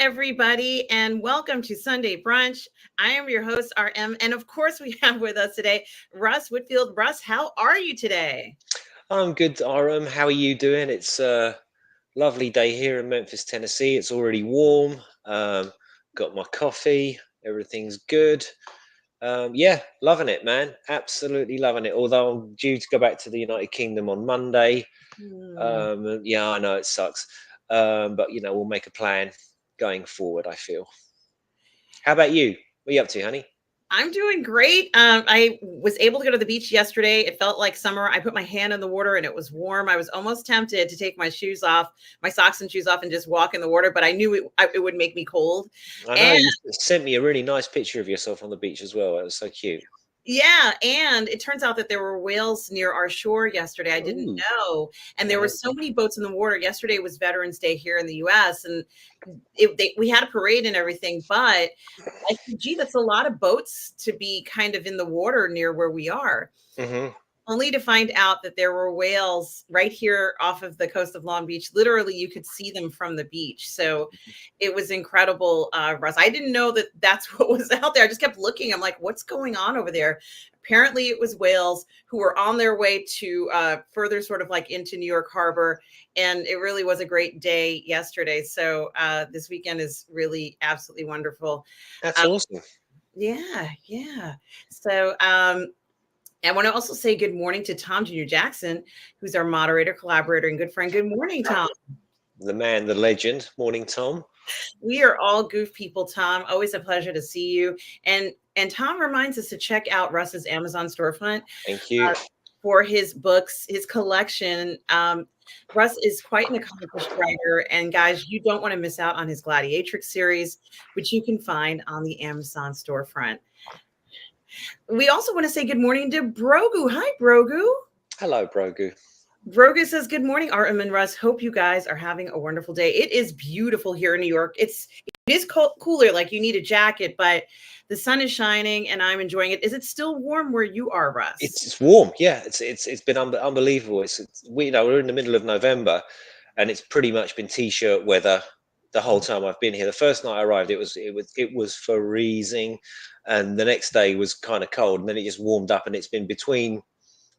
everybody, and welcome to Sunday Brunch. I am your host, RM, and of course, we have with us today Russ Whitfield. Russ, how are you today? I'm good, RM. How are you doing? It's a lovely day here in Memphis, Tennessee. It's already warm. Got my coffee. Everything's good. Yeah, loving it, man. Absolutely loving it. Although I'm due to go back to the United Kingdom on Monday. Hmm. Yeah, I know it sucks. But we'll make a plan going forward, I feel. How about you? What are you up to, honey? I'm doing great. I was able to go to the beach yesterday. It felt like summer. I put my hand in the water and it was warm. I was almost tempted to take my shoes off, my socks and shoes off, and just walk in the water, but I knew it would make me cold. I know And you sent me a really nice picture of yourself on the beach as well. It was so cute. yeah, and it turns out that there were whales near our shore yesterday. I didn't Ooh. know. And there were so many boats in the water. Yesterday was Veterans Day here in the US, and we had a parade and everything, but I said, gee, that's a lot of boats to be kind of in the water near where we are. Mm-hmm. Only to find out that there were whales right here off of the coast of Long Beach. Literally, you could see them from the beach. So it was incredible, Russ. I didn't know that that's what was out there. I just kept looking. I'm like, what's going on over there? Apparently, it was whales who were on their way to further sort of like into New York Harbor. And it really was a great day yesterday. So this weekend is really absolutely wonderful. That's Uh, awesome. yeah. So I want to also say good morning to Tom Jr. Jackson, who's our moderator, collaborator, and good friend. Good morning, Tom. The man, the legend. Morning, Tom. We are all goof people, Tom. Always a pleasure to see you. And Tom reminds us to check out Russ's Amazon storefront Thank you. uh, for his books, his collection. Russ is quite an accomplished writer, and guys, you don't want to miss out on his Gladiatrix series, which you can find on the Amazon storefront. We also want to say good morning to Brogu. Hi, Brogu. Hello, Brogu. Brogu says, good morning, Artem and Russ. Hope you guys are having a wonderful day. It is beautiful here in New York. It is cooler, like you need a jacket, but the sun is shining and I'm enjoying it. Is it still warm where you are, Russ? It's warm. Yeah, it's been unbelievable. We're in the middle of November, and it's pretty much been t-shirt weather the whole time I've been here. The first night I arrived, it was freezing, and the next day was kind of cold, and then it just warmed up, and it's been between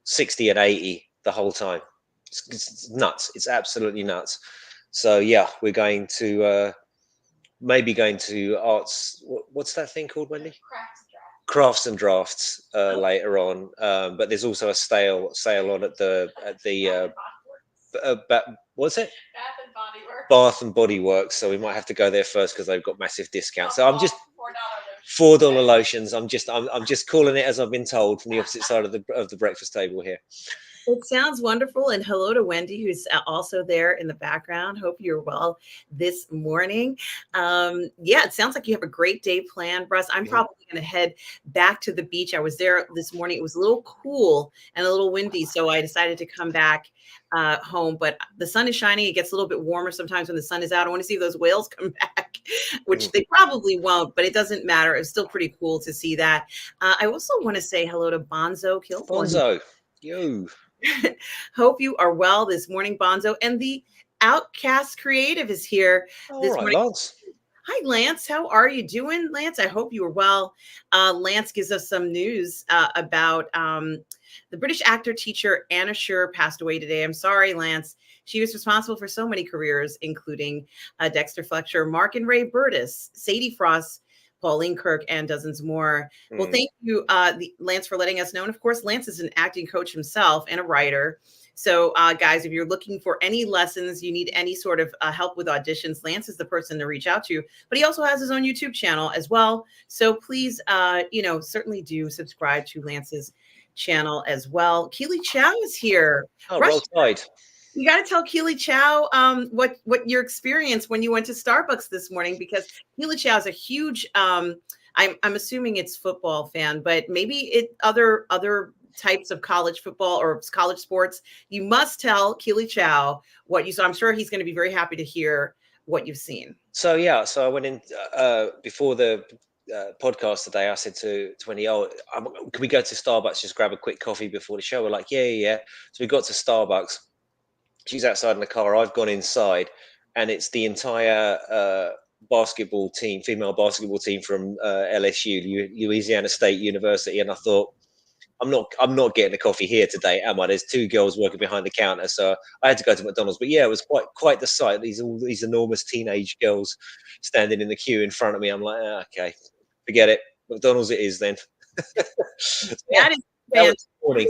60 and 80 the whole time. It's nuts. It's absolutely nuts. So yeah, we're going to maybe going to arts. What's that thing called, Wendy? Crafts and drafts later on. But there's also a sale on what's it? Bath and Body Works. So we might have to go there first because they've got massive discounts. So I'm just $4 lotions. I'm just calling it as I've been told from the opposite side of the breakfast table here. It sounds wonderful. And hello to Wendy, who's also there in the background. Hope you're well this morning. Yeah, it sounds like you have a great day planned, Russ. I'm probably going to head back to the beach. I was there this morning. It was a little cool and a little windy, so I decided to come back home. But the sun is shining. It gets a little bit warmer sometimes when the sun is out. I want to see those whales come back, which they probably won't, but it doesn't matter. It's still pretty cool to see that. I also want to say hello to Bonzo Kilborn. Bonzo, yo. Hope you are well this morning, Bonzo. And the Outcast Creative is here this morning. Lance. Hi, Lance. How are you doing, Lance? I hope you are well. Lance gives us some news about the British actor teacher Anna Shure passed away today. I'm sorry, Lance. She was responsible for so many careers, including Dexter Fletcher, Mark and Ray Burtis, Sadie Frost, Pauline Kirk, and dozens more. Well, thank you, Lance, for letting us know. And of course, Lance is an acting coach himself and a writer. So, guys, if you're looking for any lessons, you need any sort of help with auditions, Lance is the person to reach out to. But he also has his own YouTube channel as well. So please, certainly do subscribe to Lance's channel as well. Keely Chow is here. Oh, Rush, roll tide. you got to tell Keely Chow what your experience when you went to Starbucks this morning, because Keely Chow is a huge I'm assuming it's football fan, but maybe other types of college football or college sports. You must tell Keely Chow what you saw. I'm sure he's going to be very happy to hear what you've seen. So yeah, so I went in before the podcast today. I said to Wendy, can we go to Starbucks, just grab a quick coffee before the show? We're like, yeah. So we got to Starbucks. She's outside in the car. I've gone inside, and it's the entire basketball team, female basketball team from LSU, Louisiana State University, and I thought, I'm not getting a coffee here today, am I? There's two girls working behind the counter, so I had to go to McDonald's. But yeah, it was quite the sight. All these enormous teenage girls standing in the queue in front of me. I'm like, okay, forget it. McDonald's it is then. So, yeah, That is that fantastic. was morning.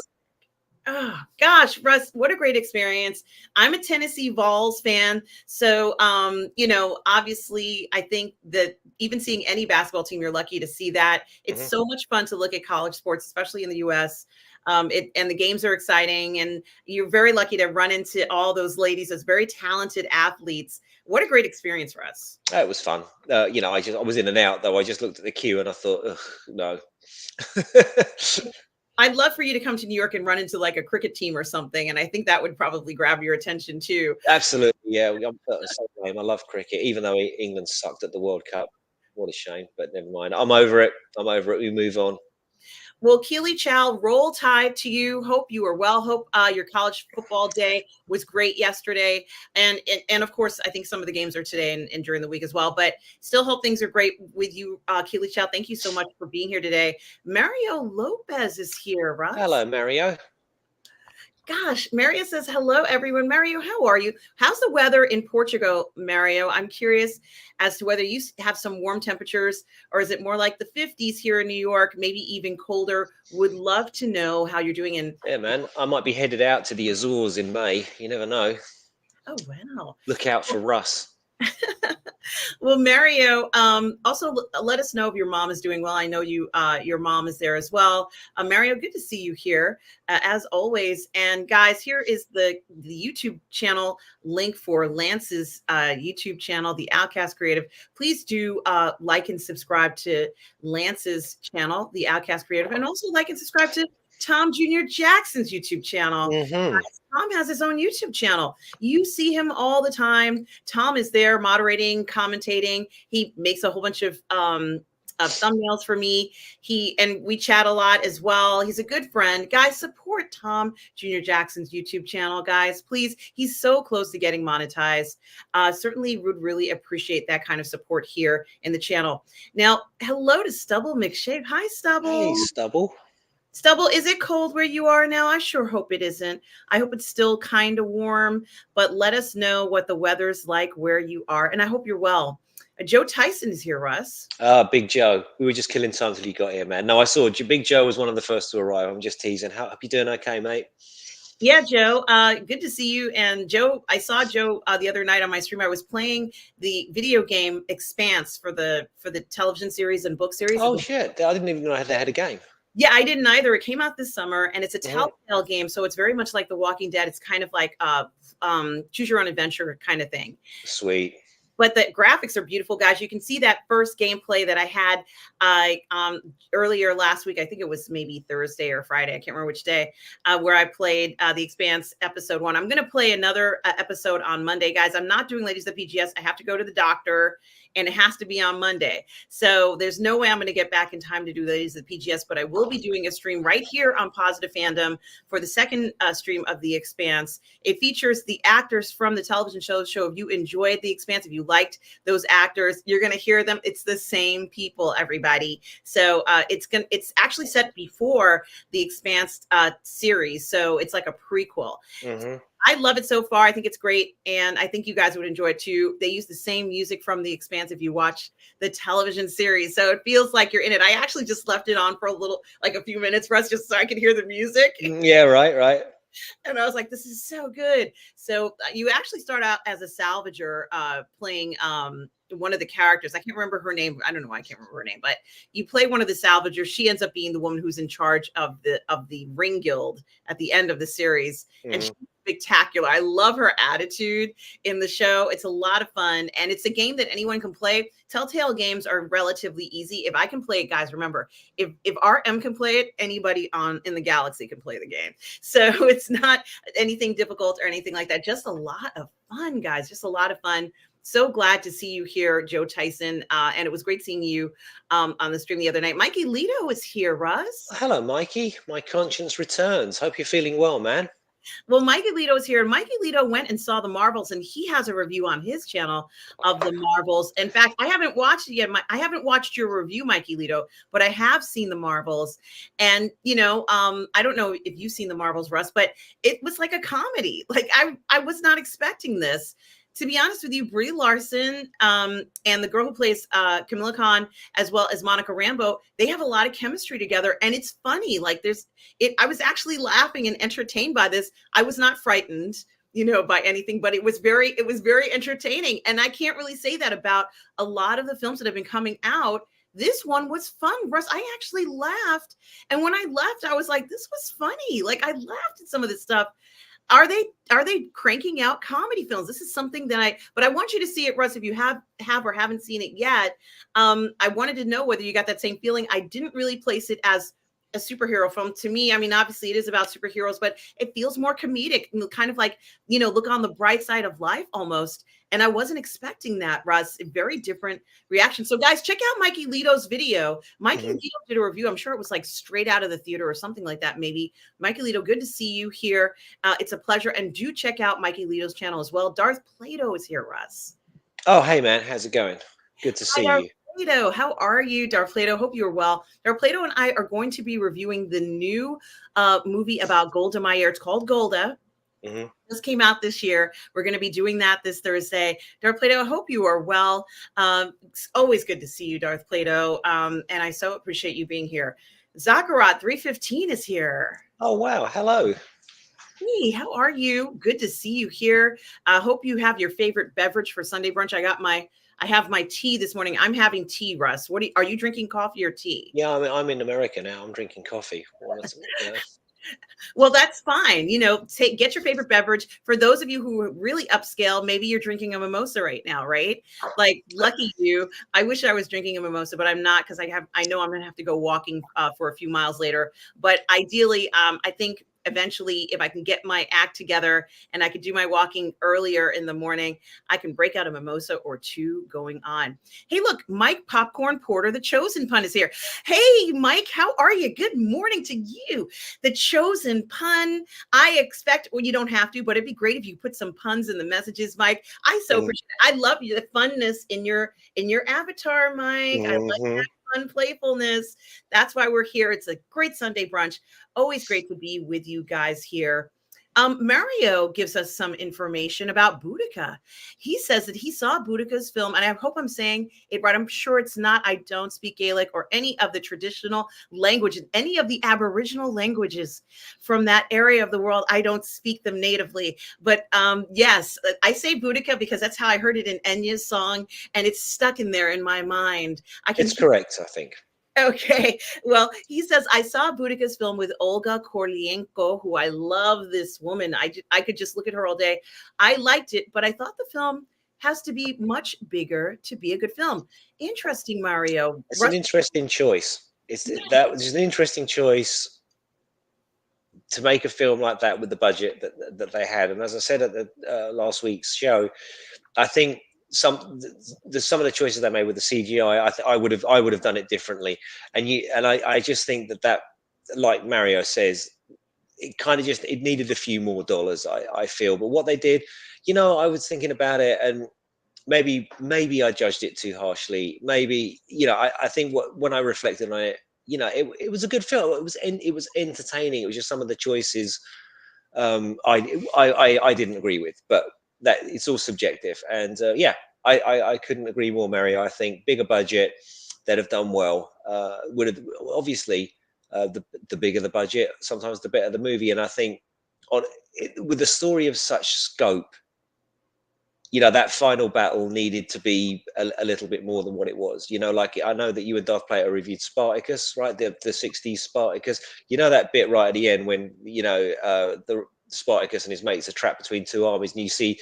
Oh gosh, Russ, what a great experience. I'm a Tennessee Vols fan. So obviously I think that even seeing any basketball team, you're lucky to see that. It's Mhm. so much fun to look at college sports, especially in the US. And the games are exciting, and you're very lucky to run into all those ladies, those very talented athletes. What a great experience for us. It was fun. I was in and out though. I just looked at the queue and I thought, ugh, no. I'd love for you to come to New York and run into like a cricket team or something. And I think that would probably grab your attention too. Absolutely, yeah. I'm the same game. I love cricket, even though England sucked at the World Cup. What a shame, but never mind. I'm over it. I'm over it. We move on. Well, Keely Chow, roll tide to you. Hope you are well. Hope your college football day was great yesterday. And of course, I think some of the games are today and during the week as well. But still hope things are great with you, Keely Chow. Thank you so much for being here today. Mario Lopez is here, Russ. Hello, Mario. Gosh, Mario says, hello, everyone. Mario, how are you? How's the weather in Portugal, Mario? I'm curious as to whether you have some warm temperatures, or is it more like the 50s here in New York, maybe even colder? Would love to know how you're doing in. Yeah, man. I might be headed out to the Azores in May. You never know. Oh, wow. Look out for Russ. Well, Mario, also let us know if your mom is doing well. I know your mom is there as well. Mario, good to see you here as always. And guys, here is the YouTube channel link for Lance's YouTube channel, the Outcast Creative. Please do like and subscribe to Lance's channel, the Outcast Creative, and also like and subscribe to Tom Jr. Jackson's YouTube channel. Mm-hmm. Tom has his own YouTube channel. You see him all the time. Tom is there moderating, commentating. He makes a whole bunch of thumbnails for me. And we chat a lot as well. He's a good friend. Guys, support Tom Jr. Jackson's YouTube channel, guys. Please. He's so close to getting monetized. Certainly would really appreciate that kind of support here in the channel. Now, hello to Stubble McShave. Hi, Stubble. Hey, Stubble. Stubble, is it cold where you are now? I sure hope it isn't. I hope it's still kind of warm, but let us know what the weather's like where you are. And I hope you're well. Joe Tyson is here, Russ. Big Joe. We were just killing time till you got here, man. No, I saw Big Joe was one of the first to arrive. I'm just teasing. Hope you doing okay, mate? Yeah, Joe. Good to see you. And Joe, I saw Joe the other night on my stream. I was playing the video game Expanse for the television series and book series. Oh shit! I didn't even know they had a game. Yeah, I didn't either. It came out this summer, and it's a Telltale game, so it's very much like The Walking Dead. It's kind of like choose your own adventure kind of thing. Sweet. But the graphics are beautiful, guys. You can see that first gameplay that I had earlier last week. I think it was maybe Thursday or Friday. I can't remember which day, where I played The Expanse episode 1. I'm going to play another episode on Monday, guys. I'm not doing Ladies of PGS. I have to go to the doctor, and it has to be on Monday. So there's no way I'm going to get back in time to do Ladies of PGS, but I will be doing a stream right here on Positive Fandom for the second stream of The Expanse. It features the actors from the television show. So if you enjoyed The Expanse, if you liked those actors, you're going to hear them. It's the same people, everybody. So it's actually set before The Expanse series. So it's like a prequel. Mm-hmm. I love it so far. I think it's great. And I think you guys would enjoy it too. They use the same music from The Expanse if you watch the television series. So it feels like you're in it. I actually just left it on for a few minutes, Russ, just so I could hear the music. Yeah, right. And I was like, this is so good. So you actually start out as a salvager playing one of the characters. I can't remember her name. I don't know why I can't remember her name, but you play one of the salvagers. She ends up being the woman who's in charge of the Ring Guild at the end of the series. Mm-hmm. And she's spectacular. I love her attitude in the show. It's a lot of fun. And it's a game that anyone can play. Telltale games are relatively easy. If I can play it, guys, remember, if RM can play it, anybody in the galaxy can play the game. So it's not anything difficult or anything like that. Just a lot of fun, guys. Just a lot of fun. So glad to see you here, Joe Tyson. And it was great seeing you on the stream the other night. Mikey Lito is here, Russ. Hello, Mikey. My conscience returns. Hope you're feeling well, man. Well, Mikey Lito is here, and Mikey Lito went and saw the Marvels, and he has a review on his channel of the Marvels. In fact, I haven't watched it yet. I haven't watched your review, Mikey Lito, but I have seen the Marvels. And I don't know if you've seen the Marvels, Russ, but it was like a comedy. Like I was not expecting this. To be honest with you, Brie Larson and the girl who plays Camilla Khan, as well as Monica Rambeau, they have a lot of chemistry together, and it's funny. Like I was actually laughing and entertained by this. I was not frightened, by anything, but it was very entertaining. And I can't really say that about a lot of the films that have been coming out. This one was fun, Russ. I actually laughed, and when I left, I was like, "This was funny." Like I laughed at some of this stuff. Are they cranking out comedy films? This is something that but I want you to see it, Russ, if you have or haven't seen it yet. I wanted to know whether you got that same feeling. I didn't really place it as a superhero film. To me, I mean, obviously it is about superheroes, but it feels more comedic, kind of like, look on the bright side of life almost. And I wasn't expecting that, Russ. A very different reaction. So guys, check out Mikey Lito's video. Mikey Lito did a review. I'm sure it was like straight out of the theater or something like that, maybe. Mikey Lito, good to see you here. It's a pleasure. And do check out Mikey Lito's channel as well. Darth Plato is here, Russ. Oh, hey man, how's it going? Good to see you. Plato, how are you, Darth Plato? Hope you're well. Darth Plato and I are going to be reviewing the new movie about Golda Meir. It's called Golda. This came out this year. We're going to be doing that this Thursday. Darth Plato, I hope you are well. It's always good to see you, Darth Plato. And I so appreciate you being here. Zakarat 315 is here. Oh, wow. Hello. Hey, how are you? Good to see you here. I hope you have your favorite beverage for Sunday brunch. I have my tea this morning. I'm having tea, Russ. Are you drinking coffee or tea? Yeah, I'm in America now. I'm drinking coffee. Well, that's fine. Get your favorite beverage. For those of you who are really upscale, maybe you're drinking a mimosa right now, right? Like, lucky you. I wish I was drinking a mimosa, but I'm not, because I know I'm going to have to go walking for a few miles later. But ideally, I think eventually, if I can get my act together and I could do my walking earlier in the morning, I can break out a mimosa or two going on. Hey, look, Mike Popcorn Porter, the Chosen Pun, is here. Hey, Mike, how are you? Good morning to you. The Chosen Pun. I expect, well, you don't have to, but it'd be great if you put some puns in the messages, Mike. I so appreciate it. I love you, the funness in your avatar, Mike. I like that fun playfulness. That's why we're here. It's a great Sunday brunch. Always great to be with you guys here. Mario gives us some information about Boudica. He says that he saw Boudica's film, and I hope I'm saying it right. I'm sure it's not. I don't speak Gaelic or any of the traditional languages, any of the Aboriginal languages from that area of the world. I don't speak them natively. But yes, I say Boudica because that's how I heard it in Enya's song, and it's stuck in there in my mind. It's correct, I think. Okay. Well, he says, I saw Boudica's film with Olga Korlienko, who I love this woman. I could just look at her all day. I liked it, but I thought the film has to be much bigger to be a good film. Interesting, Mario. It's an interesting choice. That was an interesting choice to make a film like that with the budget that they had. And as I said at the last week's show, I think some of the choices they made with the CGI, I would have done it differently. And I just think that, like Mario says, it kind of it needed a few more dollars, I feel. But what they did, I was thinking about it, and maybe I judged it too harshly. Maybe, I think when I reflected on it, it was a good film. It was entertaining. It was just some of the choices I didn't agree with, but that it's all subjective. And I couldn't agree more, Mario. I think bigger budget, they'd have done well. Would have obviously the bigger the budget, sometimes the better the movie. And I think with a story of such scope, that final battle needed to be a little bit more than what it was. Like, I know that you and Darth Plato reviewed Spartacus, right? The 60s Spartacus. That bit right at the end when the Spartacus and his mates are trapped between two armies, and you see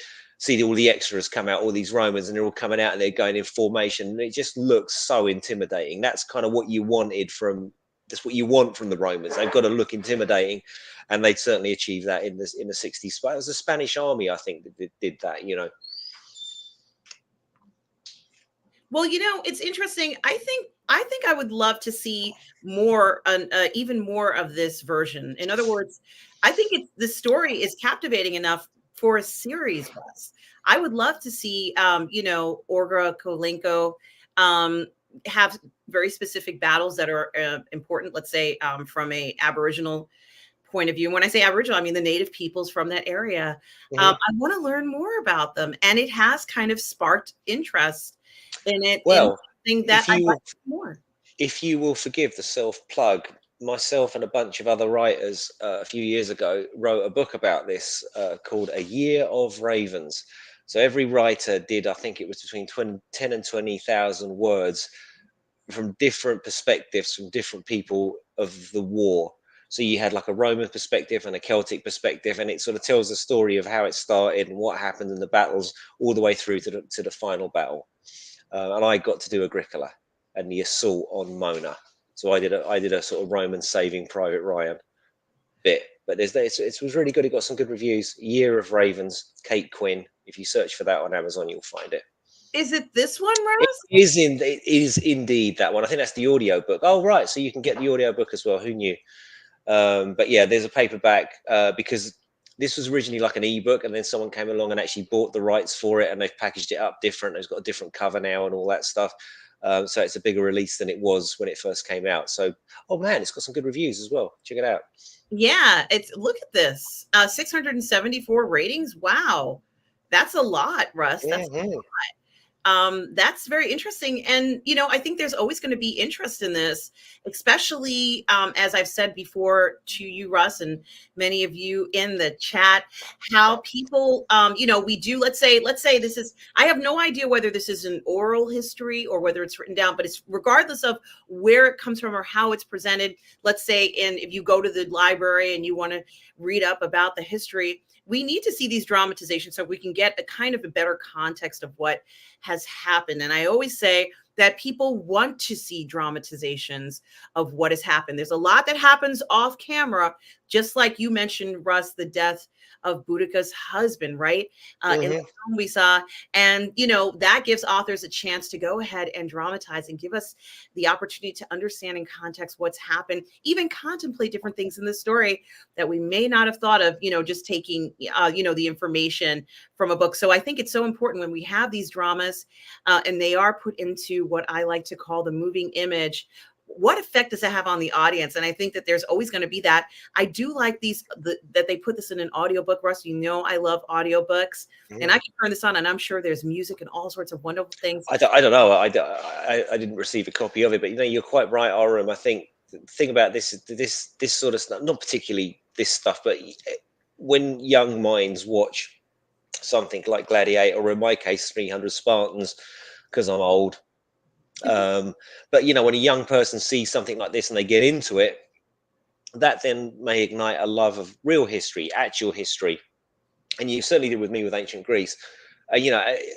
all the extras come out, all these Romans, and they're all coming out and they're going in formation, and it just looks so intimidating. That's kind of what you wanted that's what you want from the Romans. They've got to look intimidating, and they'd certainly achieve that in the 60s. But it was the Spanish army, I think, that did that. Well, it's interesting. I think I would love to see more, even more of this version. In other words, I think the story is captivating enough for a series, Russ. I would love to see, Orga Kolenko um, have very specific battles that are important. Let's say from a Aboriginal point of view. And when I say Aboriginal, I mean the native peoples from that area. Hmm. I want to learn more about them, and it has kind of sparked interest in it, in Well, something that if I'd you like will, to do more. if you will forgive the self plug, myself and a bunch of other writers a few years ago wrote a book about this called A Year of Ravens. So every writer did, I think it was between 10 and 20,000 words from different perspectives from different people of the war. So you had like a Roman perspective and a Celtic perspective, and it sort of tells the story of how it started and what happened in the battles all the way through to the final battle. And I got to do Agricola and the assault on Mona. So I did a sort of Roman Saving Private Ryan bit. But it was really good. It got some good reviews. Year of Ravens, Kate Quinn. If you search for that on Amazon, you'll find it. Is it this one, It Russ? is indeed that one. I think that's the audio book. Oh right, so you can get the audio book as well. Who knew? But yeah, there's a paperback because this was originally like an ebook, and then someone came along and actually bought the rights for it, and they've packaged it up different. It's got a different cover now and all that stuff. So it's a bigger release than it was when it first came out. So, oh man, it's got some good reviews as well. Check it out. Yeah, look at this. 674 ratings. Wow. That's a lot, Russ. Hmm. That's very interesting. And, I think there's always going to be interest in this, especially as I've said before to you, Russ, and many of you in the chat, how people, we do, let's say this is, I have no idea whether this is an oral history or whether it's written down, but it's regardless of where it comes from or how it's presented. Let's say, if you go to the library and you want to read up about the history, we need to see these dramatizations so we can get a kind of a better context of what has happened. And I always say that people want to see dramatizations of what has happened. There's a lot that happens off camera, just like you mentioned, Russ, the death of Boudica's husband, right? In the Hmm. film we saw. And, that gives authors a chance to go ahead and dramatize and give us the opportunity to understand in context what's happened, even contemplate different things in the story that we may not have thought of, just taking, the information from a book. So I think it's so important when we have these dramas and they are put into what I like to call the moving image. What effect does it have on the audience? And I think that there's always going to be that. I do like that they put this in an audiobook, Russ. I love audiobooks, and I can turn this on and I'm sure there's music and all sorts of wonderful things. I don't know. I didn't receive a copy of it, but you're quite right, Oram. I think the thing about this is this sort of stuff, not particularly this stuff, but when young minds watch something like Gladiator, or in my case, 300 Spartans, because I'm old. But when a young person sees something like this and they get into it, that then may ignite a love of real history, actual history. And you certainly did with me with ancient Greece.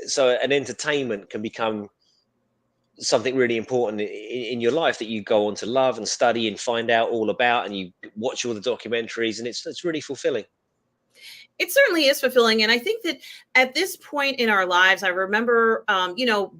So an entertainment can become something really important in your life that you go on to love and study and find out all about, and you watch all the documentaries, and it's really fulfilling. It certainly is fulfilling. And I think that at this point in our lives, I remember,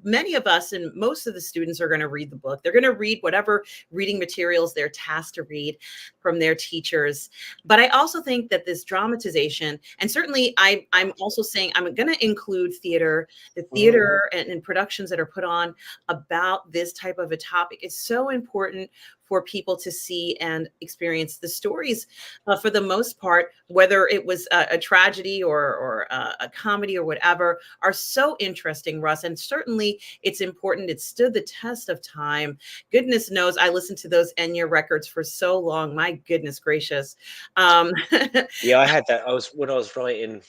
many of us and most of the students are going to read the book. They're going to read whatever reading materials they're tasked to read from their teachers. But I also think that this dramatization, and certainly I'm also saying I'm going to include theater, the Mhm. theater and productions that are put on about this type of a topic is so important for people to see and experience the stories for the most part, whether it was a tragedy or a comedy or whatever, are so interesting, Russ. And certainly it's important. It stood the test of time. Goodness knows I listened to those Enya records for so long. My goodness gracious. Um, Yeah, I had that. When I was writing,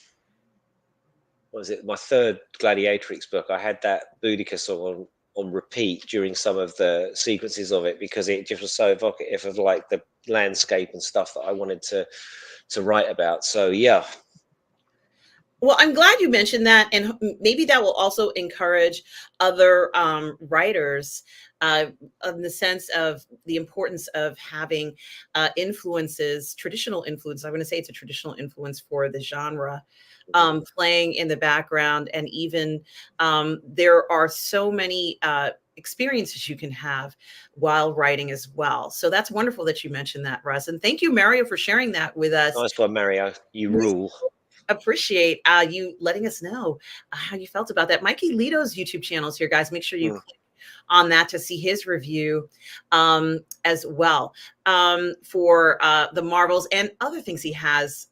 what was it, my third Gladiatrix book, I had that Boudica song on repeat during some of the sequences of it because it just was so evocative of like the landscape and stuff that I wanted to write about. So yeah. Well, I'm glad you mentioned that, and maybe that will also encourage other writers in the sense of the importance of having influences, traditional influence. I'm going to say it's a traditional influence for the genre, playing in the background, and even there are so many experiences you can have while writing as well. So that's wonderful that you mentioned that, Russ, and thank you, Mario, for sharing that with us. Nice one, Mario. You rule. Appreciate you letting us know how you felt about that. Mikey Lito's YouTube channel is here, guys. Make sure you click on that to see his review as well for the Marvels and other things he has.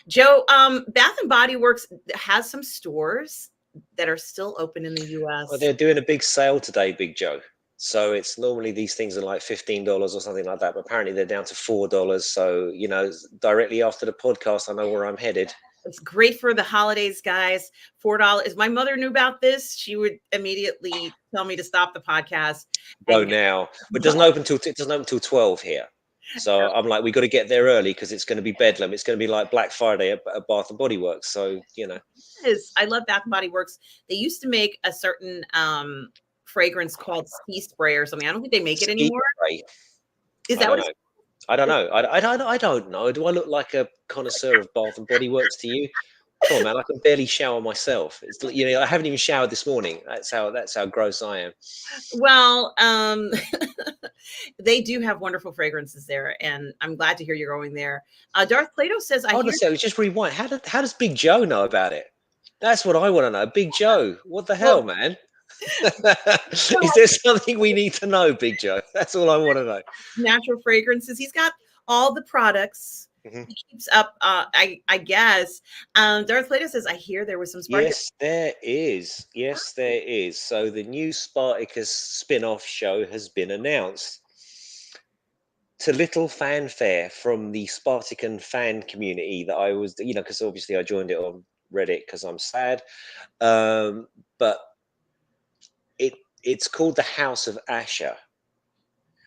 Joe, Bath and Body Works has some stores that are still open in the US. Well, they're doing a big sale today, Big Joe. So it's normally these things are like $15 or something like that, but apparently they're down to $4. So, you know, directly after the podcast, I know where I'm headed. It's great for the holidays, guys. $4. If my mother knew about this, she would immediately tell me to stop the podcast. Go now. But it doesn't open till 12 here. So I'm like, we got to get there early because it's going to be bedlam. It's going to be like Black Friday at Bath and Body Works. So, you know. I love Bath and Body Works. They used to make a certain fragrance called Ski Spray or something. I don't think they make it anymore. Spray. Is that what it's? I don't know. I don't know. Do I look like a connoisseur of Bath and Body Works to you? Come on, man. I can barely shower myself. It's, you know, I haven't even showered this morning. That's how gross I am. Well, they do have wonderful fragrances there, and I'm glad to hear you're going there. Darth Plato says, just rewind. How does Big Joe know about it? That's what I want to know. Big Joe, what the hell, man? Is there something we need to know, Big Joe? That's all I want to know. Natural fragrances. He's got all the products. He keeps up, I guess. Darth Plato says, I hear there was some Spartacus. Yes, there is. Yes, there is. So the new Spartacus spin-off show has been announced. To little fanfare from the Spartacan fan community that I was, you know, because obviously I joined it on Reddit because I'm sad. But it's called the House of Asher.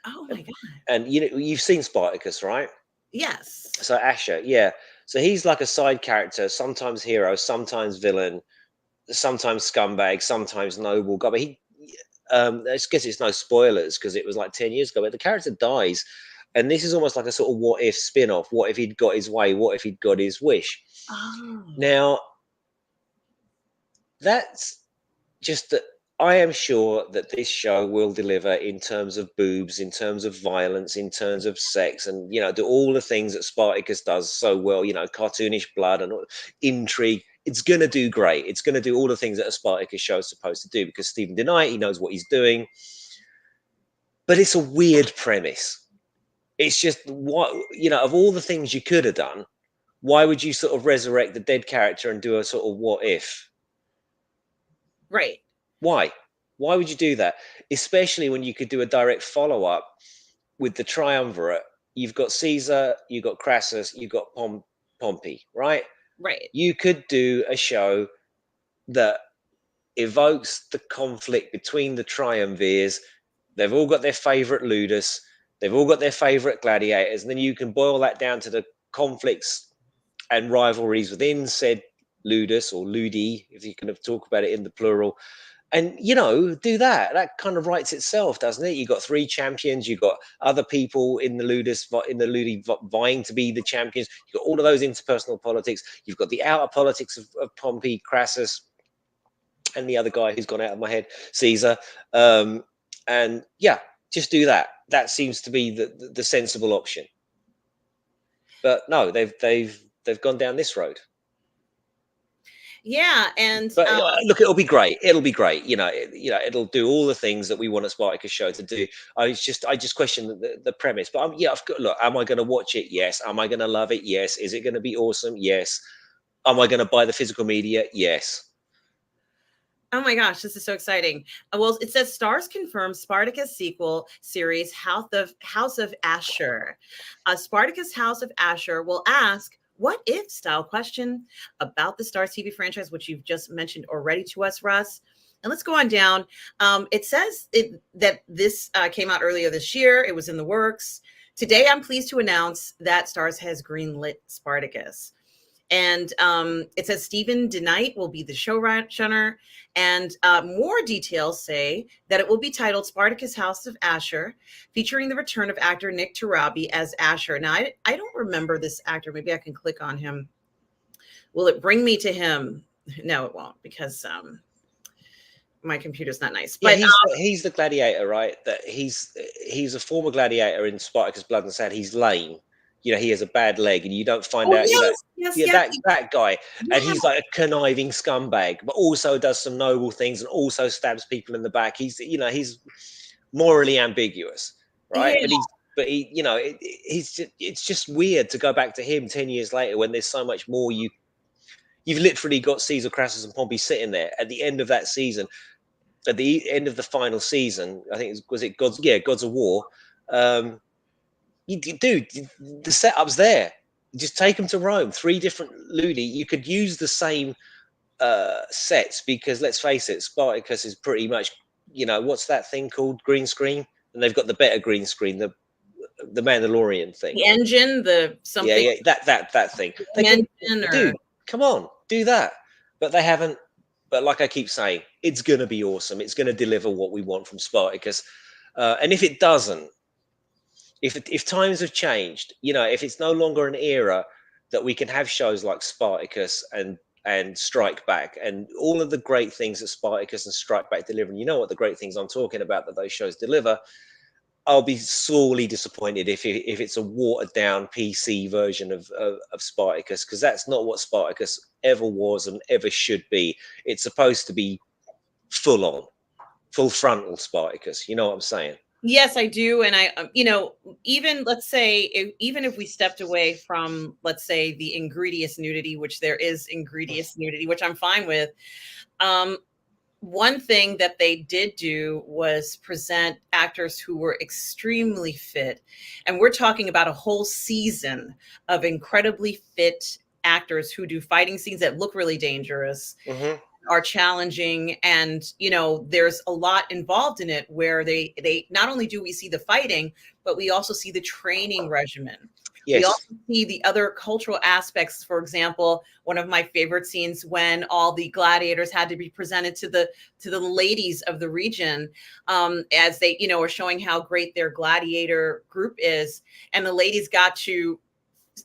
Oh my god! And you know, you've seen Spartacus, right? Yes. So Asher, yeah. So he's like a side character, sometimes hero, sometimes villain, sometimes scumbag, sometimes noble guy. But I guess it's no spoilers because it was like 10 years ago. But the character dies, and this is almost like a sort of what if spin-off. What if he'd got his way? What if he'd got his wish? Oh. Now, that's just that. I am sure that this show will deliver in terms of boobs, in terms of violence, in terms of sex, and, you know, do all the things that Spartacus does so well, you know, cartoonish blood and intrigue. It's going to do great. It's going to do all the things that a Spartacus show is supposed to do because Stephen DeKnight, he knows what he's doing. But it's a weird premise. It's just, what, you know, of all the things you could have done, why would you sort of resurrect the dead character and do a sort of what if? Right. Why? Why would you do that? Especially when you could do a direct follow-up with the triumvirate. You've got Caesar, you've got Crassus, you've got Pompey, right? Right. You could do a show that evokes the conflict between the triumvirs. They've all got their favorite ludus. They've all got their favorite gladiators. And then you can boil that down to the conflicts and rivalries within said ludus or ludi, if you can talk about it in the plural. And, you know, do that. That kind of writes itself, doesn't it? You've got 3 champions. You've got other people in the ludus, in the ludi vying to be the champions. You've got all of those interpersonal politics. You've got the outer politics of Pompey, Crassus, and the other guy who's gone out of my head, Caesar. And yeah, just do that. That seems to be the sensible option. But no, they've gone down this road. Yeah, and but look, it'll be great. It'll be great. You know, it'll do all the things that we want a Spartacus show to do. I just question the premise. But look, am I going to watch it? Yes. Am I going to love it? Yes. Is it going to be awesome? Yes. Am I going to buy the physical media? Yes. Oh my gosh, this is so exciting. Well, it says Stars confirmed Spartacus sequel series House of Asher. Spartacus House of Asher will ask what if style question about the Stars TV franchise, which you've just mentioned already to us, Russ. And let's go on down. It says that this came out earlier this year. It was in the works. Today, I'm pleased to announce that Stars has greenlit Spartacus. And it says Stephen DeKnight will be the showrunner. And more details say that it will be titled Spartacus House of Asher, featuring the return of actor Nick Tarabi as Asher. Now, I don't remember this actor. Maybe I can click on him. Will it bring me to him? No, it won't, because my computer's not nice. Yeah, But he's the gladiator, right? That he's a former gladiator in Spartacus Blood and Sand. He's lame. You know, he has a bad leg, and you don't find oh out. You know, yes, yes, yeah, yes, that guy, and yeah, he's like a conniving scumbag, but also does some noble things, and also stabs people in the back. He's morally ambiguous, right? yeah. But he, you know, it's just weird to go back to him 10 years later when there's so much more. You've literally got Caesar, Crassus, and Pompey sitting there at the end of that season. At the end of the final season, I think it Gods of War. Dude, the setup's there. Just take them to Rome. 3 different ludi. You could use the same sets because let's face it, Spartacus is pretty much, what's that thing called? Green screen, and they've got the better green screen, the Mandalorian thing. The engine, the something. Yeah, that thing. They could, dude, come on, do that. But they haven't. But like I keep saying, it's going to be awesome. It's going to deliver what we want from Spartacus. And if it doesn't, if times have changed, if it's no longer an era that we can have shows like Spartacus and Strike Back and all of the great things that Spartacus and Strike Back deliver, and you know what the great things I'm talking about that those shows deliver, I'll be sorely disappointed if it's a watered down PC version of Spartacus, because that's not what Spartacus ever was and ever should be. It's supposed to be full on, full frontal Spartacus. You know what I'm saying? Yes, I do. And I, even let's say, even if we stepped away from, let's say, the ingredious nudity, which there is ingredious nudity, which I'm fine with. One thing that they did do was present actors who were extremely fit. And we're talking about a whole season of incredibly fit actors who do fighting scenes that look really dangerous, are challenging. And, there's a lot involved in it where they not only do we see the fighting, but we also see the training regimen. Yes. We also see the other cultural aspects. For example, one of my favorite scenes when all the gladiators had to be presented to the ladies of the region, as they, are showing how great their gladiator group is, and the ladies got to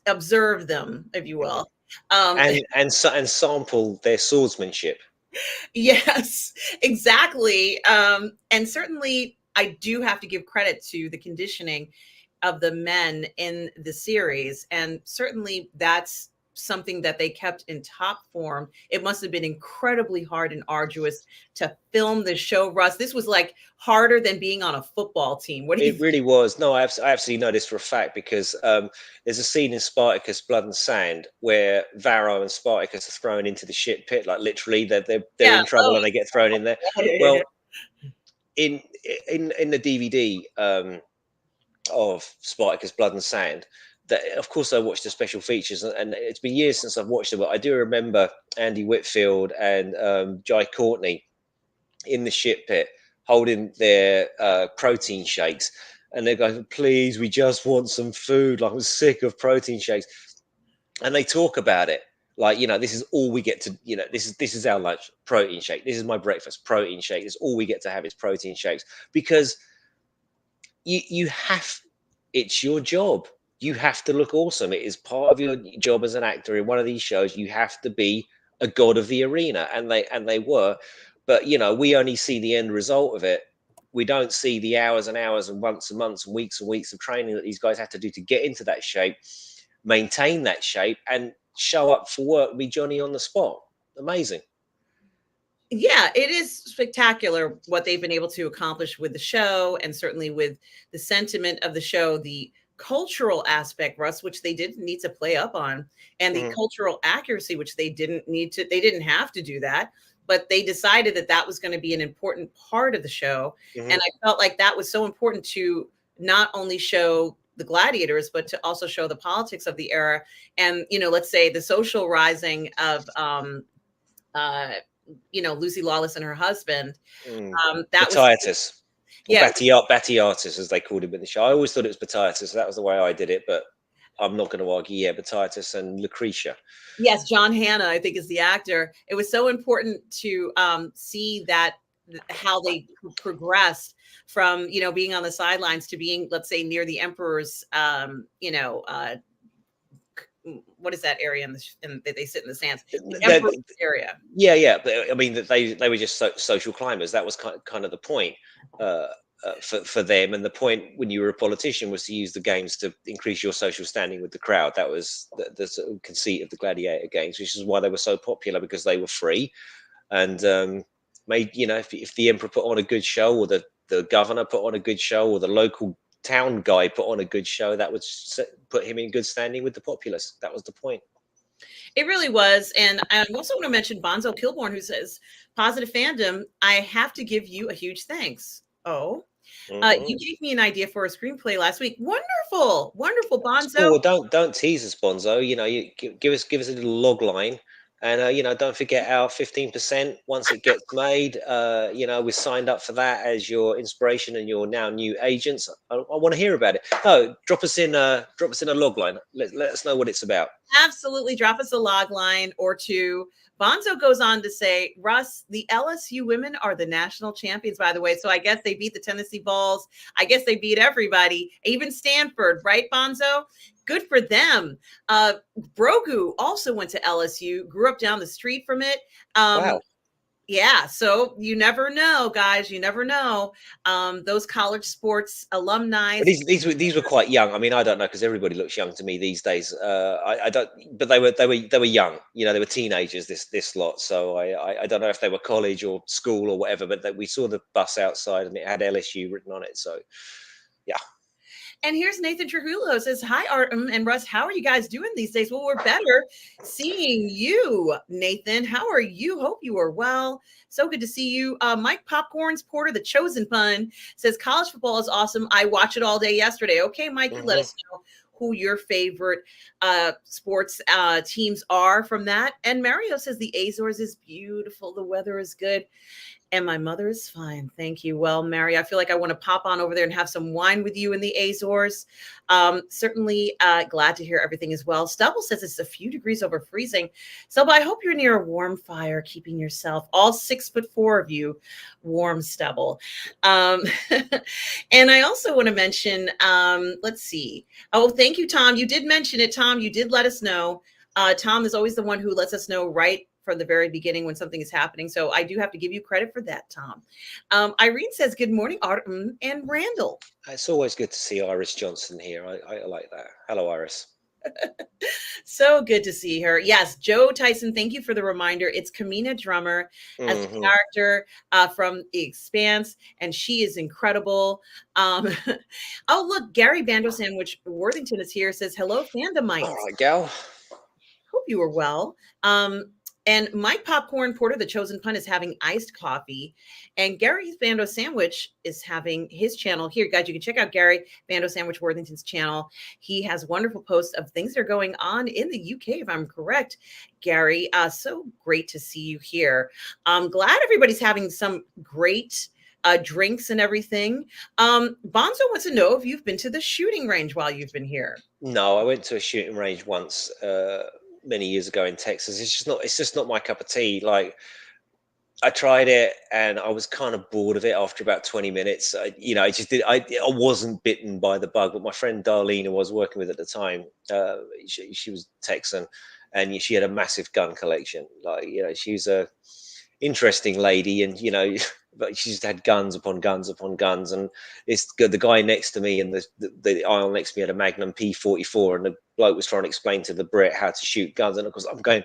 observe them, if you will, and sample their swordsmanship. Yes, exactly. And certainly, I do have to give credit to the conditioning of the men in the series. And certainly that's something that they kept in top form. It must have been incredibly hard and arduous to film the show, Russ. This was like harder than being on a football team. What do you think? Really was. No, I absolutely know this for a fact, because there's a scene in Spartacus Blood and Sand where Varro and Spartacus are thrown into the shit pit. Like literally they're in trouble and they get thrown in there. Well, in the DVD of Spartacus Blood and Sand, that of course I watched the special features, and it's been years since I've watched it, but I do remember Andy Whitfield and Jai Courtney in the shit pit holding their protein shakes, and they're going, please, we just want some food, like I'm sick of protein shakes. And they talk about it like, this is all we get to, this is our lunch, protein shake, this is my breakfast, protein shake, this is all we get to have is protein shakes, because you have, it's your job. You have to look awesome. It is part of your job as an actor in one of these shows. You have to be a god of the arena, and they were. But we only see the end result of it. We don't see the hours and hours and months and months and weeks of training that these guys have to do to get into that shape, maintain that shape, and show up for work and be Johnny on the spot. Amazing. Yeah, it is spectacular what they've been able to accomplish with the show, and certainly with the sentiment of the show, the cultural aspect, Russ, which they didn't need to play up on, and the cultural accuracy, which they didn't have to do that, but they decided that that was going to be an important part of the show. And I felt like that was so important to not only show the gladiators, but to also show the politics of the era. And, let's say the social rising of, Lucy Lawless and her husband. That Batiatus. Yeah. Batiatus, as they called him in the show. I always thought it was Batiatus, so that was the way I did it. But I'm not going to argue. Yeah, but Titus and Lucretia. Yes, John Hannah, I think, is the actor. It was so important to see that how they progressed from being on the sidelines to being, let's say, near the emperor's what is that area in they sit in the stands, the That, emperor's area. yeah, but I mean that they were just social climbers. That was kind of the point uh, for them, and the point when you were a politician was to use the games to increase your social standing with the crowd. That was the sort of conceit of the gladiator games, which is why they were so popular, because they were free and made, if the emperor put on a good show, or the governor put on a good show, or the local town guy put on a good show, that would put him in good standing with the populace. That was the point. It really was. And I also want to mention Bonzo Kilborn, who says, positive fandom, I have to give you a huge thanks. Oh, you gave me an idea for a screenplay last week. Wonderful, wonderful, Bonzo. Well, don't tease us, Bonzo. You give us a little log line, and don't forget our 15% once it gets made. We signed up for that as your inspiration and your now new agents. I want to hear about it. No, drop us in a log line. Let us know what it's about. Absolutely, drop us a log line or two. Bonzo goes on to say, Russ, the LSU women are the national champions, by the way. So I guess they beat the Tennessee Vols. I guess they beat everybody, even Stanford, right, Bonzo? Good for them. Brogu also went to LSU, grew up down the street from it. Wow. Yeah, so you never know, guys. You never know. Those college sports alumni. But these were quite young. I mean, I don't know, because everybody looks young to me these days. I don't, but they were young. They were teenagers. This lot. So I don't know if they were college or school or whatever. But we saw the bus outside and it had LSU written on it. So yeah. And here's Nathan Trujillo says, hi, Artem and Russ. How are you guys doing these days? Well, we're better seeing you, Nathan. How are you? Hope you are well. So good to see you. Mike Popcorn's Porter, the chosen pun, says, college football is awesome. I watch it all day yesterday. Okay, Mikey, let us know who your favorite sports teams are from that. And Mario says, the Azores is beautiful. The weather is good. And my mother is fine. Thank you. Well, Mary, I feel like I want to pop on over there and have some wine with you in the Azores. Certainly glad to hear everything as well. Stubble says it's a few degrees over freezing. Stubble, I hope you're near a warm fire, keeping yourself, all 6'4" of you, warm, Stubble. And I also want to mention, let's see. Oh, thank you, Tom. You did mention it, Tom. You did let us know. Tom is always the one who lets us know right from the very beginning when something is happening. So I do have to give you credit for that, Tom. Irene says, good morning, Artem and Randall. It's always good to see Iris Johnson here. I like that. Hello, Iris. So good to see her. Yes, Joe Tyson, thank you for the reminder. It's Kamina Drummer as a character from The Expanse, and she is incredible. Oh, look, Gary Bando Sandwich Worthington is here, says, hello, Fandomites. All right, gal. Hope you are well. And Mike Popcorn Porter, the chosen pun, is having iced coffee. And Gary Bando Sandwich is having his channel here. Guys, you can check out Gary Bando Sandwich Worthington's channel. He has wonderful posts of things that are going on in the UK, if I'm correct, Gary. So great to see you here. I'm glad everybody's having some great drinks and everything. Bonzo wants to know if you've been to the shooting range while you've been here. No, I went to a shooting range once. Many years ago in Texas. It's just not my cup of tea. Like, I tried it and I was kind of bored of it after about 20 minutes. I wasn't bitten by the bug, but my friend Darlene, who I was working with at the time, she was Texan, and she had a massive gun collection. Like, she was a interesting lady, and but she just had guns upon guns upon guns. And it's good. The guy next to me and the aisle next to me had a Magnum P44, and the bloke was trying to explain to the Brit how to shoot guns, and of course I'm going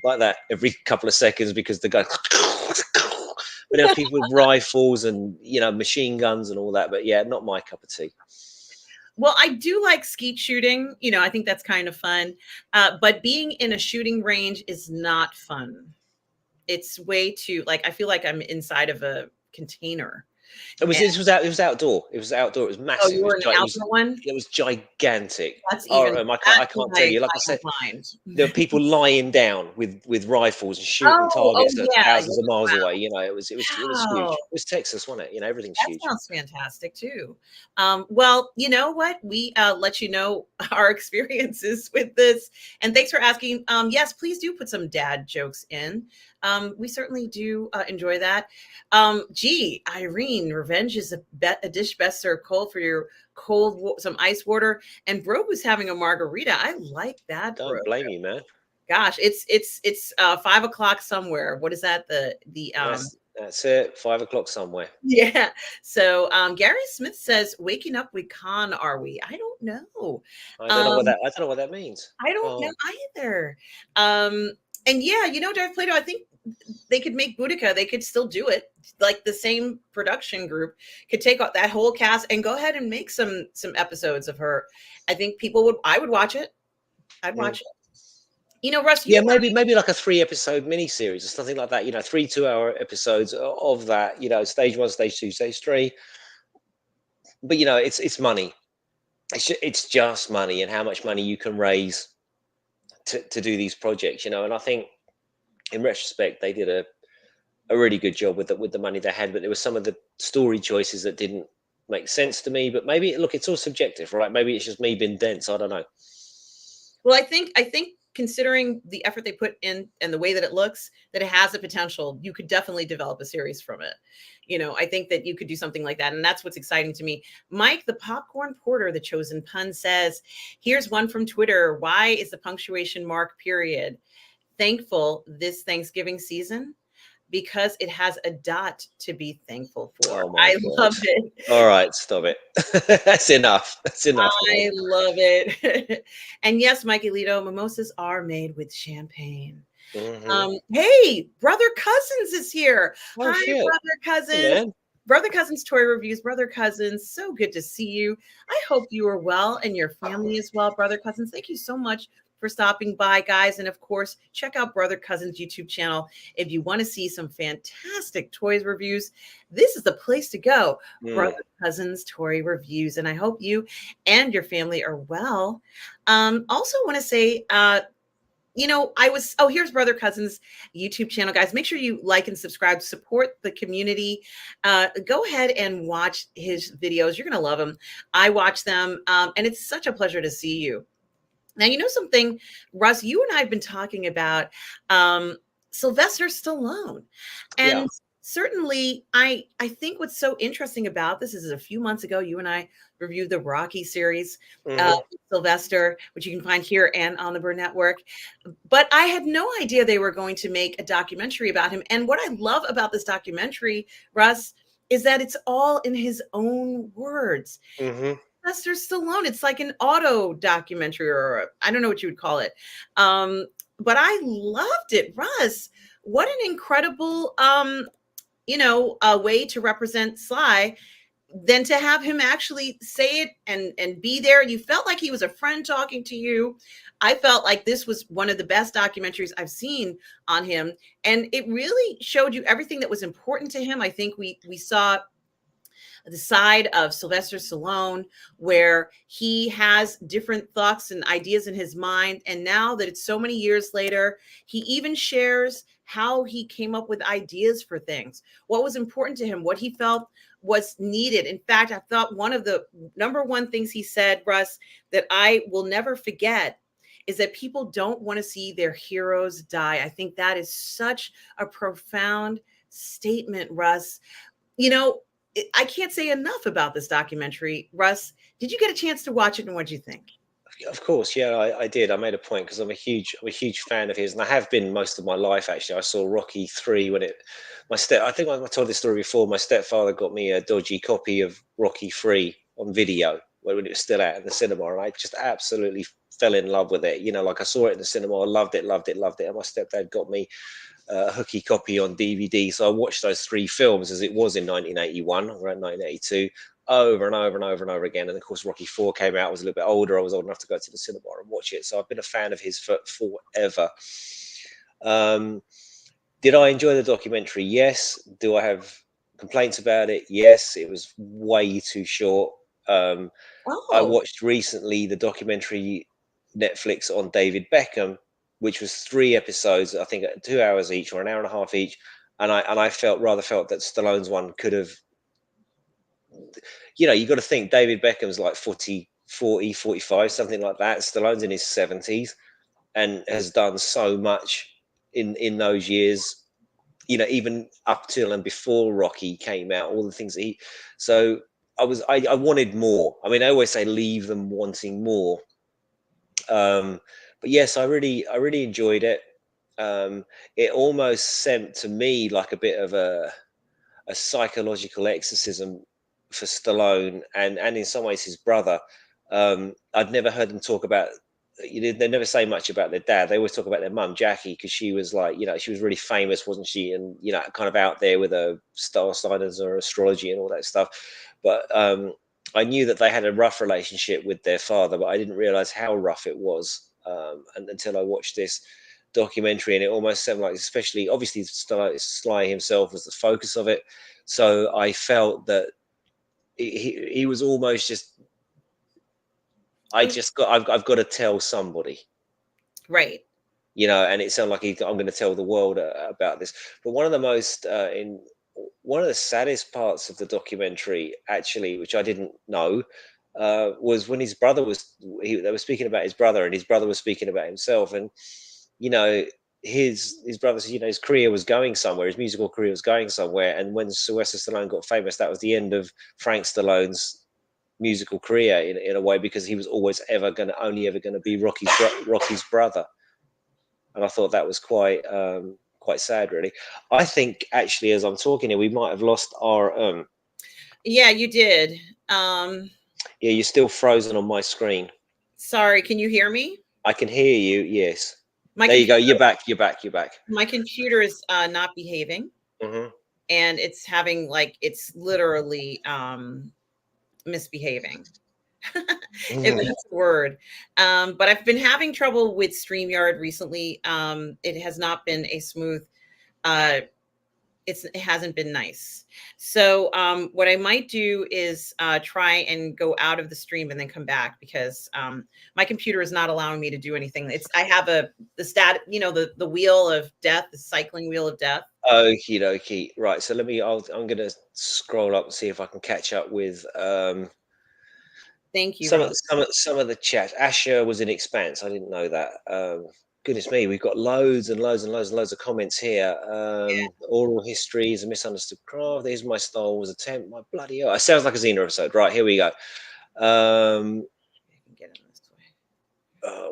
like that every couple of seconds because the guy. But there are people with rifles and machine guns and all that. But yeah, not my cup of tea. Well, I do like skeet shooting. I think that's kind of fun. But being in a shooting range is not fun. It's way too, I feel like I'm inside of a container. It was And this was out. It was outdoor. It was outdoor. It was oh, massive. you were in the outdoor one? It was gigantic. That's Oh, even I that's can't tell why you. Like I I said, don't mind. there were people lying down with rifles and shooting Oh, targets at yeah, thousands yeah, of miles away. You know, it was huge. wow. It was Texas, wasn't it? You know, everything's That huge. sounds fantastic too. Well, you know what? We let you know our experiences with this, and thanks for asking. Yes, please do put some dad jokes in. We certainly do enjoy that. Gee, Irene, revenge is a dish best served cold for your some ice water. And Bro was having a margarita. I like that, Bro. Don't blame you, man. Gosh, it's 5 o'clock somewhere. What is that? The That's it. 5 o'clock somewhere. Yeah. So Gary Smith says, waking up with Khan, are we? I don't know. Um, I don't know what that means. I don't know Oh, either. Um, and yeah, Jeff Plato, I think they could make Boudica, they could still do it. Like the same production group could take out that whole cast and go ahead and make some episodes of her. I think I would watch it. I'd mm. watch it. Russ, Yeah, maybe like a 3 episode miniseries or something like that. You know, 2 2 hour episodes of that. You know, stage 1, stage 2, stage 3. But you know, it's money. It's just money and how much money you can raise to do these projects. You know, and I think in retrospect they did a really good job with the money they had. But there were some of the story choices that didn't make sense to me. But maybe look, it's all subjective, right? Maybe it's just me being dense. I don't know. Well, I think considering the effort they put in and the way that it looks, that it has the potential, you could definitely develop a series from it. I think that you could do something like that. And that's what's exciting to me. Mike, the popcorn porter, the chosen pun says, here's one from Twitter. Why is the punctuation mark period thankful this Thanksgiving season? Because it has a dot to be thankful for. Oh my I god! love it. All right, stop it. That's enough. That's enough, Mike. I love it. And yes, Mikey Lito, mimosas are made with champagne. Hmm. Hey, Brother Cousins is here. Oh Hi, shit, Brother hey, Cousins. man. Brother Cousins Toy Reviews. Brother Cousins, so good to see you. I hope you are well and your family is well, Brother Cousins. Thank you so much for stopping by, guys. And of course, check out Brother Cousins YouTube channel if you want to see some fantastic toys reviews. This is the place to go. Mm. Brother Cousins Toy Reviews. And I hope you and your family are well. Also want to say, here's Brother Cousins YouTube channel, guys. Make sure you like and subscribe, support the community. Go ahead and watch his videos. You're going to love them. I watch them, and it's such a pleasure to see you. Now, something, Russ, you and I have been talking about Sylvester Stallone. Yeah. And certainly, I think what's so interesting about this is a few months ago, you and I reviewed the Rocky series, Hmm. Sylvester, which you can find here and on the Burnettwork. But I had no idea they were going to make a documentary about him. And what I love about this documentary, Russ, is that it's all in his own words. Hmm. Sylvester Stallone. It's like an auto documentary, or I don't know what you would call it. But I loved it. Russ, what an incredible a way to represent Sly than to have him actually say it and be there. You felt like he was a friend talking to you. I felt like this was one of the best documentaries I've seen on him. And it really showed you everything that was important to him. I think we saw the side of Sylvester Stallone, where he has different thoughts and ideas in his mind. And now that it's so many years later, he even shares how he came up with ideas for things, what was important to him, what he felt was needed. In fact, I thought one of the number one things he said, Russ, that I will never forget is that people don't want to see their heroes die. I think that is such a profound statement, Russ. You know, I can't say enough about this documentary. Russ, did you get a chance to watch it, and what did you think? Of course, yeah, I did. I made a point because I'm a huge fan of his, and I have been most of my life. Actually, I saw Rocky 3 when I think I told this story before. My stepfather got me a dodgy copy of Rocky 3 on video when it was still out in the cinema, and I just absolutely fell in love with it. You know, like I saw it in the cinema, I loved it, loved it, loved it. And my stepdad got me a hooky copy on DVD. So I watched those 3 films as it was in 1981 or 1982 over and over and over and over again. And of course, Rocky 4 came out. I was a little bit older. I was old enough to go to the cinema and watch it. So I've been a fan of his for forever. Did I enjoy the documentary? Yes. Do I have Complaints about it? Yes, it was way too short. I Oh, watched recently the documentary Netflix on David Beckham, which was 3 episodes, I think 2 hours each or an hour and a half each, and I felt that Stallone's one could have, you got to think David Beckham's like 40, 45, something like that. Stallone's in his 70s and has done so much in those years, even up till and before Rocky came out, all the things that he. So I wanted more. I mean, I always say leave them wanting more. But yes, I really enjoyed it. It almost sent to me like a bit of a psychological exorcism for Stallone and in some ways his brother. I'd never heard them talk about. They never say much about their dad. They always talk about their mum, Jackie, because she was like, she was really famous, wasn't she? And kind of out there with a star signs or astrology and all that stuff. But I knew that they had a rough relationship with their father, but I didn't realize how rough it was until I watched this documentary, and it almost seemed like, especially obviously Sly himself was the focus of it, so I felt that he was almost just I've got to tell somebody, right. and it sounded like I'm going to tell the world about this. But one of the saddest parts of the documentary, actually, which I didn't know, was when his brother they were speaking about his brother, and his brother was speaking about himself, and you know his brother said, his career was going somewhere, his musical career was going somewhere, and when Sylvester Stallone got famous, that was the end of Frank Stallone's musical career in a way, because he was always only ever going to be Rocky's brother. And I thought that was quite sad, really. I think actually, as I'm talking here, we might have lost our. Yeah, you did. Um, Yeah, you're still frozen on my screen. Sorry, can you hear me? I can hear you. Yes. My There you go. computer You're back. You're back. You're back. my computer is not behaving, Hmm. and it's having like it's literally misbehaving. If that's the word. But I've been having trouble with StreamYard recently. It has not been a smooth uh it hasn't been nice. So what I might do is try and go out of the stream and then come back, because my computer is not allowing me to do anything. I have the stat, the wheel of death, the cycling wheel of death. Okie dokie. Right. So I'm going to scroll up and see if I can catch up with Thank you, some of Russ. some of the chat. Asher was in Expanse. I didn't know that. Goodness me, we've got loads and loads and loads and loads of comments here. Oral histories, a misunderstood craft. There's my Star Wars attempt. My bloody hell! It sounds like a Xena episode. Right, here we go. I can get in this way.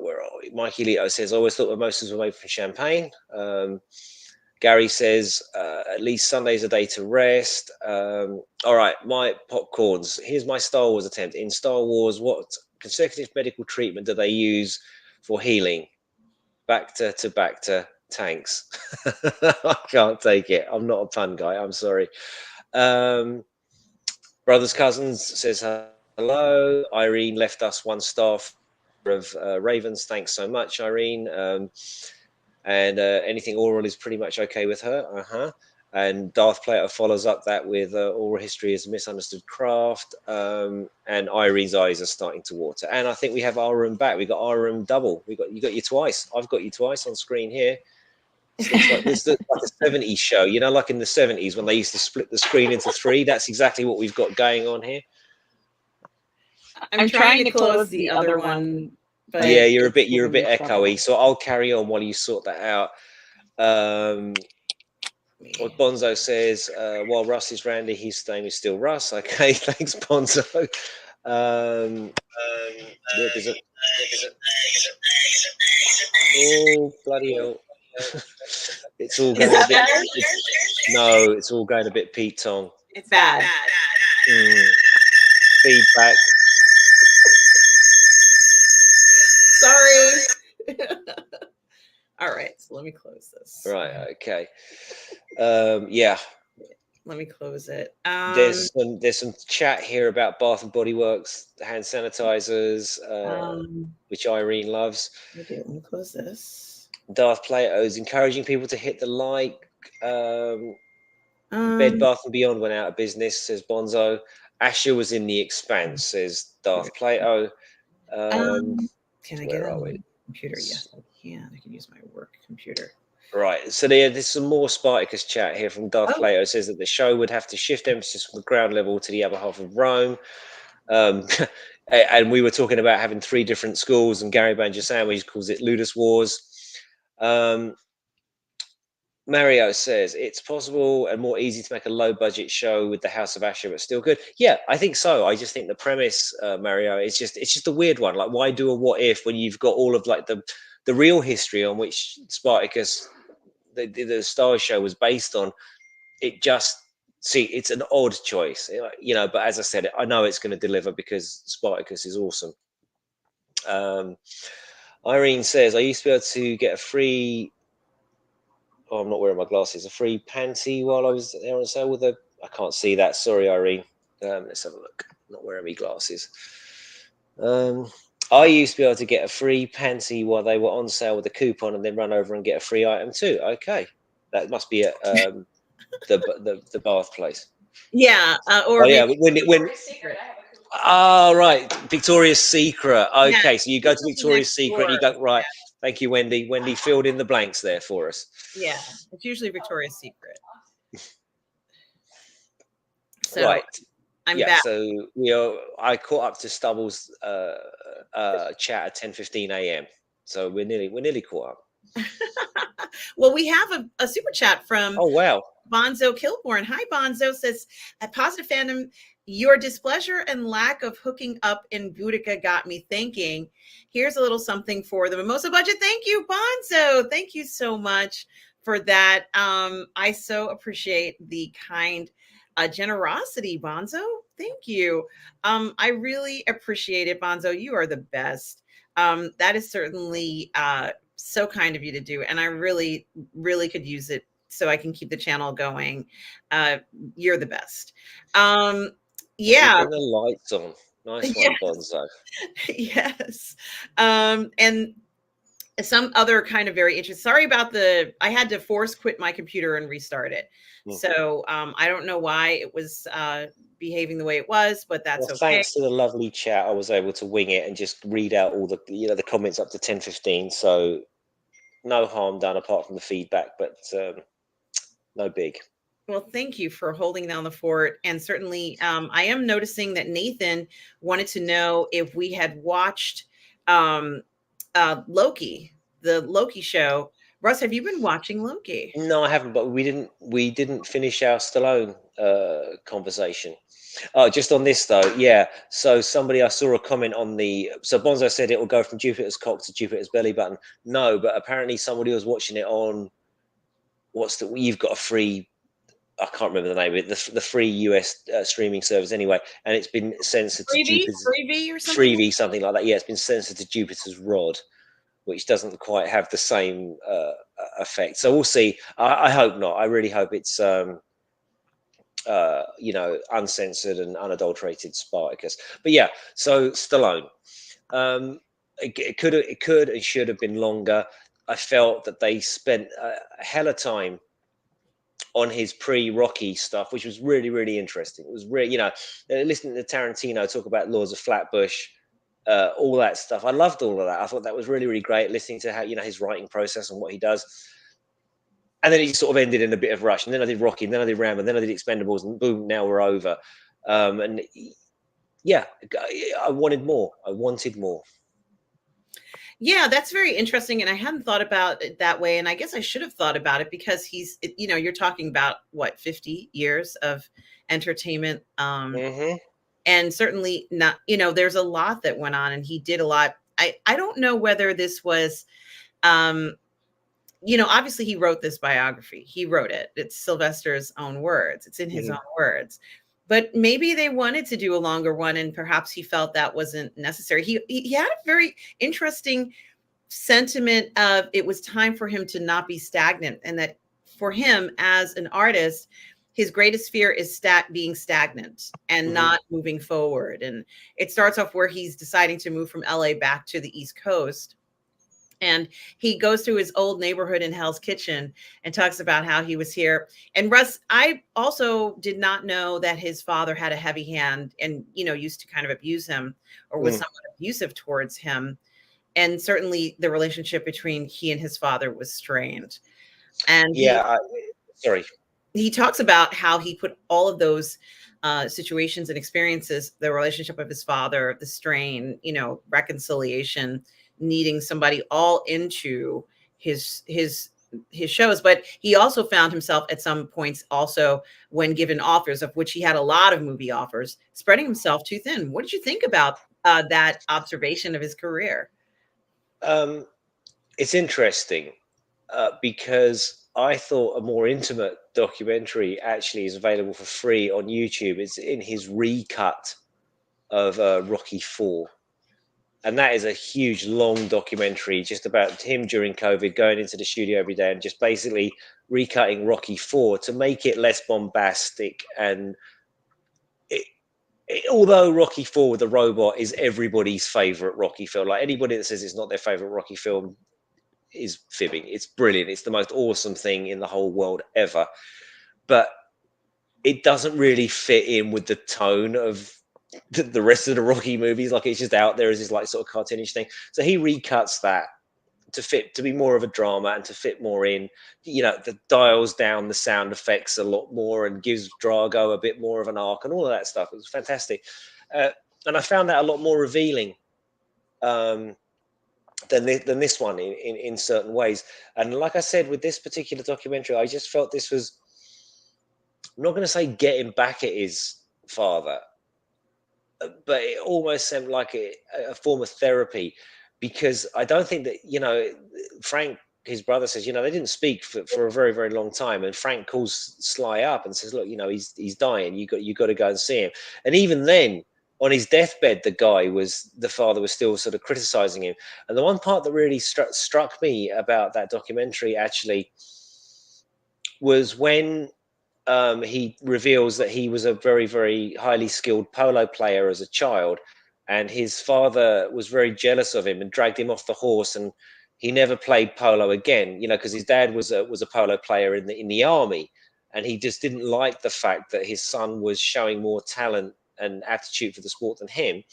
Where are we? Mikey Lito says, I always thought mimosas were made from champagne. Gary says, at least Sunday's a day to rest. All right, my popcorns. Here's my Star Wars attempt. In Star Wars, what consecutive medical treatment do they use for healing? Back to tanks. I can't take it. I'm not a pun guy. I'm sorry. Brothers Cousins says hello. Irene left us 1 star of Ravens. Thanks so much, Irene. And anything oral is pretty much okay with her. And Darth Plato follows up that with oral history is a misunderstood craft. And Irene's eyes are starting to water. And I think we have our room back. We got our room double. You got you twice. I've got you twice on screen here. This looks like a 70s show, like in the 70s when they used to split the screen into 3. That's exactly what we've got going on here. I'm trying to close the other one, but yeah, you're a bit echoey, so I'll carry on while you sort that out. What Bonzo says, while Russ is Randy, his name is still Russ. Okay, thanks, Bonzo. There's a oh bloody hell! It's all going a bit. No, it's all going a bit Pete Tong. It's bad. Feedback. Sorry. All right, so let me close this. Right. Okay. Yeah. Let me close it. There's some chat here about Bath and Body Works hand sanitizers, which Irene loves. Let me close this. Darth Plato is encouraging people to hit the like. Bed Um, Bath and Beyond went out of business, says Bonzo. Asher was in The Expanse, says Darth Plato. Um, um, can I get where on are my we? computer? Yes, I can. I can use my work computer. Right. So there's some more Spartacus chat here from Darth Oh, Plato. It says that the show would have to shift emphasis from the ground level to the other half of Rome. Um, and we were talking about having 3 different schools, and Gary Banjassandwich calls it Ludus Wars. Um, Mario says it's possible and more easy to make a low budget show with the House of Asher, but still good. Yeah, I think so. I just think the premise, Mario, it's just a weird one. Like, why do a what if when you've got all of like the real history on which Spartacus, the Star Show, was based on? It just it's an odd choice, you know. But as I said, I know it's going to deliver because Spartacus is awesome. Irene says I used to be able to get a free. Oh, I'm not wearing my glasses. A free panty while I was there on sale with a. I can't see that. Sorry, Irene. Let's have a look. I'm not wearing my glasses. I used to be able to get a free panty while they were on sale with a coupon, and then run over and get a free item too. Okay, that must be at the Bath place. yeah, Oh or yeah, maybe when secret. oh right, Victoria's Secret. Yeah, Okay, so you go to usually next Victoria's Secret and you door. go right. Thank you, Wendy. Wendy filled in the blanks there for us. Yeah, it's usually Victoria's Secret. So Right. I'm Yeah. back. So I caught up to Stubble's chat at 10:15 a.m. So we're nearly caught up. Well, we have a super chat from Oh wow. Bonzo Kilborn. Hi, Bonzo says, at Positive Fandom, your displeasure and lack of hooking up in Boudica got me thinking. Here's a little something for the Mimosa budget. Thank you, Bonzo. Thank you so much for that. I so appreciate the kind generosity, Bonzo. Thank you. I really appreciate it, Bonzo. You are the best. That is certainly so kind of you to do. And I really, really could use it so I can keep the channel going. Uh, you're the best. Yeah, Keeping the lights on. Nice yeah, one, Bonzo. yes. And some other kind of very interesting. Sorry about I had to force quit my computer and restart it. Hmm. So I don't know why it was behaving the way it was, but Well, that's okay. thanks to the lovely chat, I was able to wing it and just read out all the the comments up to 10:15. So no harm done apart from the feedback, but no big. Well, thank you for holding down the fort. And certainly, I am noticing that Nathan wanted to know if we had watched um, Loki, the Loki show. Russ, have you been watching Loki? No, I haven't. But we didn't finish our Stallone conversation. Just on this though, yeah. So somebody I saw a comment on the. So Bonzo said it will go from Jupiter's cock to Jupiter's belly button. No, but apparently somebody was watching it on. What's the? You've got a free. I can't remember the name of it. The free US streaming service anyway, and it's been censored to Freebie, Jupiter's Freebie, or something? Freebie, something like that. Yeah, it's been censored to Jupiter's rod, which doesn't quite have the same effect. So we'll see. I hope not. I really hope it's uncensored and unadulterated Spartacus. But yeah, so Stallone. It could and should have been longer. I felt that they spent a hell of time on his pre-Rocky stuff, which was really, really interesting. It was really, listening to Tarantino talk about Lords of Flatbush, all that stuff. I loved all of that. I thought that was really, really great. Listening to how his writing process and what he does, and then it just sort of ended in a bit of rush. And then I did Rocky, and then I did Rambo, and then I did Expendables, and boom, now we're over. And yeah, I wanted more. I wanted more. Yeah, that's very interesting. And I hadn't thought about it that way. And I guess I should have thought about it because you're talking about what, 50 years of entertainment. Mm-hmm. And certainly not, there's a lot that went on and he did a lot. I don't know whether this was, obviously he wrote this biography. He wrote it. It's Sylvester's own words. It's in his Mm-hmm. own words. But maybe they wanted to do a longer one, and perhaps he felt that wasn't necessary. He had a very interesting sentiment of it was time for him to not be stagnant, and that for him as an artist, his greatest fear is being stagnant and Mm-hmm. not moving forward. And it starts off where he's deciding to move from LA back to the East Coast. And he goes through his old neighborhood in Hell's Kitchen and talks about how he was here. And Russ, I also did not know that his father had a heavy hand and, used to kind of abuse him or was somewhat abusive towards him. And certainly the relationship between he and his father was strained. And Yeah, sorry. he talks about how he put all of those situations and experiences, the relationship of his father, the strain, reconciliation, needing somebody, all into his shows. But he also found himself at some points, also when given offers, of which he had a lot of movie offers, spreading himself too thin. What did you think about that observation of his career? It's interesting because I thought a more intimate documentary actually is available for free on YouTube. It's in his recut of Rocky IV. And that is a huge, long documentary just about him during COVID, going into the studio every day and just basically recutting Rocky IV to make it less bombastic. And although Rocky IV with the robot is everybody's favorite Rocky film, like anybody that says it's not their favorite Rocky film is fibbing. It's brilliant. It's the most awesome thing in the whole world ever. But it doesn't really fit in with the tone of the rest of the Rocky movies. Like, it's just out there as this like sort of cartoonish thing. So he recuts that to be more of a drama and to fit more in, the dials down the sound effects a lot more and gives Drago a bit more of an arc and all of that stuff. It was fantastic. And I found that a lot more revealing than this one in certain ways. And like I said, with this particular documentary, I just felt this was, I'm not going to say getting back at his father, but it almost seemed like a form of therapy, because I don't think that, Frank, his brother, says, they didn't speak for a very, very long time. And Frank calls Sly up and says, look, he's dying. You got to go and see him. And even then, on his deathbed, the father was still sort of criticizing him. And the one part that really struck me about that documentary actually was when he reveals that he was a very, very highly skilled polo player as a child, and his father was very jealous of him and dragged him off the horse, and he never played polo again. Because his dad was a polo player in the army, and he just didn't like the fact that his son was showing more talent and aptitude for the sport than him.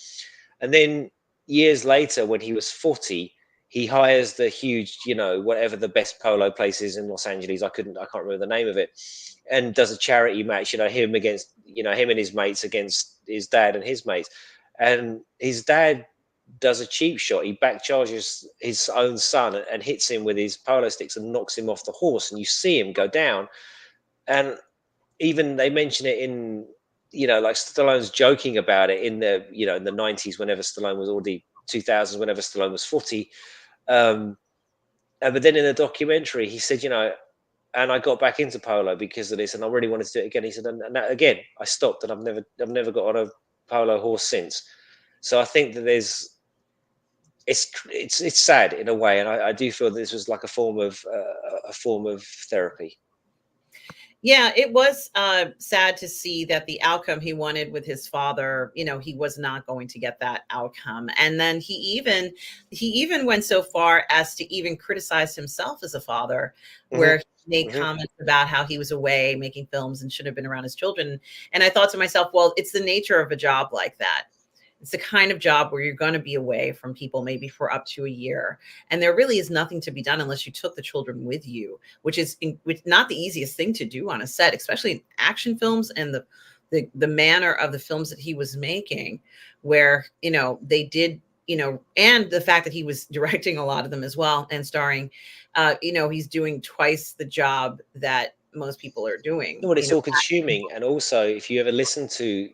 And then years later, when he was 40, he hires the huge, whatever the best polo place is in Los Angeles. I can't remember the name of it, and does a charity match, him against, him and his mates against his dad and his mates. And his dad does a cheap shot. He back charges his own son and hits him with his polo sticks and knocks him off the horse. And you see him go down. And even they mention it in, like Stallone's joking about it in the, in the 90s, whenever Stallone was already 2000s, whenever Stallone was 40. But then in the documentary, he said, and I got back into polo because of this, and I really wanted to do it again. He said, and again, I stopped, and I've never got on a polo horse since. So I think that it's sad in a way, and I do feel this was like a form of therapy. Yeah, it was sad to see that the outcome he wanted with his father, he was not going to get that outcome. And then he even went so far as to even criticize himself as a father, where he made comments about how he was away making films and should have been around his children. And I thought to myself, well, it's the nature of a job like that. It's the kind of job where you're going to be away from people maybe for up to a year. And there really is nothing to be done unless you took the children with you, which is not the easiest thing to do on a set, especially in action films and the manner of the films that he was making, where, they did, and the fact that he was directing a lot of them as well and starring, he's doing twice the job that most people are doing. Well, it's all consuming. And also, if you ever listen to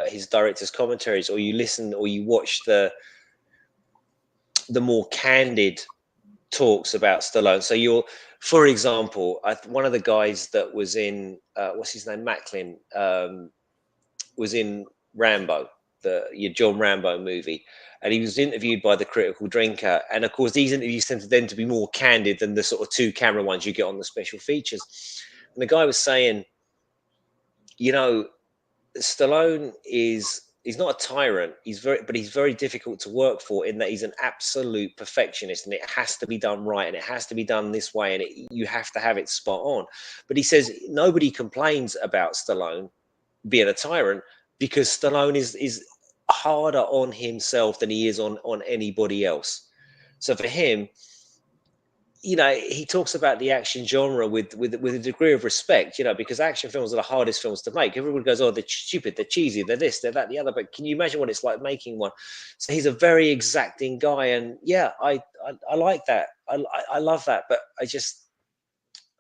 his director's commentaries, or you watch the more candid talks about Stallone. So for example, one of the guys that was in what's his name, Macklin, was in Rambo, your John Rambo movie, and he was interviewed by the Critical Drinker. And of course, these interviews tend to then to be more candid than the sort of 2-camera ones you get on the special features. And the guy was saying, Stallone is he's not a tyrant. He's very difficult to work for in that he's an absolute perfectionist, and it has to be done right, and it has to be done this way, and you have to have it spot on. But he says nobody complains about Stallone being a tyrant because Stallone is harder on himself than he is on anybody else. So for him, he talks about the action genre with a degree of respect, because action films are the hardest films to make. Everyone goes, oh, they're stupid, they're cheesy, they're this, they're that, the other. But can you imagine what it's like making one? So he's a very exacting guy, and yeah, I like that. I love that, but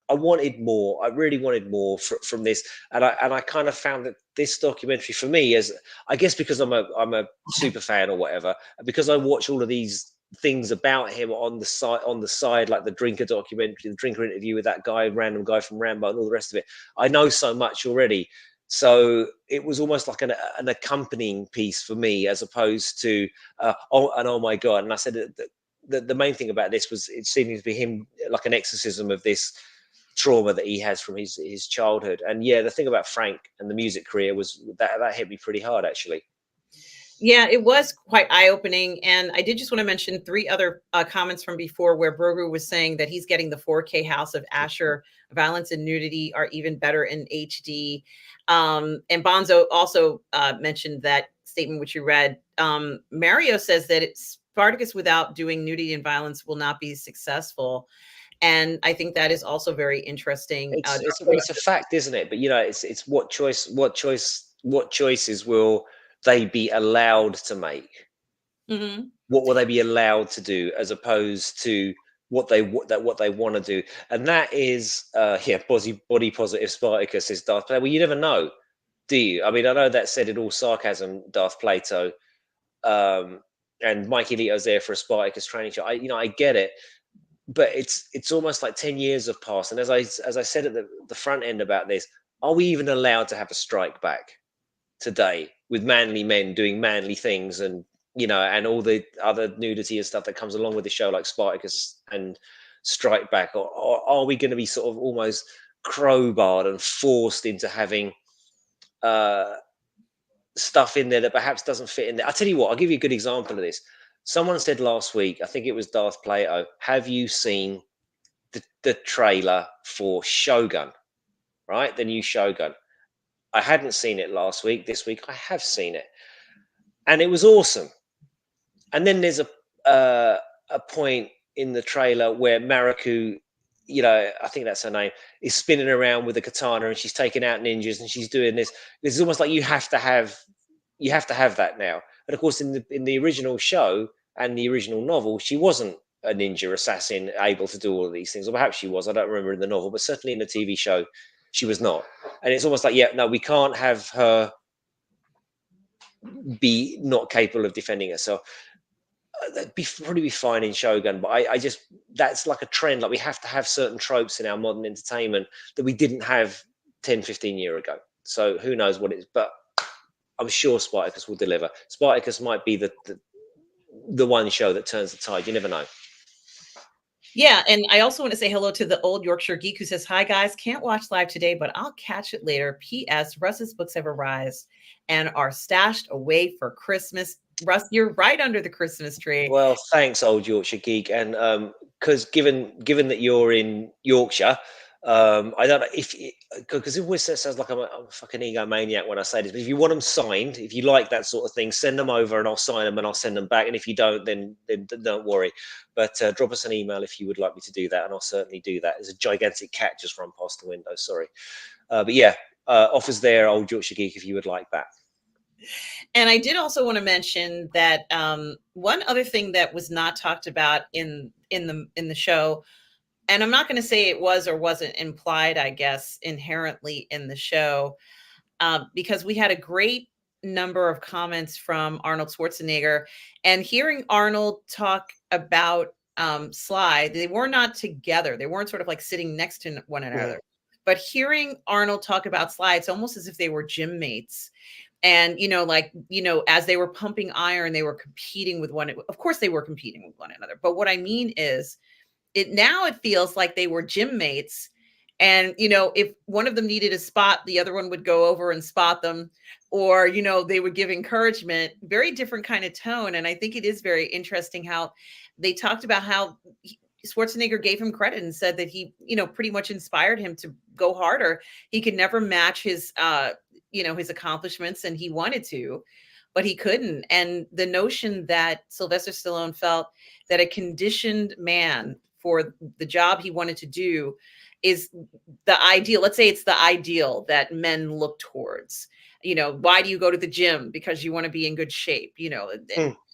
I wanted more. I really wanted more from this, and I kind of found that this documentary for me, as I guess because I'm a super fan or whatever, because I watch all of these things about him on the side, like the drinker documentary, the drinker interview with that guy, random guy from Rambo, and all the rest of it. I know so much already, so it was almost like an accompanying piece for me, as opposed to oh my god. And I said that the main thing about this was it seemed to be him like an exorcism of this trauma that he has from his childhood. And yeah, the thing about Frank and the music career was that hit me pretty hard, actually. Yeah, it was quite eye-opening. And I did just want to mention three other comments from before where Berger was saying that he's getting the 4K House of Asher. Violence and nudity are even better in HD. And Bonzo also mentioned that statement, which you read. Mario says that Spartacus without doing nudity and violence will not be successful. And I think that is also very interesting. It's a fact, isn't it? But it's what choices will they be allowed to make? Mhm. What will they be allowed to do, as opposed to what they want to do? And that is body positive Spartacus is Darth Plato. Well, you never know, do you? I mean, I know that said in all sarcasm, Darth Plato, and Mikey Lito's there for a Spartacus training show. I get it, but it's almost like 10 years have passed, and as I said at the front end about this, are we even allowed to have a strike back today with manly men doing manly things, and and all the other nudity and stuff that comes along with the show, like Spartacus and Strike Back? Or are we going to be sort of almost crowbarred and forced into having stuff in there that perhaps doesn't fit in there? I'll tell you what, I'll give you a good example of this. Someone said last week, I think it was Darth Plato, have you seen the trailer for Shogun? Right, the new Shogun. I hadn't seen it last week. This week I have seen it, and it was awesome. And then there's a point in the trailer where Mariku, I think that's her name, is spinning around with a katana, and she's taking out ninjas, and she's doing this. It's almost like you have to have that now. And of course, in the original show and the original novel, she wasn't a ninja assassin able to do all of these things, or perhaps she was. I don't remember in the novel, but certainly in the TV show, she was not. And it's almost like, yeah, no, we can't have her be not capable of defending herself. That'd probably be fine in Shogun, but I just, that's like a trend. Like, we have to have certain tropes in our modern entertainment that we didn't have 10, 15 years ago. So who knows what it is, but I'm sure Spartacus will deliver. Spartacus might be the one show that turns the tide. You never know. Yeah, and I also want to say hello to the old Yorkshire geek who says, hi guys, can't watch live today, but I'll catch it later. P.S. Russ's books have arrived and are stashed away for Christmas. Russ, you're right under the Christmas tree. Well, thanks, old Yorkshire geek. And because given that you're in Yorkshire, I don't know if, because it always sounds like I'm a fucking egomaniac when I say this, but if you want them signed, if you like that sort of thing, send them over and I'll sign them and I'll send them back. And if you don't, then don't worry. But drop us an email if you would like me to do that, and I'll certainly do that. There's a gigantic cat just run past the window. Sorry, but yeah, offers there, old Yorkshire geek, if you would like that. And I did also want to mention that one other thing that was not talked about in the show, and I'm not going to say it was or wasn't implied, I guess, inherently in the show, because we had a great number of comments from Arnold Schwarzenegger, and hearing Arnold talk about Sly, they were not together. They weren't sort of like sitting next to one another. Yeah. But hearing Arnold talk about Sly, it's almost as if they were gym mates. And, as they were pumping iron, they were competing with of course they were competing with one another. But what I mean is, it feels like they were gym mates, And, if one of them needed a spot, the other one would go over and spot them, or, they would give encouragement. Very different kind of tone. And I think it is very interesting how they talked about how Schwarzenegger gave him credit and said that he, pretty much inspired him to go harder. He could never match his accomplishments, and he wanted to, but he couldn't. And the notion that Sylvester Stallone felt that a conditioned man for the job he wanted to do is the ideal. Let's say it's the ideal that men look towards. Why do you go to the gym? Because you want to be in good shape,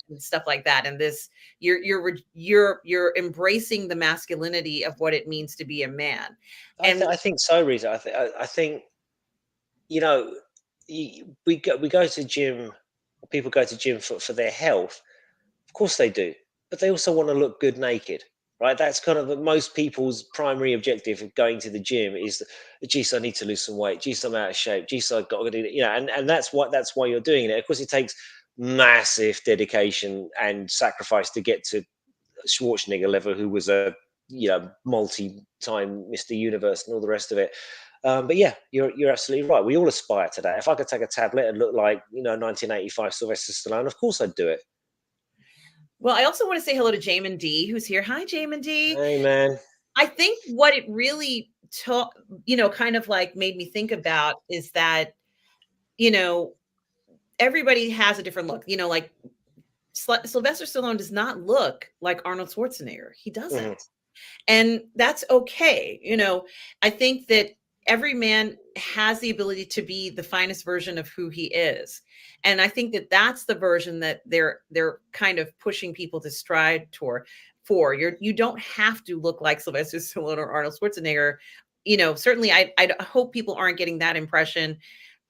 and stuff like that. And this, you're embracing the masculinity of what it means to be a man. And I think so, Rita. I think, we go to gym. People go to gym for their health. Of course they do, but they also want to look good naked, right? That's kind of most people's primary objective of going to the gym is, geez, I need to lose some weight. Geez, I'm out of shape. Geez, I've got to do that. And that's why you're doing it. Of course, it takes massive dedication and sacrifice to get to Schwarzenegger level, who was a multi-time Mr. Universe and all the rest of it. But yeah, you're absolutely right. We all aspire to that. If I could take a tablet and look like 1985 Sylvester Stallone, of course I'd do it. well, I also want to say hello to Jamin D, who's here. Hi, Jamin D. Hey, man. I think what it really kind of like made me think about is that, everybody has a different look. Like Sylvester Stallone does not look like Arnold Schwarzenegger. He doesn't. Mhm. And that's okay. I think that every man has the ability to be the finest version of who he is. And I think that that's the version that they're kind of pushing people to strive toward. You don't have to look like Sylvester Stallone or Arnold Schwarzenegger. Certainly I hope people aren't getting that impression.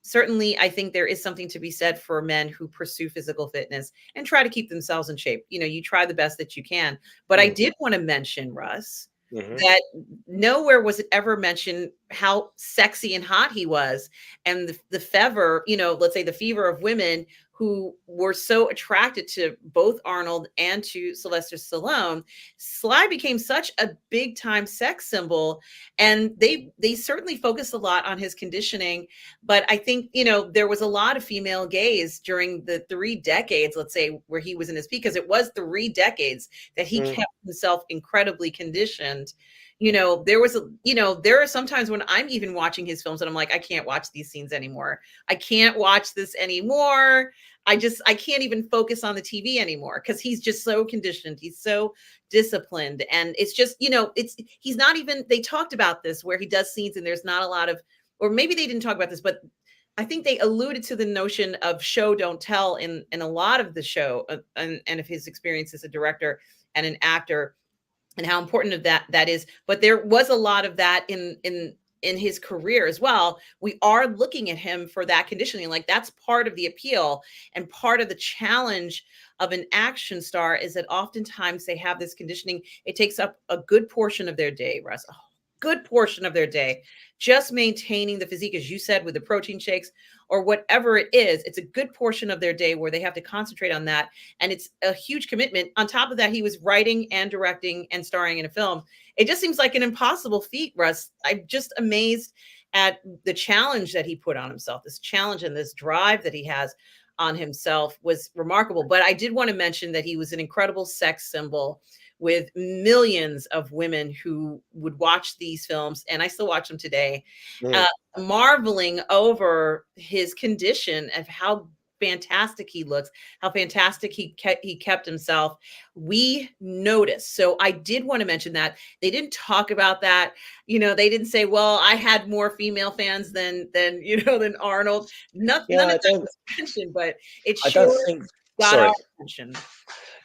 Certainly, I think there is something to be said for men who pursue physical fitness and try to keep themselves in shape. You try the best that you can. But I did want to mention, Russ, that nowhere was it ever mentioned how sexy and hot he was, and the fever, let's say the fever of women who were so attracted to both Arnold and to Sylvester Stallone. Sly became such a big time sex symbol, and they certainly focused a lot on his conditioning. But I think, there was a lot of female gaze during the 3 decades, let's say, where he was in his peak, because it was 3 decades that he kept himself incredibly conditioned. There are sometimes when I'm even watching his films and I'm like, I can't watch these scenes anymore. I can't watch this anymore. I can't even focus on the TV anymore because he's just so conditioned. He's so disciplined. And it's just, he's not even, they talked about this where he does scenes and there's not a lot of, or maybe they didn't talk about this, but I think they alluded to the notion of show don't tell in a lot of the show, and of his experience as a director and an actor, and how important of that is. But there was a lot of that in his career as well. We are looking at him for that conditioning. Like, that's part of the appeal and part of the challenge of an action star, is that oftentimes they have this conditioning. It takes up a good portion of their day, Russ, a good portion of their day, just maintaining the physique, as you said, with the protein shakes or whatever it is. It's a good portion of their day where they have to concentrate on that. And it's a huge commitment. On top of that, he was writing and directing and starring in a film. It just seems like an impossible feat, Russ. I'm just amazed at the challenge that he put on himself. This challenge and this drive that he has on himself was remarkable. But I did want to mention that he was an incredible sex symbol with millions of women who would watch these films, and I still watch them today, marveling over his condition, of how fantastic he looks, how fantastic he kept himself. We noticed. So I did want to mention that. They didn't talk about that. They didn't say, well, I had more female fans than Arnold. None of that was mentioned, but it sure got our attention.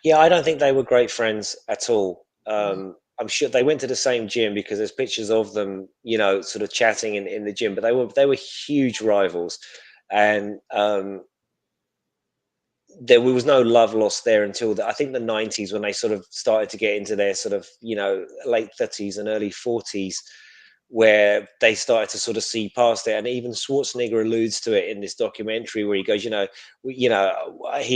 Yeah, I don't think they were great friends at all. I'm sure they went to the same gym because there's pictures of them, sort of chatting in the gym. But they were huge rivals, and there was no love lost there until I think the 90s, when they sort of started to get into their sort of late 30s and early 40s. where they started to sort of see past it, and even Schwarzenegger alludes to it in this documentary where he goes, he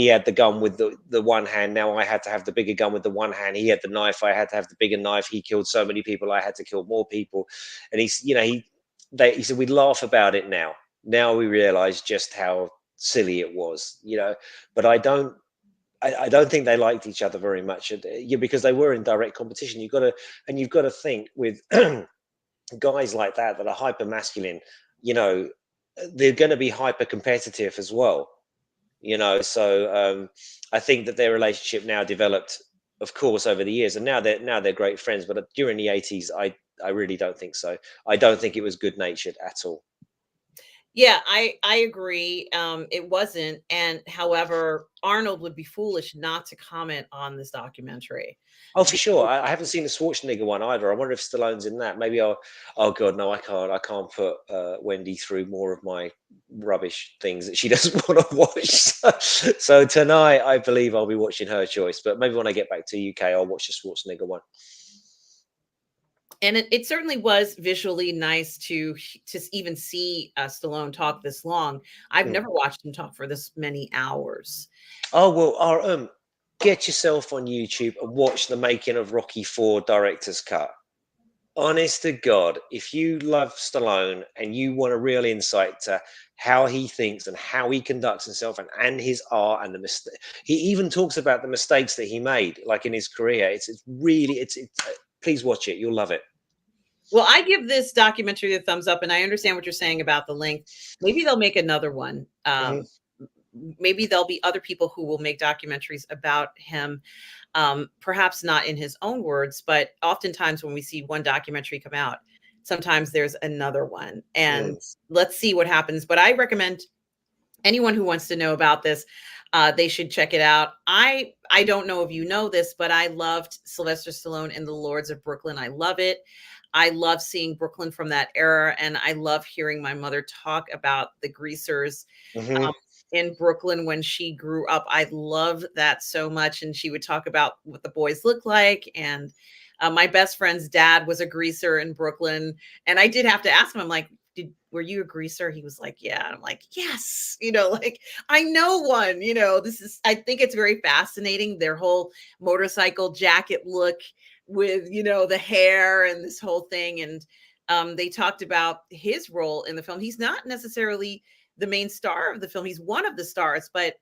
had the gun with the one hand, now I had to have the bigger gun with the one hand. He had the knife, I had to have the bigger knife. He killed so many people, I had to kill more people. And he said we laugh about it now. Now we realize just how silly it was, But I don't think they liked each other very much, because they were in direct competition. You've got to think with guys like that are hyper masculine, they're going to be hyper competitive as well, So I think that their relationship now developed, of course, over the years, and now they're great friends. But during the 80s, I really don't think so. I don't think it was good natured at all. Yeah, I agree. It wasn't, and however, Arnold would be foolish not to comment on this documentary. Oh, for sure. I haven't seen the Schwarzenegger one either. I wonder if Stallone's in that. Maybe I'll. Oh God, no, I can't. I can't put Wendy through more of my rubbish things that she doesn't want to watch. So tonight, I believe I'll be watching her choice. But maybe when I get back to UK, I'll watch the Schwarzenegger one. And it certainly was visually nice to even see Stallone talk this long. I've never watched him talk for this many hours. Oh well, get yourself on YouTube and watch the making of Rocky IV director's cut. Honest to God, if you love Stallone and you want a real insight to how he thinks and how he conducts himself and his art and the mistake, he even talks about the mistakes that he made, like in his career. It's really please watch it. You'll love it. Well, I give this documentary a thumbs up, and I understand what you're saying about the length. Maybe they'll make another one. Maybe there'll be other people who will make documentaries about him. Perhaps not in his own words, but oftentimes when we see one documentary come out, sometimes there's another one, and let's see what happens. But I recommend anyone who wants to know about this, they should check it out. I don't know if you know this, but I loved Sylvester Stallone in The Lords of Brooklyn. I love it. I love seeing Brooklyn from that era, and I love hearing my mother talk about the greasers in Brooklyn when she grew up. I love that so much, and she would talk about what the boys look like. And my best friend's dad was a greaser in Brooklyn, and I did have to ask him. I'm like, were you a greaser? He was like, yeah. And I'm like, yes, like I know one, I think it's very fascinating. Their whole motorcycle jacket look with, the hair and this whole thing. And they talked about his role in the film. He's not necessarily the main star of the film. He's one of the stars, but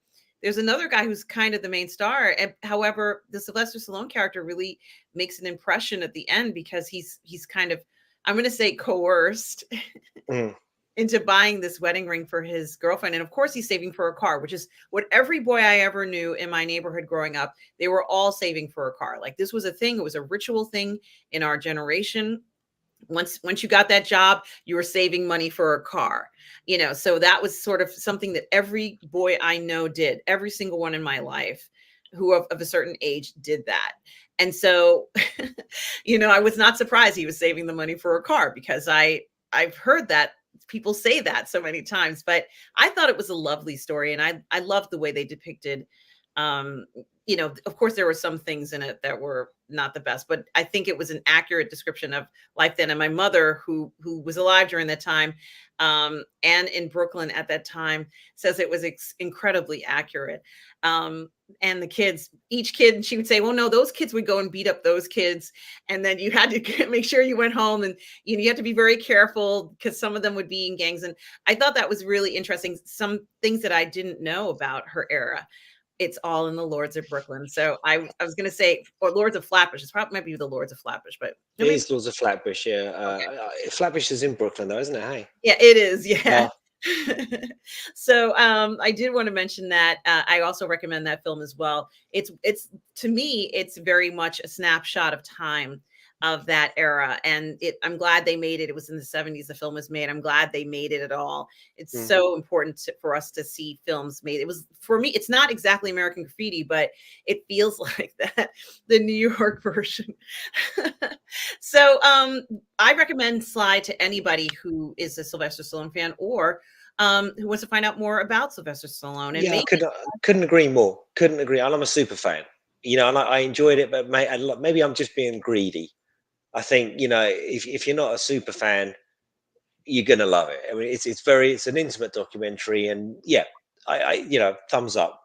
there's another guy who's kind of the main star. And however, the Sylvester Stallone character really makes an impression at the end because he's kind of, I'm going to say, coerced into buying this wedding ring for his girlfriend. And of course, he's saving for a car, which is what every boy I ever knew in my neighborhood growing up, they were all saving for a car. Like this was a thing. It was a ritual thing in our generation. Once you got that job, you were saving money for a car, so that was sort of something that every boy I know did. Every single one in my life who of a certain age did that. And so, I was not surprised he was saving the money for a car because I've heard that people say that so many times, but I thought it was a lovely story. And I loved the way they depicted, of course there were some things in it that were not the best, but I think it was an accurate description of life then. And my mother, who was alive during that time, and in Brooklyn at that time, says it was incredibly accurate. And the kids, each kid, she would say, well, no, those kids would go and beat up those kids. And then you had to make sure you went home, and you had to be very careful because some of them would be in gangs. And I thought that was really interesting. Some things that I didn't know about her era. It's all in the Lords of Brooklyn. So I was going to say, or Lords of Flatbush. It's probably maybe the Lords of Flatbush, but it is Lords of Flatbush. Yeah, okay. Flatbush is in Brooklyn, though, isn't it? Hey. Yeah, it is. Yeah. So I did want to mention that I also recommend that film as well. It's to me, it's very much a snapshot of time of that era, and I'm glad they made it. It was in the 70s the film was made. I'm glad they made it at all. It's so important for us to see films made. It was, for me, it's not exactly American Graffiti, but it feels like that, the New York version. So I recommend Sly to anybody who is a Sylvester Stallone fan or who wants to find out more about Sylvester Stallone. And yeah, I couldn't agree more. Couldn't agree. And I'm a super fan, and I enjoyed it, but maybe I'm just being greedy. I think, you know, if you're not a super fan, you're gonna love it. I mean, it's an intimate documentary, and yeah, I you know, thumbs up.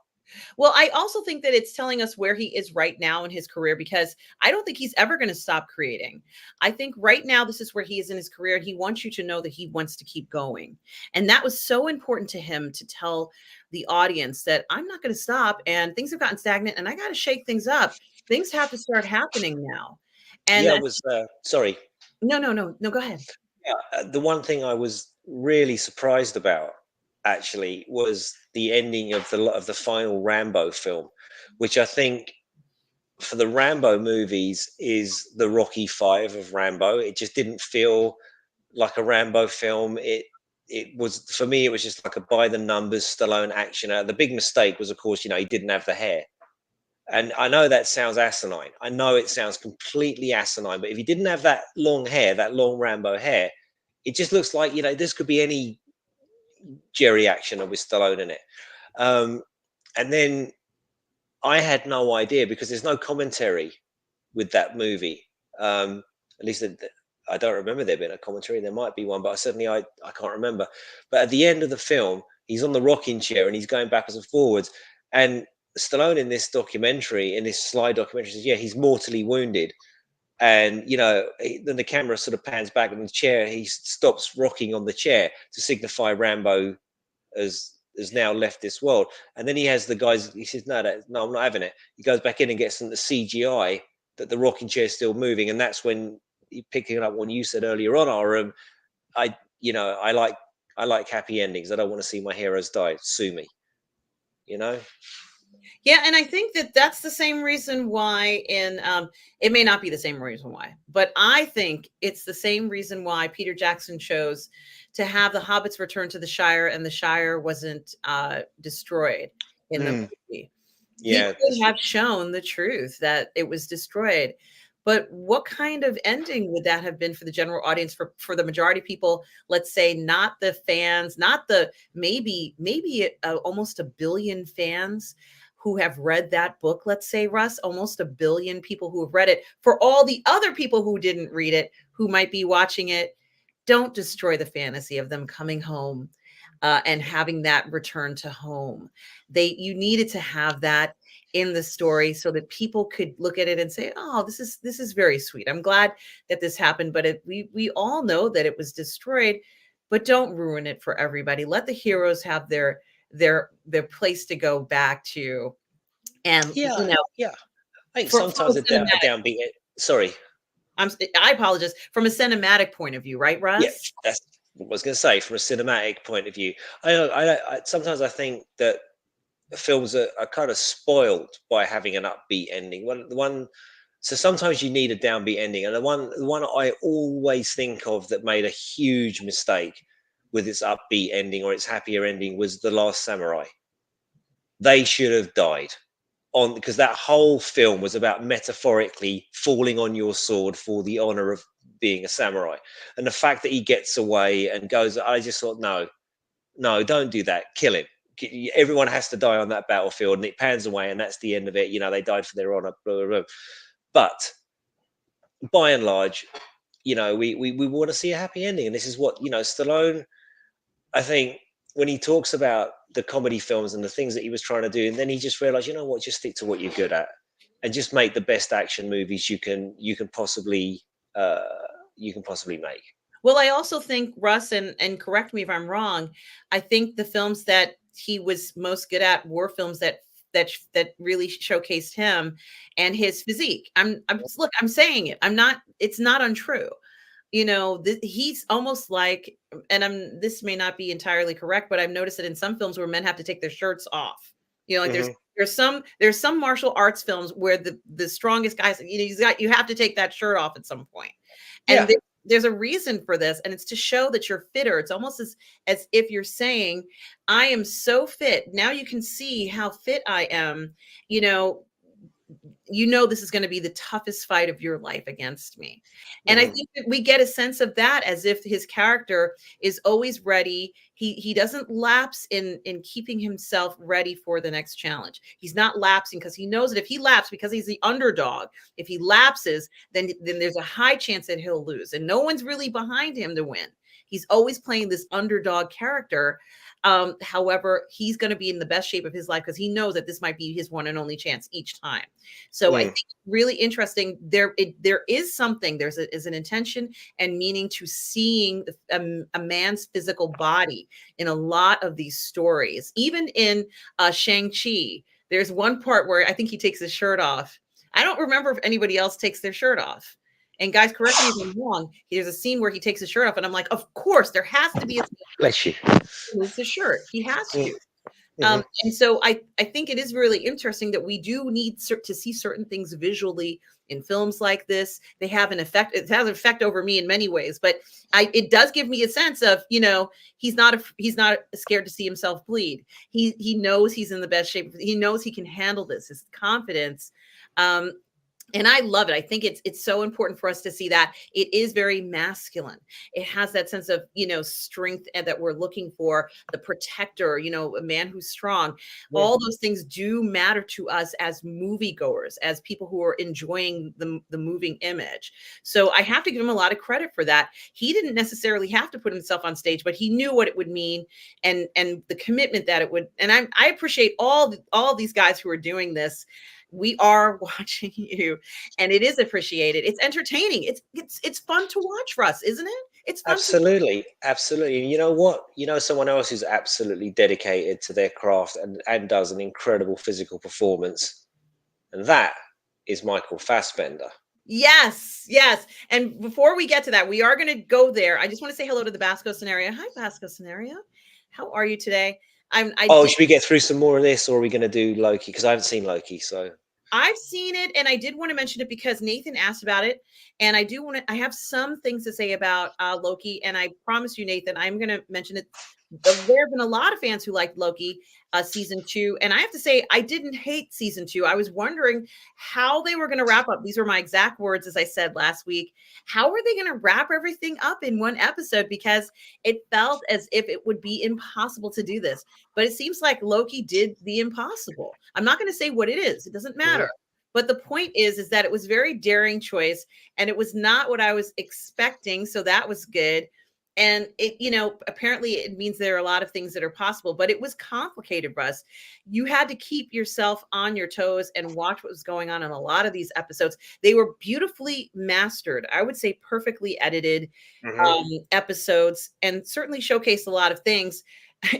Well, I also think that it's telling us where he is right now in his career, because I don't think he's ever going to stop creating. I think right now this is where he is in his career. He wants you to know that he wants to keep going. And that was so important to him, to tell the audience that I'm not going to stop, and things have gotten stagnant and I got to shake things up. Things have to start happening now. And Yeah, I was sorry. no, no, no, no, go ahead. Yeah, the one thing I was really surprised about actually was the ending of the final Rambo film, which I think for the Rambo movies is the Rocky Five of Rambo. It just didn't feel like a Rambo film. It was, for me, it was just like a by the numbers Stallone action. The big mistake was, of course, you know, he didn't have the hair. And I know that sounds asinine. I know it sounds completely asinine, but if he didn't have that long hair, that long Rambo hair, it just looks like, you know, this could be any Jerry action with Stallone in it. Um, and then I had no idea, because there's no commentary with that movie. At least I don't remember there being a commentary. There might be one, but I can't remember. But at the end of the film, he's on the rocking chair and he's going backwards and forwards. And Stallone in this documentary, in this slide documentary, says, "Yeah, he's mortally wounded." And you know, then the camera sort of pans back on the chair. He stops rocking on the chair to signify Rambo has now left this world. And then he has the guys. He says, no, I'm not having it." He goes back in and gets them the CGI that the rocking chair is still moving, and that's when picking up what you said earlier on, our you know, I like happy endings. I don't want to see my heroes die. Sue me, you know. Yeah, and I think that that's the same reason why it may not be the same reason why, but I think it's the same reason why Peter Jackson chose to have the hobbits return to the Shire, and the Shire wasn't destroyed in the Mm, movie. He yeah, could have shown the truth that it was destroyed. But what kind of ending would that have been for the general audience, for the majority of people, let's say not the fans, not the maybe almost a billion fans who have read that book, let's say, Russ, almost a billion people who have read it. For all the other people who didn't read it, who might be watching it, don't destroy the fantasy of them coming home and having that return to home. You needed to have that in the story so that people could look at it and say, "Oh, this is very sweet. I'm glad that this happened." But we all know that it was destroyed, but don't ruin it for everybody. Let the heroes have their place to go back to. And yeah, yeah. I think from a sometimes a cinematic, downbeat. Sorry. I apologize, from a cinematic point of view, right, Yeah, Russ? that's what I was going to say. From a cinematic point of view, sometimes I think that films are kind of spoiled by having an upbeat ending. So sometimes you need a downbeat ending, and the one I always think of that made a huge mistake with its upbeat ending or its happier ending was The Last Samurai. They should have died on, because that whole film was about metaphorically falling on your sword for the honor of being a samurai. And the fact that he gets away and goes, I just thought, no, no, don't do that. Kill him. Everyone has to die on that battlefield, and it pans away, and that's the end of it. You know, they died for their honor. Blah, blah, blah. But by and large, you know, we want to see a happy ending, and this is what, you know, Stallone. I think when he talks about the comedy films and the things that he was trying to do, and then he just realized, you know what, just stick to what you're good at, and just make the best action movies uh, you can possibly make. Well, I also think, Russ, and correct me if I'm wrong, I think the films that he was most good at were films that really showcased him and his physique. Look, I'm saying it. I'm not. It's not untrue. He's almost like, and this may not be entirely correct, but I've noticed that in some films where men have to take their shirts off. Like Hmm. there's some martial arts films where the strongest guys, you have to take that shirt off at some point. And Yeah, there's a reason for this, and it's to show that you're fitter. It's almost as if you're saying, I am so fit. Now you can see how fit I am. You know, you know this is going to be the toughest fight of your life against me. And I Hmm. think that we get a sense of that, as if his character is always ready. He doesn't lapse in keeping himself ready for the next challenge. He's not lapsing because he knows that if he lapses, because he's the underdog, if he lapses, then there's a high chance that he'll lose, and no one's really behind him to win. He's always playing this underdog character. However, he's going to be in the best shape of his life because he knows that this might be his one and only chance each time. So I think Mm. it's really interesting. There is something. Is an intention and meaning to seeing a man's physical body in a lot of these stories. Even in Shang-Chi, there's one part where I think he takes his shirt off. I don't remember if anybody else takes their shirt off. And guys, correct me if I'm wrong. There's a scene where he takes his shirt off, and I'm like, of course, there has to be a scene Bless you. where he moves his shirt. He has Mm. to. Hmm. And so I think it is really interesting that we do need to see certain things visually in films like this. They have an effect. It has an effect over me in many ways, but it does give me a sense of, he's not scared to see himself bleed. He knows he's in the best shape. He knows he can handle this. His confidence. Um, and I love it. I think it's so important for us to see that it is very masculine. It has that sense of, strength, and that we're looking for the protector, a man who's strong. Yeah. All those things do matter to us as moviegoers, as people who are enjoying the moving image. So I have to give him a lot of credit for that. He didn't necessarily have to put himself on stage, but he knew what it would mean, and the commitment that it would. And I appreciate all these guys who are doing this. We are watching you, and it is appreciated. It's entertaining. It's fun to watch, Russ, isn't it? It's fun to. Absolutely, absolutely. And you know what? You know, someone else who's absolutely dedicated to their craft and does an incredible physical performance, and that is Michael Fassbender. Yes, yes. And before we get to that, we are going to go there. I just want to say hello to the Basco scenario. Hi, Basco scenario. How are you today? I Oh, did. should we get through some more of this, or are we going to do Loki? Because I haven't seen Loki, so. I've seen it, and I did want to mention it because Nathan asked about it, and I have some things to say about Loki, and I promise you, Nathan, I'm going to mention it. There have been a lot of fans who liked Loki season 2, and I have to say, I didn't hate season 2. I was wondering how they were going to wrap up. These were my exact words, as I said last week. How are they going to wrap everything up in one episode? Because it felt as if it would be impossible to do this. But it seems like Loki did the impossible. I'm not going to say what it is. It doesn't matter. Mhm. But the point is that it was very daring choice, and it was not what I was expecting. So that was good. And it, apparently it means there are a lot of things that are possible, but it was complicated, Russ. You had to keep yourself on your toes and watch what was going on in a lot of these episodes. They were beautifully mastered. I would say perfectly edited Mhm. episodes, and certainly showcased a lot of things.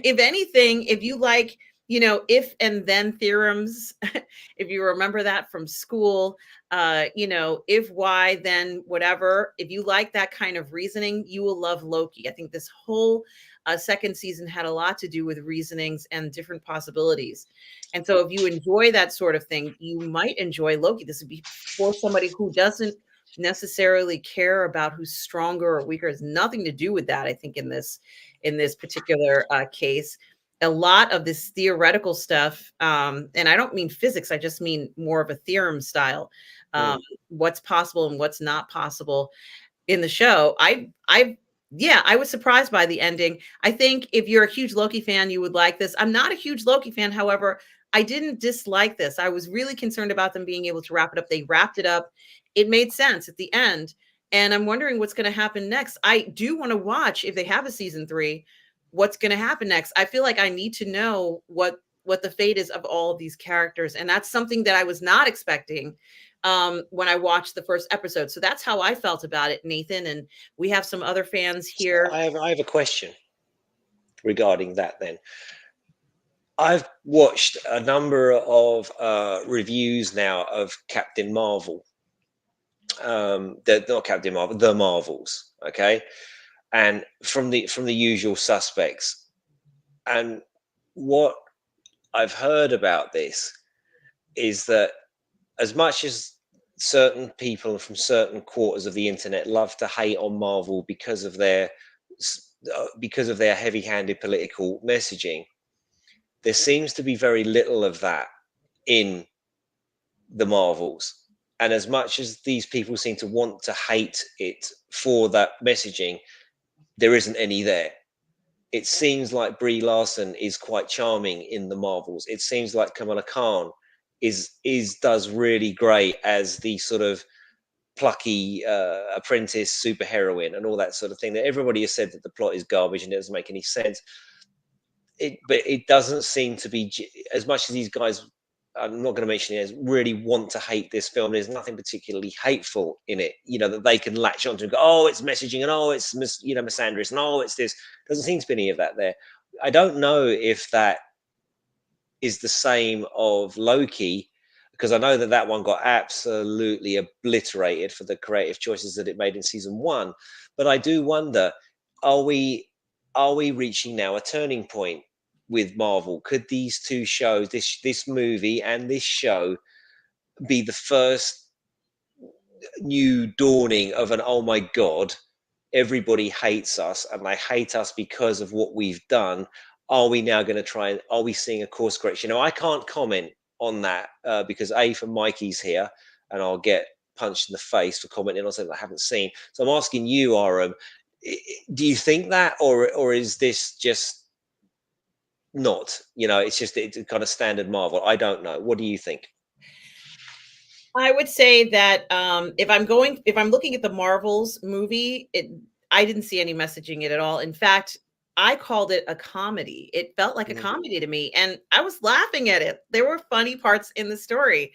If anything, if you like, if and then theorems, if you remember that from school, if, why, then whatever, if you like that kind of reasoning, you will love Loki. I think this whole second season had a lot to do with reasonings and different possibilities. And so if you enjoy that sort of thing, you might enjoy Loki. This would be for somebody who doesn't necessarily care about who's stronger or weaker. It has nothing to do with that, I think, in this particular case. A lot of this theoretical stuff, and I don't mean physics, I just mean more of a theorem style, um, Mm. what's possible and what's not possible in the show. Yeah, I was surprised by the ending. I think if you're a huge Loki fan, you would like this. I'm not a huge Loki fan. However, I didn't dislike this. I was really concerned about them being able to wrap it up. They wrapped it up. It made sense at the end. And I'm wondering what's going to happen next. I do want to watch, if they have a season 3, what's going to happen next. I feel like I need to know what the fate is of all of these characters. And that's something that I was not expecting when I watched the first episode. So that's how I felt about it, Nathan. And we have some other fans So here. I have a question regarding that. Then I've watched a number of reviews now of Captain Marvel. Not Captain Marvel, the Marvels. Okay, and from the usual suspects. And what I've heard about this is that as much as certain people from certain quarters of the internet love to hate on Marvel because of their heavy-handed political messaging, there seems to be very little of that in the Marvels. And as much as these people seem to want to hate it for that messaging, there isn't any there. It seems like Brie Larson is quite charming in the Marvels. It seems like Kamala Khan does really great as the sort of plucky apprentice superheroine and all that sort of thing. That everybody has said that the plot is garbage and it doesn't make any sense. But it doesn't seem to be as much as these guys. I'm not going to mention it, really want to hate this film. There's nothing particularly hateful in it, that they can latch onto and go, oh, it's messaging, and oh, it's misandrous, and oh, it's this. Doesn't seem to be any of that there. I don't know if that is the same of Loki, because I know that that one got absolutely obliterated for the creative choices that it made in season 1. But I do wonder, are we reaching now a turning point with Marvel? Could these two shows, this movie and this show, be the first new dawning of an, oh my god, everybody hates us and they hate us because of what we've done? Are we now going to try and are we seeing a course correction? I can't comment on that because for Mikey's here and I'll get punched in the face for commenting on something I haven't seen. So I'm asking you, Aram, do you think that, or is this just not? It's just it's kind of standard Marvel. I don't know. What do you think? I would say that if I'm looking at the Marvels movie, I didn't see any messaging in it at all. In fact, I called it a comedy. It felt like a comedy to me, and I was laughing at it. There were funny parts in the story.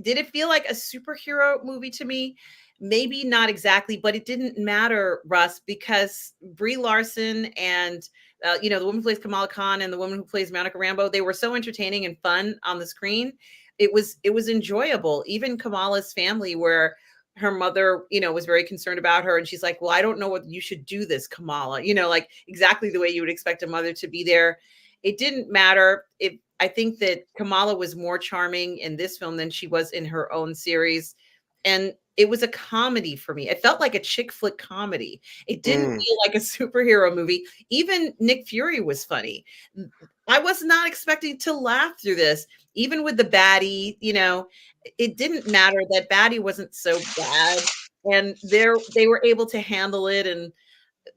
Did it feel like a superhero movie to me? Maybe not exactly, but it didn't matter, Russ, because Brie Larson and the woman who plays Kamala Khan and the woman who plays Monica Rambeau, they were so entertaining and fun on the screen. It was enjoyable. Even Kamala's family, where her mother, was very concerned about her, and she's like, "Well, I don't know what you should do this, Kamala." Like exactly the way you would expect a mother to be there. It didn't matter. I think that Kamala was more charming in this film than she was in her own series. And it was a comedy for me. It felt like a chick flick comedy. It didn't feel like a superhero movie. Even Nick Fury was funny. I was not expecting to laugh through this. Even with the baddie, it didn't matter. That baddie wasn't so bad. And they were able to handle it. And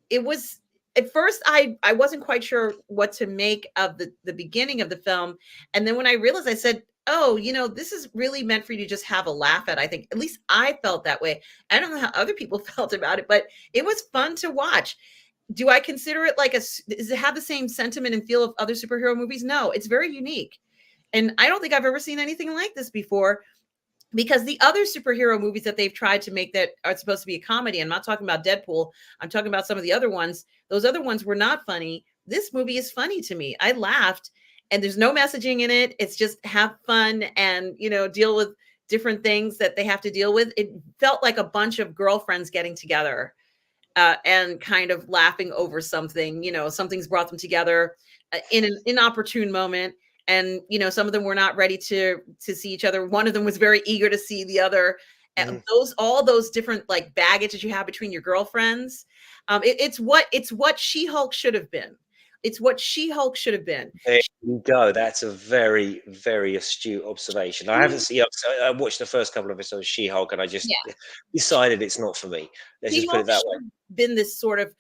it was at first I wasn't quite sure what to make of the beginning of the film. And then when I realized, I said, oh, this is really meant for you to just have a laugh at. I think at least I felt that way. I don't know how other people felt about it, but it was fun to watch. Do I consider it does it have the same sentiment and feel of other superhero movies? No, it's very unique. And I don't think I've ever seen anything like this before, because the other superhero movies that they've tried to make that are supposed to be a comedy, I'm not talking about Deadpool, I'm talking about some of the other ones. Those other ones were not funny. This movie is funny to me. I laughed, and there's no messaging in it. It's just have fun and, deal with different things that they have to deal with. It felt like a bunch of girlfriends getting together and kind of laughing over something. Something's brought them together in an inopportune moment. And some of them were not ready to see each other. One of them was very eager to see the other. All those different like baggage that you have between your girlfriends. It's what She-Hulk should have been. It's what She-Hulk should have been. There you go. That's a very, very astute observation. I haven't seen. I watched the first couple of episodes of She-Hulk, and I just decided it's not for me. Let's just put it that way. Been this sort of,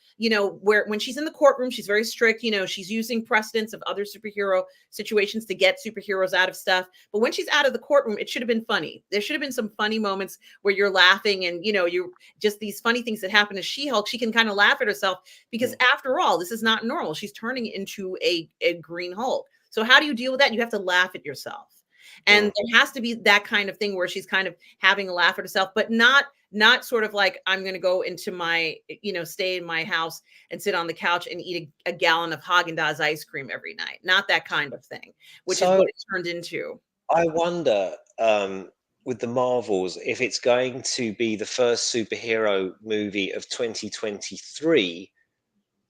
where when she's in the courtroom, she's very strict. She's using precedents of other superhero situations to get superheroes out of stuff. But when she's out of the courtroom, it should have been funny. There should have been some funny moments where you're laughing, and you're just these funny things that happen to She-Hulk. She can kind of laugh at herself because after all, this is not normal. She's turning into a Green Hulk. So how do you deal with that? You have to laugh at yourself. And there has to be that kind of thing where she's kind of having a laugh at herself, but not sort of like, I'm going to go into my, stay in my house and sit on the couch and eat a gallon of Haagen-Dazs ice cream every night. Not that kind of thing, which is what it turned into. I wonder with the Marvels if it's going to be the first superhero movie of 2023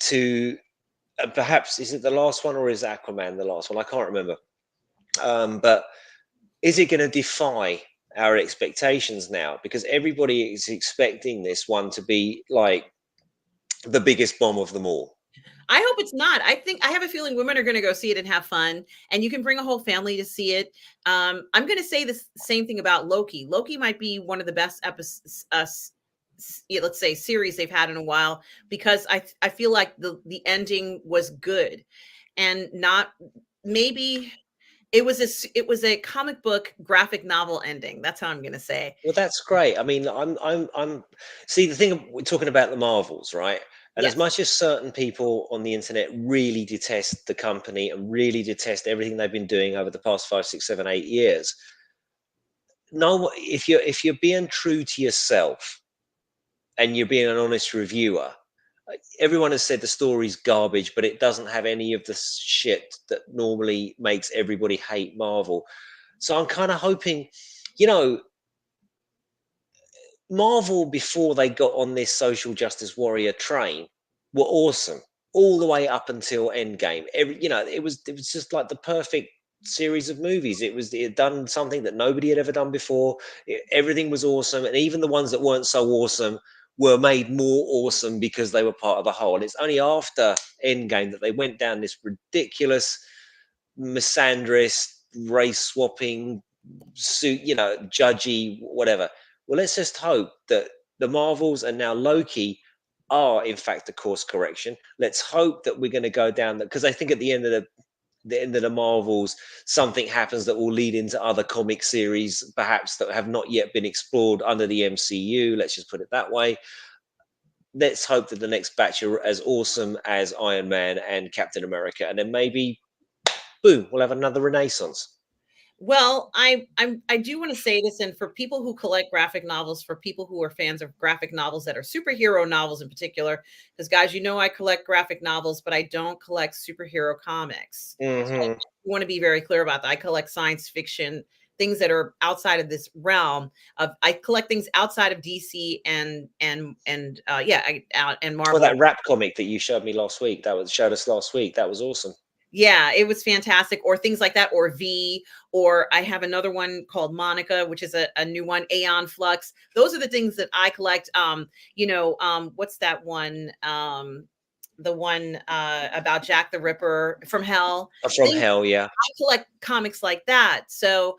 to perhaps, is it the last one, or is Aquaman the last one? I can't remember. But is it going to defy our expectations now? Because everybody is expecting this one to be like the biggest bomb of them all. I hope it's not. I have a feeling women are going to go see it and have fun, and you can bring a whole family to see it. I'm going to say the same thing about Loki. Loki might be one of the best episodes, let's say, series they've had in a while, because I feel like the ending was good, and not maybe it was a comic book graphic novel ending. That's how I'm going to say. Well, that's great. I mean, I'm. See, the thing we're talking about the Marvels, right? And as Yes. much as certain people on the internet really detest the company and really detest everything they've been doing over the past 5, 6, 7, 8 years, no, if you're being true to yourself and you're being an honest reviewer, everyone has said the story's garbage, but it doesn't have any of the shit that normally makes everybody hate Marvel. So I'm kind of hoping, you know, Marvel, before they got on this social justice warrior train, were awesome all the way up until Endgame. It was just like the perfect series of movies. It had done something that nobody had ever done before. Everything was awesome, and even the ones that weren't so awesome were made more awesome because they were part of the whole. And it's only after Endgame that they went down this ridiculous, misandrist, race swapping, suit, judgy, whatever. Well, let's just hope that the Marvels and now Loki are in fact a course correction. Let's hope that we're going to go down that, because I think at the end of the Marvels, something happens that will lead into other comic series, perhaps that have not yet been explored under the MCU. Let's just put it that way. Let's hope that the next batch are as awesome as Iron Man and Captain America, and then maybe, boom, we'll have another renaissance. Well, I do want to say this, and for people who collect graphic novels, for people who are fans of graphic novels that are superhero novels in particular, because guys, I collect graphic novels, but I don't collect superhero comics. So I Hmm. want to be very clear about that. I collect science fiction, things that are outside of this realm of. I collect things outside of DC and Well, Marvel. that rap comic that you showed us last week, that was awesome. Yeah, it was fantastic, or things like that, or V, or I have another one called Monica, which is a new one, Aeon Flux. Those are the things that I collect. What's that one? The one about Jack the Ripper from Hell. From Things hell, yeah. I collect comics like that. So,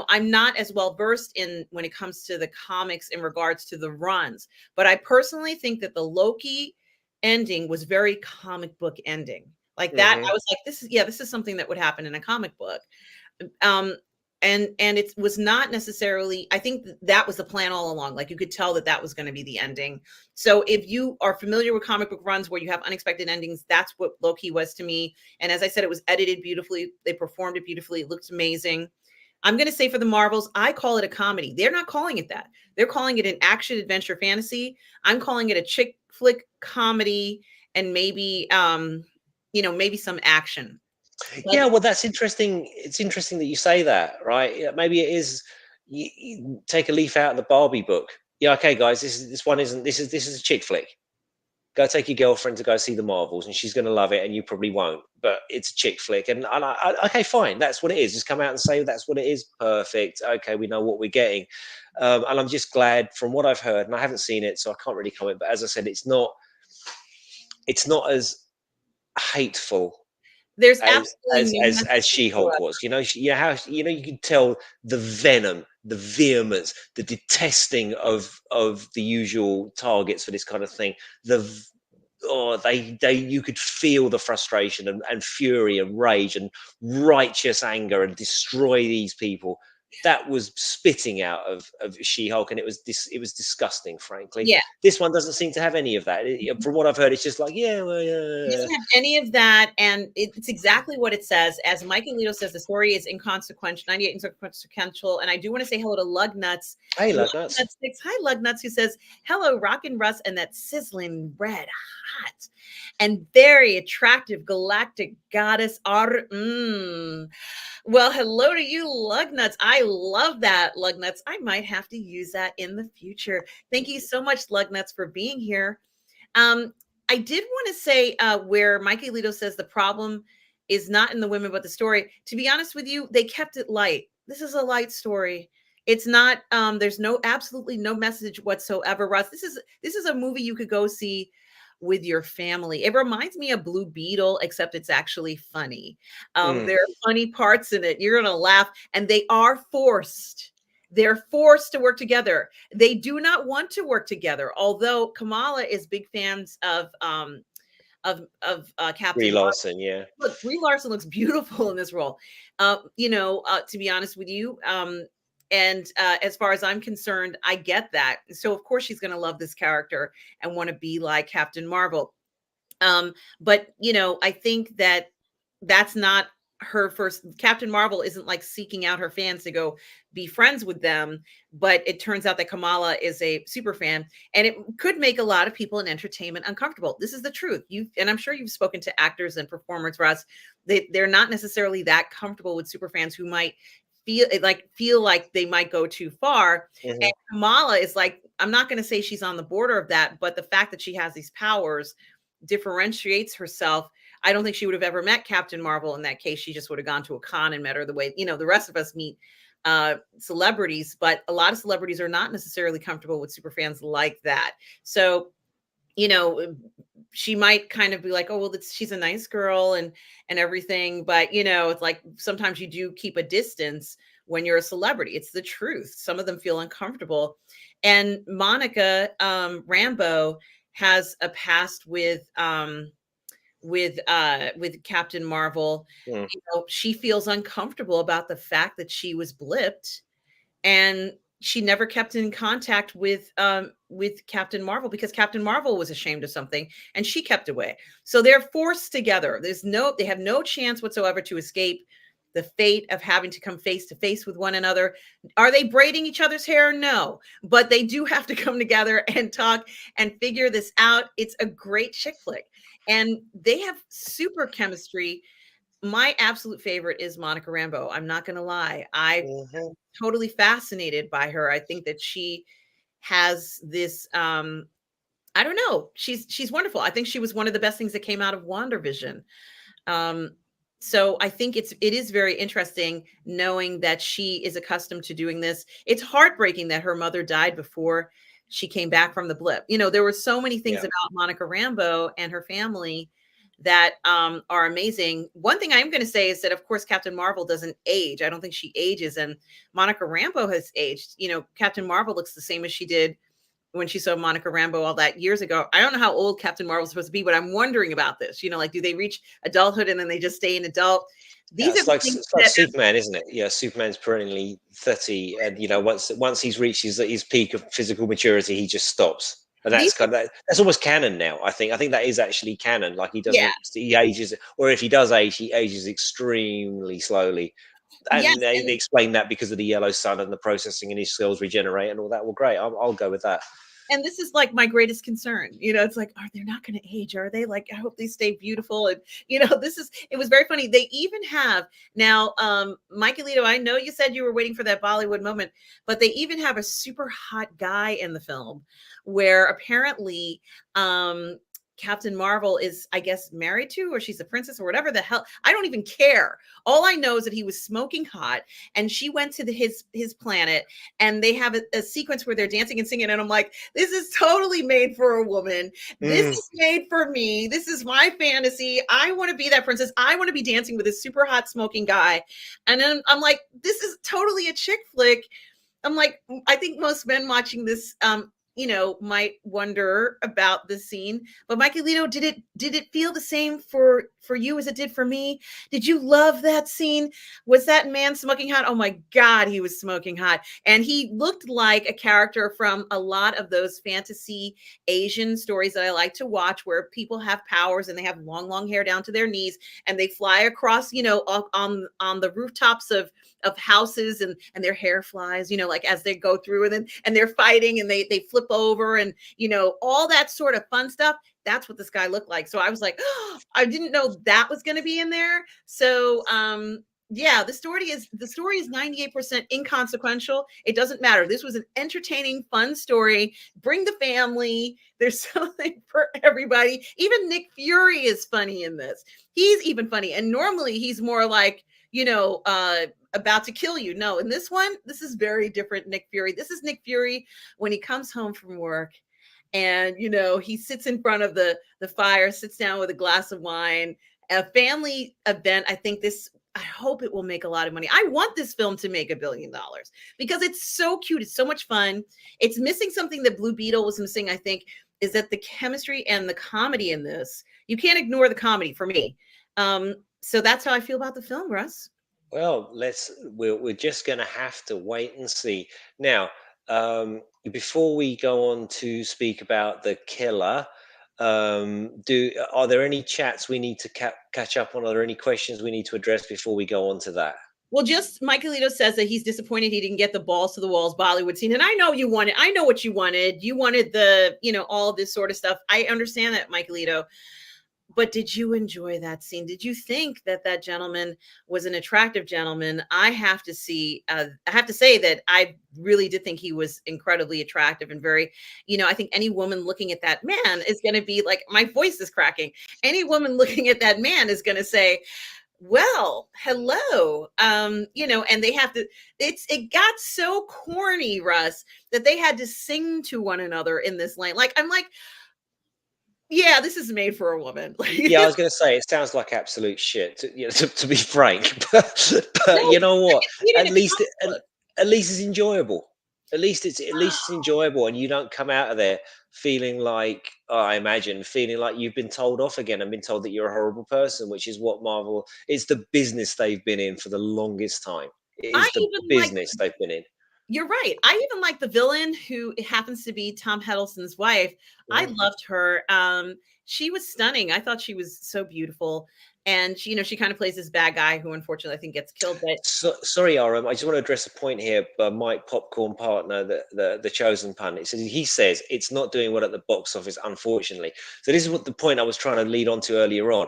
I'm not as well versed in when it comes to the comics in regards to the runs, but I personally think that the Loki ending was very comic book ending. Like that, Hmm. I was like, this is something that would happen in a comic book. Um, and it was not necessarily, I think that was the plan all along. Like you could tell that that was going to be the ending. So if you are familiar with comic book runs where you have unexpected endings, that's what Loki was to me. And as I said, it was edited beautifully. They performed it beautifully. It looked amazing. I'm going to say for the Marvels, I call it a comedy. They're not calling it that. They're calling it an action adventure fantasy. I'm calling it a chick flick comedy, and maybe some action. But Yeah, well, that's interesting. It's interesting that you say that, right? Yeah, maybe it is. You take a leaf out of the Barbie book. Yeah, okay, guys, this one isn't. This is a chick flick. Go take your girlfriend to go see the Marvels, and she's going to love it, and you probably won't. But it's a chick flick, okay, fine, that's what it is. Just come out and say that's what it is. Perfect. Okay, we know what we're getting, and I'm just glad from what I've heard, and I haven't seen it, so I can't really comment. But as I said, it's not as hateful there's as absolutely as no as message as She-Hulk whatsoever. was. How you could tell the venom, the vehemence, the detesting of the usual targets for this kind of thing. They you could feel the frustration and fury and rage and righteous anger and destroy these people. That was spitting out of She-Hulk, and it was disgusting, frankly. Yeah. This one doesn't seem to have any of that. From what I've heard, it's just like, yeah, well, It yeah. doesn't have any of that, and it's exactly what it says. As Mikey Lito says, the story is inconsequential, 98 inconsequential. And I do want to say hello to Lug Nuts. Hey, Lug love nuts. Nuts 6. Hi, Lug Nuts, who says, hello, Rockin' Russ, and that sizzling red hot and very attractive galactic goddess. Well, hello to you, Lug Nuts. I love that, Lug Nuts. I might have to use that in the future. Thank you so much, Lug Nuts, for being here. Um, I did want to say where Mikey Lito says the problem is not in the women, but the story. To be honest with you, they kept it light. This is a light story. It's not. There's absolutely no message whatsoever, Russ. This is a movie you could go see with your family. It reminds me of Blue Beetle, except it's actually funny. Mm. There are funny parts in it. You're going to laugh, and they are forced. They're forced to work together. They do not want to work together. Although Kamala is big fans of Brie Captain Marvel. Larson, yeah. Look, Brie Larson looks beautiful in this role. To be honest with you, and as far as I'm concerned, I get that. So of course she's going to love this character and want to be like Captain Marvel. But I think that that's not her first. Captain Marvel isn't like seeking out her fans to go be friends with them, but it turns out that Kamala is a super fan, and it could make a lot of people in entertainment uncomfortable. This is the truth. And I'm sure you've spoken to actors and performers, Russ. They're not necessarily that comfortable with super fans who might feel like they might go too far. Mhm. And Kamala is like, I'm not going to say she's on the border of that, but the fact that she has these powers differentiates herself. I don't think she would have ever met Captain Marvel in that case. She just would have gone to a con and met her the way, the rest of us meet celebrities, but a lot of celebrities are not necessarily comfortable with super fans like that. So, she might kind of be like, oh, well, she's a nice girl and everything. But, it's like sometimes you do keep a distance when you're a celebrity. It's the truth. Some of them feel uncomfortable. And Monica Rambeau has a past with Captain Marvel. Mm. She feels uncomfortable about the fact that she was blipped, and she never kept in contact with Captain Marvel because Captain Marvel was ashamed of something and she kept away. So they're forced together. They have no chance whatsoever to escape the fate of having to come face to face with one another. Are they braiding each other's hair? No, but they do have to come together and talk and figure this out. It's a great chick flick, and they have super chemistry. My absolute favorite is Monica Rambeau. I'm not going to lie. I Mhm. totally fascinated by her. I think that she has this I don't know. She's wonderful. I think she was one of the best things that came out of WandaVision. Um so I think it is very interesting knowing that she is accustomed to doing this. It's heartbreaking that her mother died before she came back from the blip. There were so many things Yeah. about Monica Rambeau and her family that are amazing. One thing I'm going to say is that, of course, Captain Marvel doesn't age. I don't think she ages, and Monica Rambeau has aged. Captain Marvel looks the same as she did when she saw Monica Rambeau all that years ago. I don't know how old Captain Marvel's supposed to be, but I'm wondering about this. Like, do they reach adulthood and then they just stay an adult? Yeah, These are the things it's like that, Superman, isn't it? Yeah, Superman's perennially 30, and once he's reached his peak of physical maturity, he just stops. And these, that's almost canon now. I think that is actually canon. Like yeah, he ages, or if he does age, he ages extremely slowly. yes, And they and explain that because of the yellow sun and the processing and his cells regenerate and all that. Well, great, I'll go with that. this is like my greatest concern. It's like, are they not going to age? Are they like, I hope they stay beautiful. And it was very funny. They even have now, Mikey Lito, I know you said you were waiting for that Bollywood moment, but they even have a super hot guy in the film where apparently Captain Marvel is, I guess, married to, or she's a princess or whatever the hell. I don't even care. All I know is that he was smoking hot and she went to his planet, and they have a sequence where they're dancing and singing. And I'm like, this is totally made for a woman. This Mm. is made for me. This is my fantasy. I want to be that princess. I want to be dancing with this super hot smoking guy. And then I'm like, this is totally a chick flick. I'm like, I think most men watching this, might wonder about this scene. But Mikey Lito, did it feel the same for you as it did for me? Did you love that scene? Was that man smoking hot? Oh my God, he was smoking hot. And he looked like a character from a lot of those fantasy Asian stories that I like to watch, where people have powers and they have long, long hair down to their knees and they fly across, on the rooftops of houses, and their hair flies, like as they go through, and they're fighting and they flip over, and all that sort of fun stuff. That's what this guy looked like. So I was like, oh, I didn't know that was going to be in there. So yeah, the story is 98% inconsequential. It doesn't matter. This was an entertaining, fun story. Bring the family. There's something for everybody. Even Nick Fury is funny in this. He's even funny. And normally he's more like, about to kill you. No, in this one, this is very different Nick Fury. This is Nick Fury when he comes home from work and he sits in front of the fire, sits down with a glass of wine. A family event. I hope it will make a lot of money. I want this film to make $1 billion because it's so cute. It's so much fun. It's missing something that Blue Beetle was missing, I think, is that the chemistry and the comedy in this. You can't ignore the comedy for me. So that's how I feel about the film, Russ. Well, we're just going to have to wait and see. Now, before we go on to speak about the killer, do are there any chats we need to catch up on? Are there any questions we need to address before we go on to that? Well, just Michaelito says that he's disappointed he didn't get the balls to the walls Bollywood scene. And I know you wanted, I know what you wanted. You wanted all this sort of stuff. I understand that, Michaelito. But did you enjoy that scene? Did you think that that gentleman was an attractive gentleman? I have to say that I really did think he was incredibly attractive and very, I think any woman looking at that man is going to be like, my voice is cracking. Any woman looking at that man is going to say, well, hello. And they have to, it got so corny, Russ, that they had to sing to one another in this lane. Like, I'm like, yeah, this is made for a woman. Yeah, I was going to say it sounds like absolute shit. To be frank, but No, you know what? he At didn't least accomplish. at least it's enjoyable. At least it's enjoyable, and you don't come out of there feeling like, oh, I imagine feeling like you've been told off again and been told that you're a horrible person, which is what Marvel. It's the business they've been in for the longest time. It I is the even like business they've been in. You're right. I even like the villain who happens to be Tom Hiddleston's wife. I Mm. loved her. She was stunning. I thought she was so beautiful. And she kind of plays this bad guy who unfortunately I think gets killed. But Sorry, RM. I just want to address a point here. Mike Popcorn Partner, the chosen pun. He says it's not doing well at the box office, unfortunately. So this is what the point I was trying to lead on to earlier on.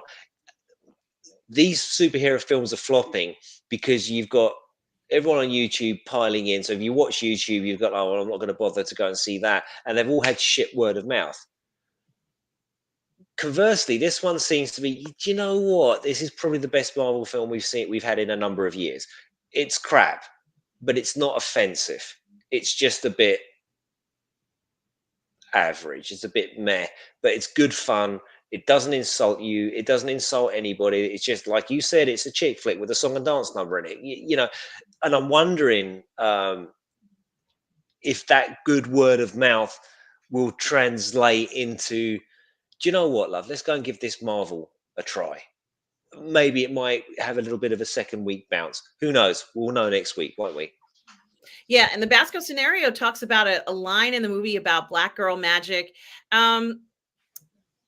These superhero films are flopping because you've got everyone on YouTube piling in. So if you watch YouTube, you've got, oh, well, I'm not going to bother to go and see that, and they've all had shit word of mouth. Conversely, this one seems to be, do you know what? This is probably the best Marvel film we've had in a number of years. It's crap, but it's not offensive. It's just a bit average. It's a bit meh, but it's good fun. It doesn't insult you. It doesn't insult anybody. It's just like you said, it's a chick flick with a song and dance number in it. And I'm wondering if that good word of mouth will translate into, do you know what, love? Let's go and give this Marvel a try. Maybe it might have a little bit of a second week bounce. Who knows? We'll know next week, won't we? yeah, and the Basco scenario talks about a line in the movie about black girl magic. Um,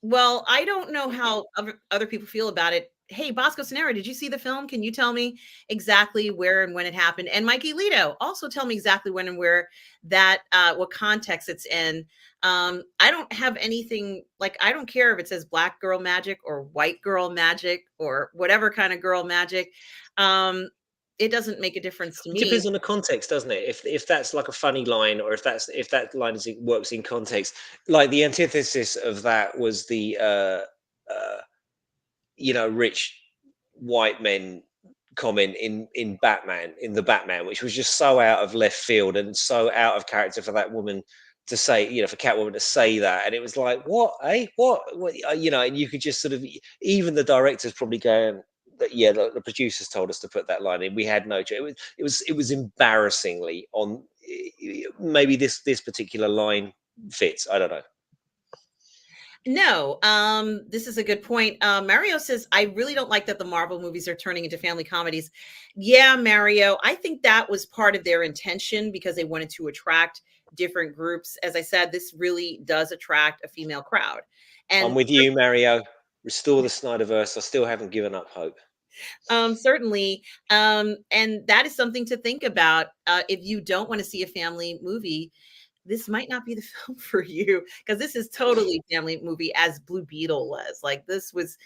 Well, I don't know how other people feel about it. Hey, Bosco Scenario, did you see the film? Can you tell me exactly where and when it happened? And Mikey Lito, also tell me exactly when and where that, what context it's in. I don't have anything like, I don't care if it says black girl magic or white girl magic or whatever kind of girl magic. Um, it doesn't make a difference to It depends me. on the context, doesn't it? If that's like a funny line, or if that line works in context. Like the antithesis of that was the uh, rich white men comment in the Batman, which was just so out of left field and so out of character for that woman to say, for Catwoman to say that. And it was like, what, what, and you could just sort of, even the directors probably going, yeah, the producers told us to put that line in. We had no choice. It was embarrassingly on. Maybe this particular line fits. I don't know. No, this is a good point. Mario says, I really don't like that the Marvel movies are turning into family comedies. Yeah, Mario, I think that was part of their intention because they wanted to attract different groups. As I said, this really does attract a female crowd. I'm And with you, Mario. Restore the Snyderverse. I still haven't given up hope. certainly, and that is something to think about. If you don't want to see a family movie, this might not be the film for you because this is totally family movie as Blue Beetle was. Like this was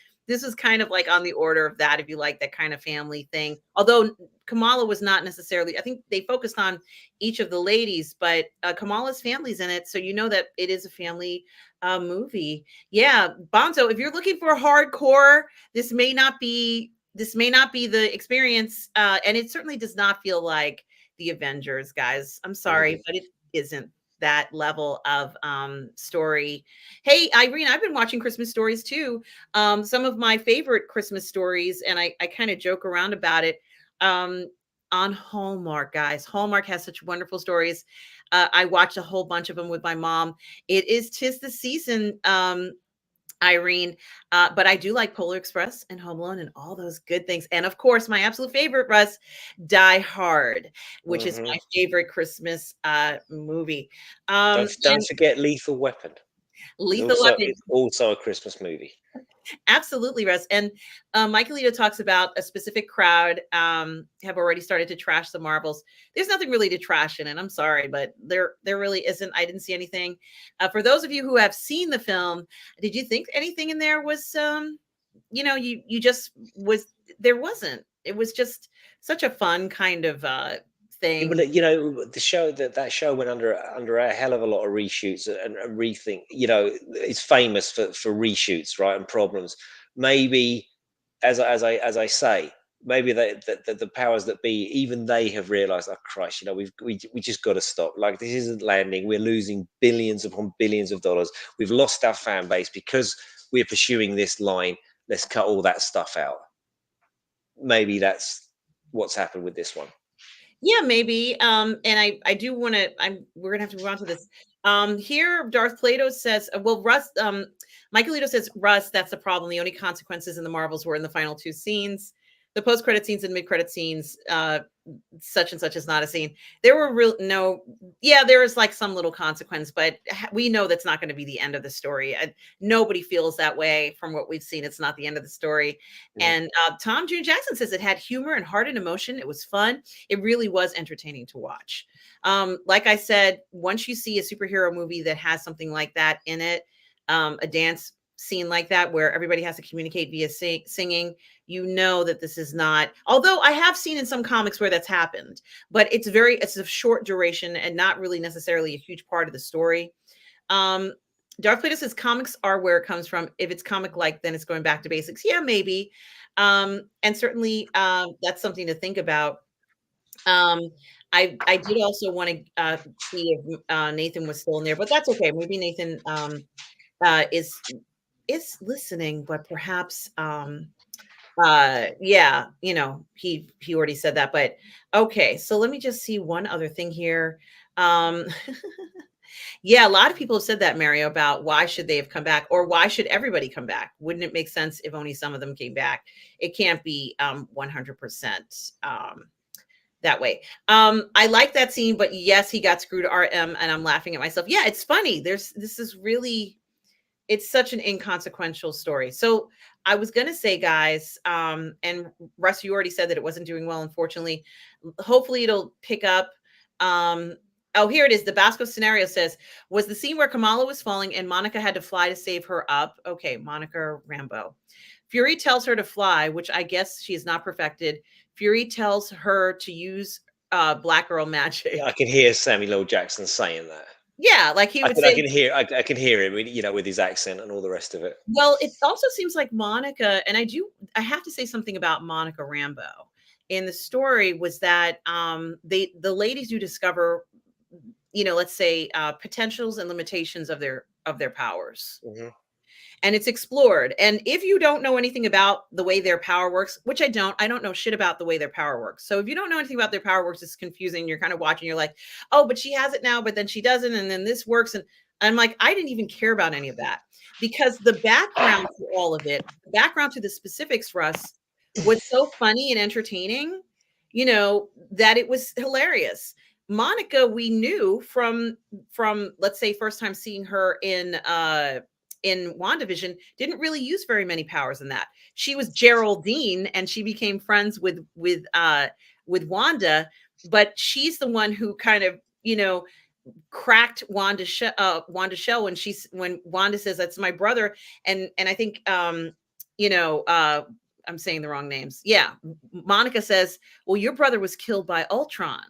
kind of like on the order of that if you like that kind of family thing. Although Kamala was not necessarily, I think they focused on each of the ladies, but Kamala's family's in it, so you know that it is a family movie. Yeah, Bonzo, if you're looking for hardcore, this may not be the experience, and it certainly does not feel like the Avengers, guys. I'm sorry, but it isn't. that level of story. Hey, Irene, I've been watching Christmas stories too. Some of my favorite Christmas stories, and I kind of joke around about it. Um, on Hallmark, guys. Hallmark has such wonderful stories. I watched a whole bunch of them with my mom. It is 'tis the season. Irene. But I do like Polar Express and Home Alone and all those good things. And of course, my absolute favorite, Russ, Die Hard, which is Hmm. my favorite Christmas movie. Don't And forget Lethal Weapon. Lethal Weapon. It's also a Christmas movie. Absolutely, Russ. And Michael Lito talks about a specific crowd have already started to trash the Marvels. There's nothing really to trash in it. I'm sorry, but there really isn't. I didn't see anything. For those of you who have seen the film, did you think anything in there was you just was there wasn't. It was just such a fun kind of Yeah, thing. well, the show that show went under a hell of a lot of reshoots and rethink. It's famous for reshoots, right, and problems. Maybe, as I say, maybe the powers that be, even they have realised, oh Christ, we just got to stop. Like, this isn't landing. We're losing billions upon billions of dollars. We've lost our fan base because we're pursuing this line. Let's cut all that stuff out. Maybe that's what's happened with this one. Yeah, maybe. And I do want to. We're gonna have to move on to this. Here, Darth Plato says, well, Russ. Michael Lito says, Russ, that's the problem. The only consequences in the Marvels were in the final two scenes. The post-credit scenes and mid-credit scenes, such and such is not a scene. There were real no, yeah, there is like some little consequence, but we know that's not going to be the end of the story. Nobody feels that way from what we've seen. It's not the end of the story. Mhm. And Tom June Jackson says it had humor and heart and emotion. It was fun. It really was entertaining to watch. Like I said, once you see a superhero movie that has something like that in it, a dance scene like that where everybody has to communicate via singing, you know that this is not, although I have seen in some comics where that's happened, but it's a short duration and not really necessarily a huge part of the story. um Darth Plato says comics are where it comes from. If it's comic like, then it's going back to basics. Yeah, maybe. And certainly that's something to think about. um I did also want to see if Nathan was still in there, but that's okay. Maybe Nathan is listening, but perhaps yeah, he already said that. But okay, so let me just see one other thing here. um yeah, a lot of people have said that, Mario, about why should they have come back, or why should everybody come back? Wouldn't it make sense if only some of them came back? It can't be 100% that way. I like that scene, but yes, he got screwed RM, and I'm laughing at myself. Yeah, it's funny. This is really, it's such an inconsequential story. So I was going to say, guys, and Russ, you already said that it wasn't doing well, unfortunately. Hopefully it'll pick up. Oh, here it is. The Basco scenario says, was the scene where Kamala was falling and Monica had to fly to save her up? Okay, Monica Rambeau. Fury tells her to fly, which I guess she is not perfected. Fury tells her to use Black Girl Yeah, I magic. can hear Samuel L. Jackson saying that. Yeah, like he I would can I say. can hear I can hear him, with his accent and all the rest of it. Well, it also seems like Monica, and I have to say something about Monica Rambeau in the story, was that the ladies do discover, let's say potentials and limitations of their powers, Hmm. and it's explored. And if you don't know anything about the way their power works, which I don't know shit about the way their power works. So if you don't know anything about their power works, it's confusing. You're kind of watching, you're like, oh, but she has it now, but then she doesn't, and then this works. And I'm like, I didn't even care about any of that, because the background to all of it, the background to the specifics for us, was so funny and entertaining, that it was hilarious. Monica, we knew from let's say first time seeing her in WandaVision, didn't really use very many powers in that. She was Geraldine and she became friends with Wanda, but she's the one who kind of, cracked Wanda's shell when Wanda says that's my brother. And I think I'm saying the wrong names. Yeah. Monica says, well, your brother was killed by Ultron.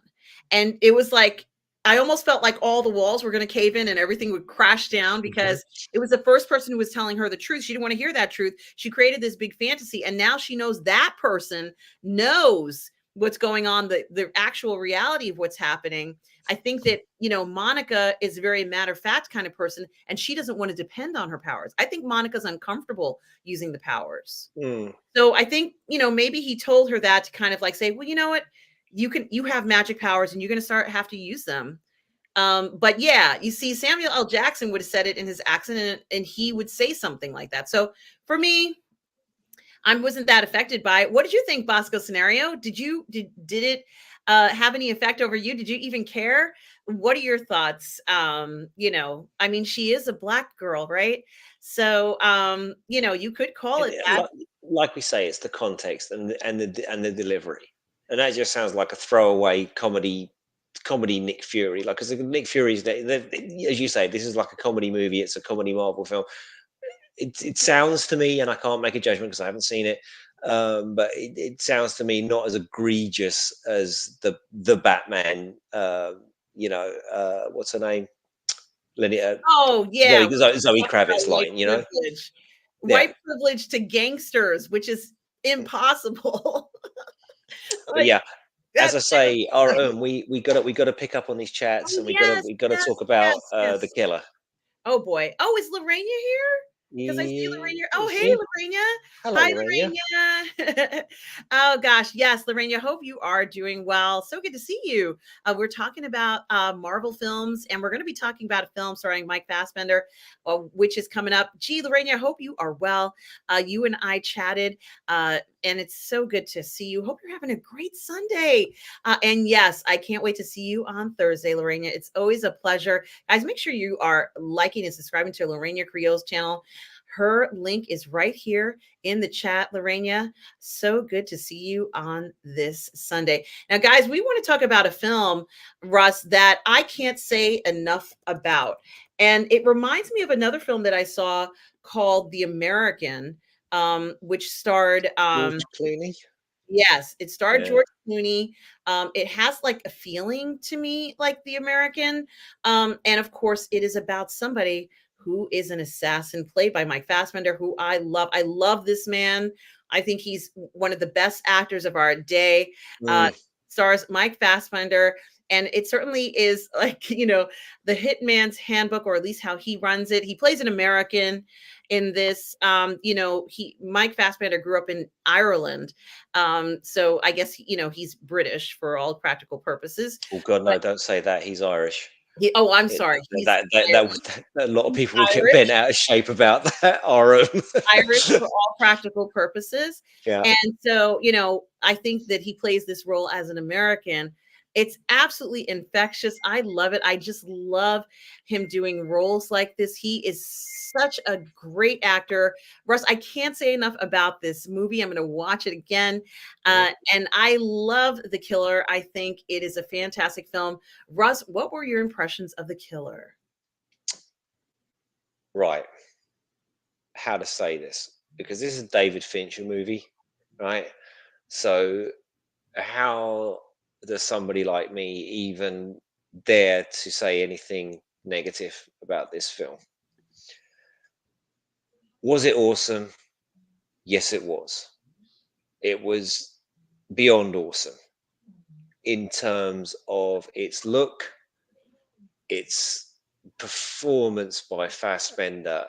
And it was like, I almost felt like all the walls were going to cave in and everything would crash down, Hmm. because it was the first person who was telling her the truth. She didn't want to hear that truth. She created this big fantasy, and now she knows that person knows what's going on, the actual reality of what's happening. I think that, Monica is a very matter of fact kind of person, and she doesn't want to depend on her powers. I think Monica's uncomfortable using the powers. Mm. So I think, maybe he told her that to kind of like say, well, you know what? You have magic powers and you're going to have to use them. But yeah, you see, Samuel L. Jackson would have said it in his accent, and he would say something like that. So for me, I wasn't that affected by it. What did you think, Bosco Scenario? Did it have any effect over you? Did you even care? What are your thoughts? I mean, she is a Black girl, right? So, you could call it that. Like we say, it's the context and the delivery, and that just sounds like a throwaway comedy Nick Fury. Like, because Nick Fury's, as you say, this is like a comedy movie. It's a comedy Marvel film. It sounds to me, and I can't make a judgment because I haven't seen it, but it sounds to me not as egregious as the Batman. What's her name? Lenny, Oh yeah, Zoe Kravitz white line. privilege, Yeah. white privilege to gangsters, which is impossible. Like Yeah, as that. I say, our we got to pick up on these chats, Oh and yes, we got to yes, talk about yes, the yes. killer. Oh boy. Oh, is Lorena here? Because I see Yeah, Lorena. Oh, is hey, she? Lorena. Hello, Hi, Lorena. Lorena. Oh gosh, yes, Lorena. Hope you are doing well. So good to see you. We're talking about Marvel films, and we're going to be talking about a film starring Mike Fassbender, which is coming up. Gee, Lorena, I hope you are well. You and I chatted, and it's so good to see you. Hope you're having a great Sunday. And yes, I can't wait to see you on Thursday, Lorena. It's always a pleasure. Guys, make sure you are liking and subscribing to Lorena Creole's channel. Her link is right here in the chat, Lorena. So good to see you on this Sunday. Now, guys, we want to talk about a film, Russ, that I can't say enough about. And it reminds me of another film that I saw called The American, which starred George Clooney. yes, it starred Yeah. George Clooney. It has like a feeling to me like The American. And of course, it is about somebody who is an assassin played by Mike Fassbender, who I love. I love this man. I think he's one of the best actors of our day. Uh, Mm. Stars Mike Fassbender. And it certainly is like, the hitman's handbook, or at least how he runs it. He plays an American in this. Mike Fassbender grew up in Ireland, so I guess he's British for all practical purposes. Oh God, But no! Don't say that. He's Irish. oh, I'm It, sorry, he's a lot of he's people would get bent Irish. out of shape about that. Our Irish for all practical purposes. yeah. And so, I think that he plays this role as an American. It's absolutely infectious. I love it. I just love him doing roles like this. He is such a great actor. Russ, I can't say enough about this movie. I'm going to watch it again. Mm. And I love The Killer. I think it is a fantastic film. Russ, what were your impressions of The Killer? Right. How to say this? Because this is a David Fincher movie, right? So how does somebody like me even dare to say anything negative about this film? Was it awesome? Yes, it was. It was beyond awesome in terms of its look, its performance by Fassbender.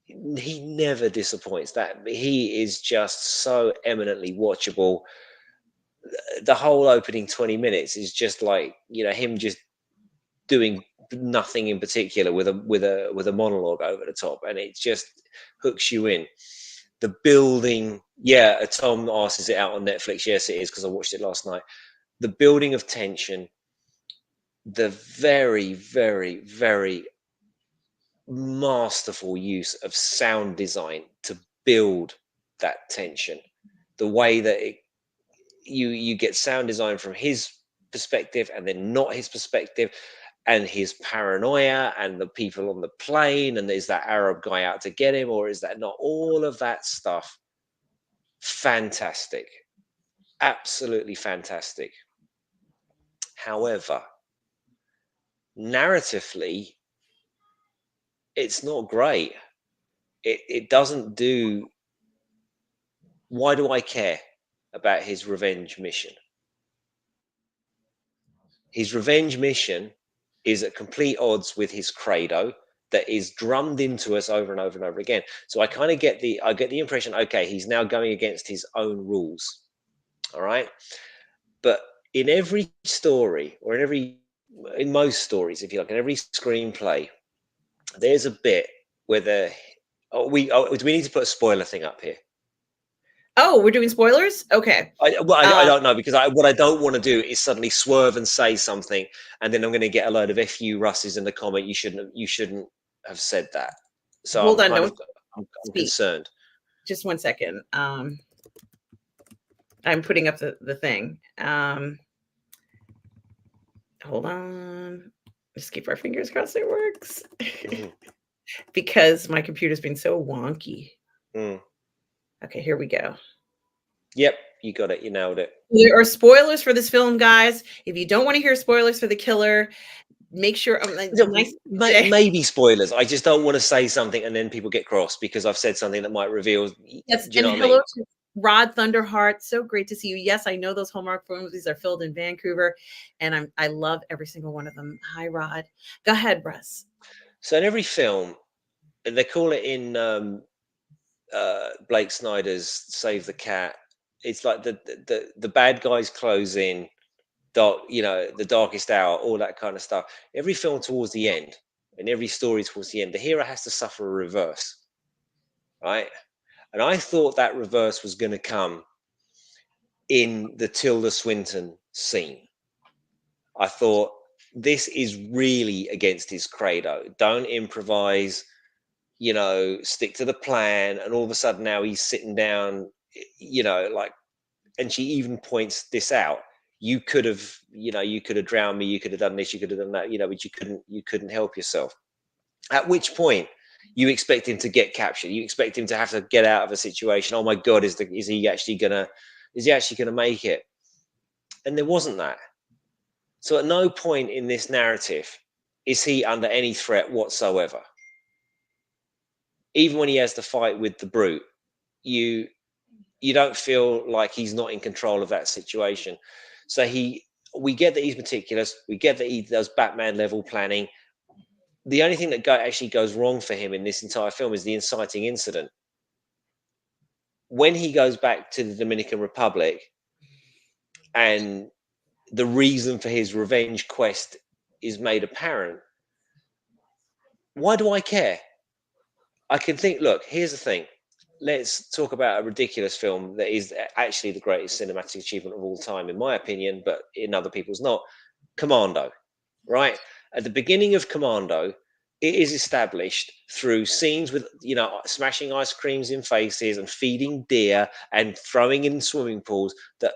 He never disappoints. That he is just so eminently watchable. The whole opening 20 minutes is just like, him just doing nothing in particular with a monologue over the top, and it just hooks you in. The building, yeah, Tom asks, is it out on Netflix? Yes, it is, because I watched it last night. The building of tension, the very, very, very masterful use of sound design to build that tension. The way that you get sound design from his perspective and then not his perspective, and his paranoia, and the people on the plane, and is that Arab guy out to get him, or is that not? All of that stuff, fantastic, absolutely fantastic. However, narratively, it's not great. It doesn't do. Why do I care about his revenge mission? His revenge mission is at complete odds with his credo that is drummed into us over and over and over again. So I kind of get the impression, okay, he's now going against his own rules. All right. But in every story, or in most stories, if you like, in every screenplay, there's a bit where do we need to put a spoiler thing up here? Oh, we're doing spoilers? Okay. I don't know, because what I don't want to do is suddenly swerve and say something, and then I'm going to get a load of "fu Russes" in the comment. You shouldn't have said that. So Hold on, don't I'm speak. concerned. Just 1 second. I'm putting up the thing. Hold on. Let's keep our fingers crossed it works. Because my computer's been so wonky. Okay, here we go. Yep, you got it. You nailed it. There are spoilers for this film, guys. If you don't want to hear spoilers for The Killer, make sure maybe spoilers. I just don't want to say something and then people get cross because I've said something that might reveal. Yes, do you know and what I mean? hello to Rod Thunderheart. So great to see you. Yes, I know those Hallmark movies are filmed in Vancouver, and I love every single one of them. Hi, Rod. Go ahead, Russ. So in every film, they call it in Blake Snyder's Save the Cat. It's like the bad guys close in, dark, the darkest hour, all that kind of stuff. Every film towards the end, and every story towards the end, the hero has to suffer a reverse, right? And I thought that reverse was going to come in the Tilda Swinton scene. I thought, this is really against his credo. Don't improvise, stick to the plan. And all of a sudden now he's sitting down, like, and she even points this out. You could have drowned me. You could have done this. You could have done that. But you couldn't help yourself. At which point you expect him to get captured. You expect him to have to get out of a situation. Oh my God, is he actually gonna make it? And there wasn't that. So at no point in this narrative is he under any threat whatsoever. Even when he has to fight with the brute, you don't feel like he's not in control of that situation. So we get that he's meticulous. We get that he does Batman level planning. The only thing that actually goes wrong for him in this entire film is the inciting incident. When he goes back to the Dominican Republic and the reason for his revenge quest is made apparent, why do I care? I can think, look, here's the thing. Let's talk about a ridiculous film that is actually the greatest cinematic achievement of all time, in my opinion, but in other people's not. Commando, right? At the beginning of Commando, it is established through scenes with, smashing ice creams in faces and feeding deer and throwing in swimming pools, that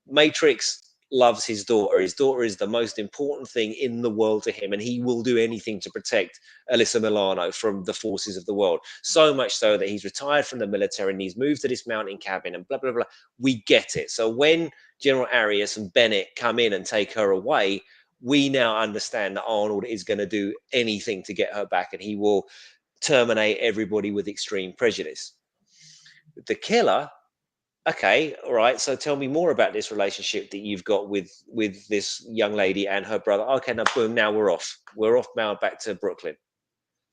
Matrix loves his daughter. His daughter is the most important thing in the world to him, and he will do anything to protect Alyssa Milano from the forces of the world. So much so that he's retired from the military and he's moved to this mountain cabin and blah, blah, blah. We get it. So when General Arias and Bennett come in and take her away, we now understand that Arnold is going to do anything to get her back, and he will terminate everybody with extreme prejudice. The Killer, okay, all right, so tell me more about this relationship that you've got with this young lady and her brother. Okay, now boom, now we're off now back to Brooklyn.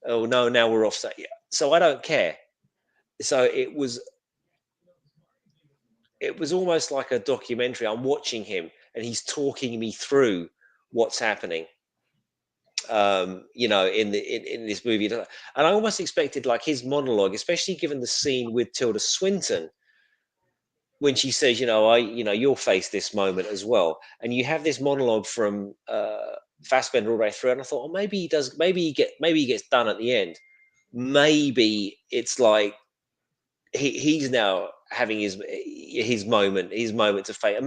Oh no, now we're off. So I don't care. So it was almost like a documentary. I'm watching him and he's talking me through what's happening, in this movie. And I almost expected, like, his monologue, especially given the scene with Tilda Swinton, when she says, you'll face this moment as well. And you have this monologue from Fassbender all the way through. And I thought, oh, maybe he gets done at the end. Maybe it's like he's now having his moment to fate. And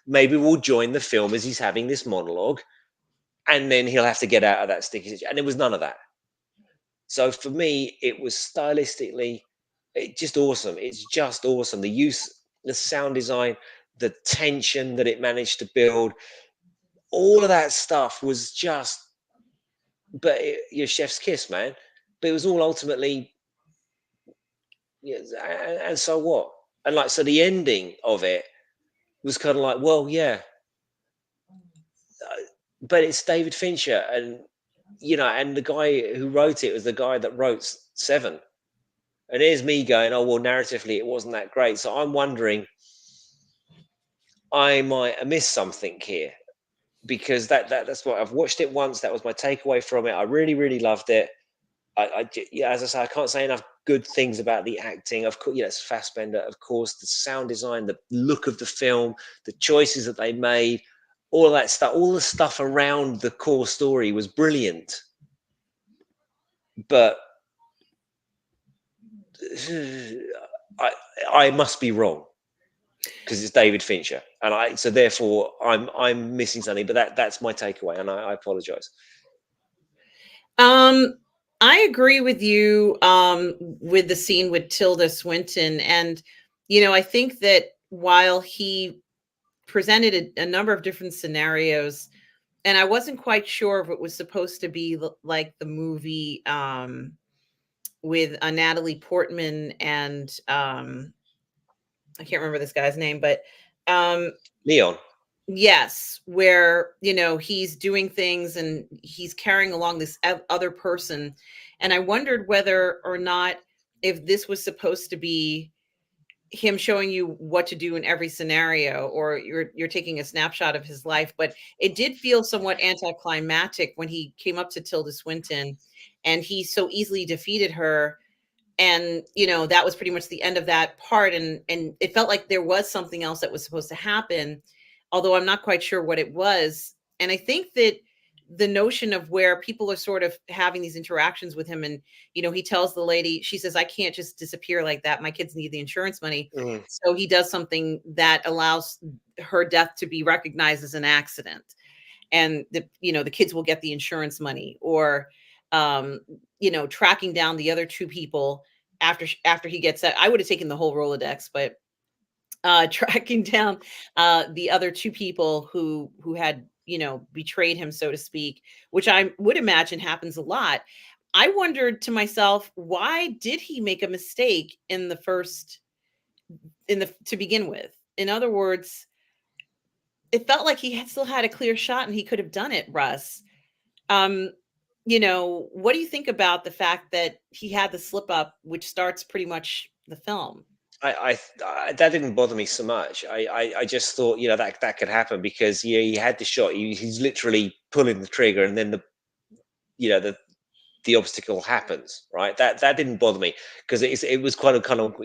maybe we'll join the film as he's having this monologue, and then he'll have to get out of that sticky situation. And there was none of that. So for me, it was stylistically just awesome. It's just awesome. The sound design, the tension that it managed to build, all of that stuff was just, your chef's kiss, man. But it was all ultimately, and so what? And so the ending of it was kind of like, well, yeah, but it's David Fincher, and and the guy who wrote it was the guy that wrote Seven. And here's me going, oh well, narratively it wasn't that great. So I'm wondering, I might have missed something here, because that's what I've watched it once. That was my takeaway from it. I really loved it. Yeah, as I say, I can't say enough good things about the acting. Of course, it's Fassbender. Of course, the sound design, the look of the film, the choices that they made, all of that stuff, all the stuff around the core story was brilliant. But I must be wrong, because it's David Fincher, and so therefore I'm missing something. But that's my takeaway, and I apologize. I agree with you with the scene with Tilda Swinton. And, I think that while he presented a number of different scenarios, and I wasn't quite sure if it was supposed to be like the movie with Natalie Portman and I can't remember this guy's name, but Leon. yes, where, he's doing things and he's carrying along this other person. And I wondered whether or not, if this was supposed to be him showing you what to do in every scenario, or you're taking a snapshot of his life. But it did feel somewhat anticlimactic when he came up to Tilda Swinton and he so easily defeated her. And that was pretty much the end of that part. And it felt like there was something else that was supposed to happen, although I'm not quite sure what it was. And I think that the notion of where people are sort of having these interactions with him, and he tells the lady, she says, I can't just disappear like that, my kids need the insurance money. So he does something that allows her death to be recognized as an accident, and the kids will get the insurance money. Or tracking down the other two people after he gets that. I would have taken the whole Rolodex, but tracking down the other two people who had betrayed him, so to speak, which I would imagine happens a lot. I wondered to myself, why did he make a mistake to begin with? In other words, it felt like still had a clear shot and he could have done it, Russ. um what do you think about the fact that he had the slip up, which starts pretty much the film? That didn't bother me so much. I just thought, that could happen, because he had the shot. He's literally pulling the trigger, and then the obstacle happens, right? That didn't bother me, because it was kind of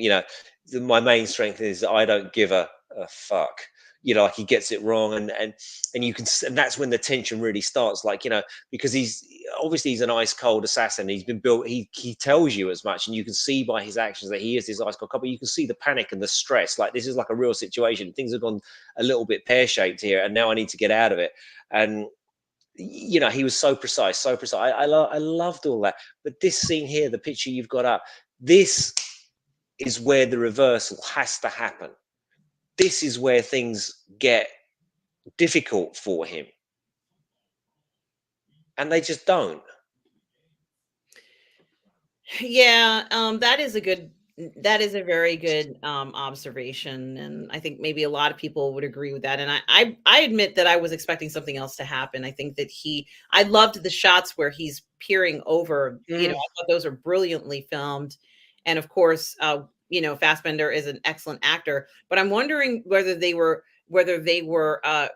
my main strength is that I don't give a fuck. Like, he gets it wrong, and you can, and that's when the tension really starts. Like, because he's an ice cold assassin. He's been built. He tells you as much, and you can see by his actions that he is this ice cold. But you can see the panic and the stress. Like, this is like a real situation. Things have gone a little bit pear shaped here, and now I need to get out of it. And he was so precise, so precise. I loved all that. But this scene here, the picture you've got up, this is where the reversal has to happen. This is where things get difficult for him, and they just don't. Yeah, that is a very good observation, and I think maybe a lot of people would agree with that. And I admit that I was expecting something else to happen. I think that I loved the shots where he's peering over. I thought those are brilliantly filmed, and of course, Fassbender is an excellent actor. But I'm wondering whether they were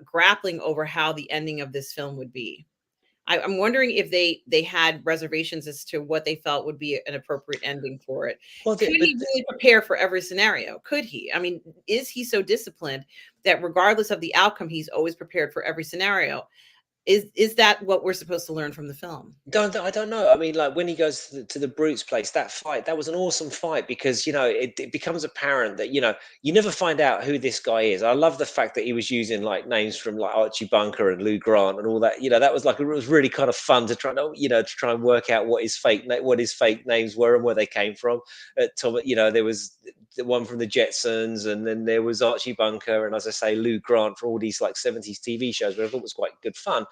grappling over how the ending of this film would be. I'm wondering if they had reservations as to what they felt would be an appropriate ending for it. Well, Could he really prepare for every scenario? Could he? I mean, is he so disciplined that regardless of the outcome, he's always prepared for every scenario? Is that what we're supposed to learn from the film? I don't know. I mean, like, when he goes to the Brute's place, that fight, that was an awesome fight, because it becomes apparent that you never find out who this guy is. I love the fact that he was using like names from like Archie Bunker and Lou Grant and all that. That was like, it was really kind of fun to try and work out what his fake names were and where they came from. Tom, there was the one from the Jetsons, and then there was Archie Bunker, and, as I say, Lou Grant, for all these like 70s TV shows, which I thought was quite good fun.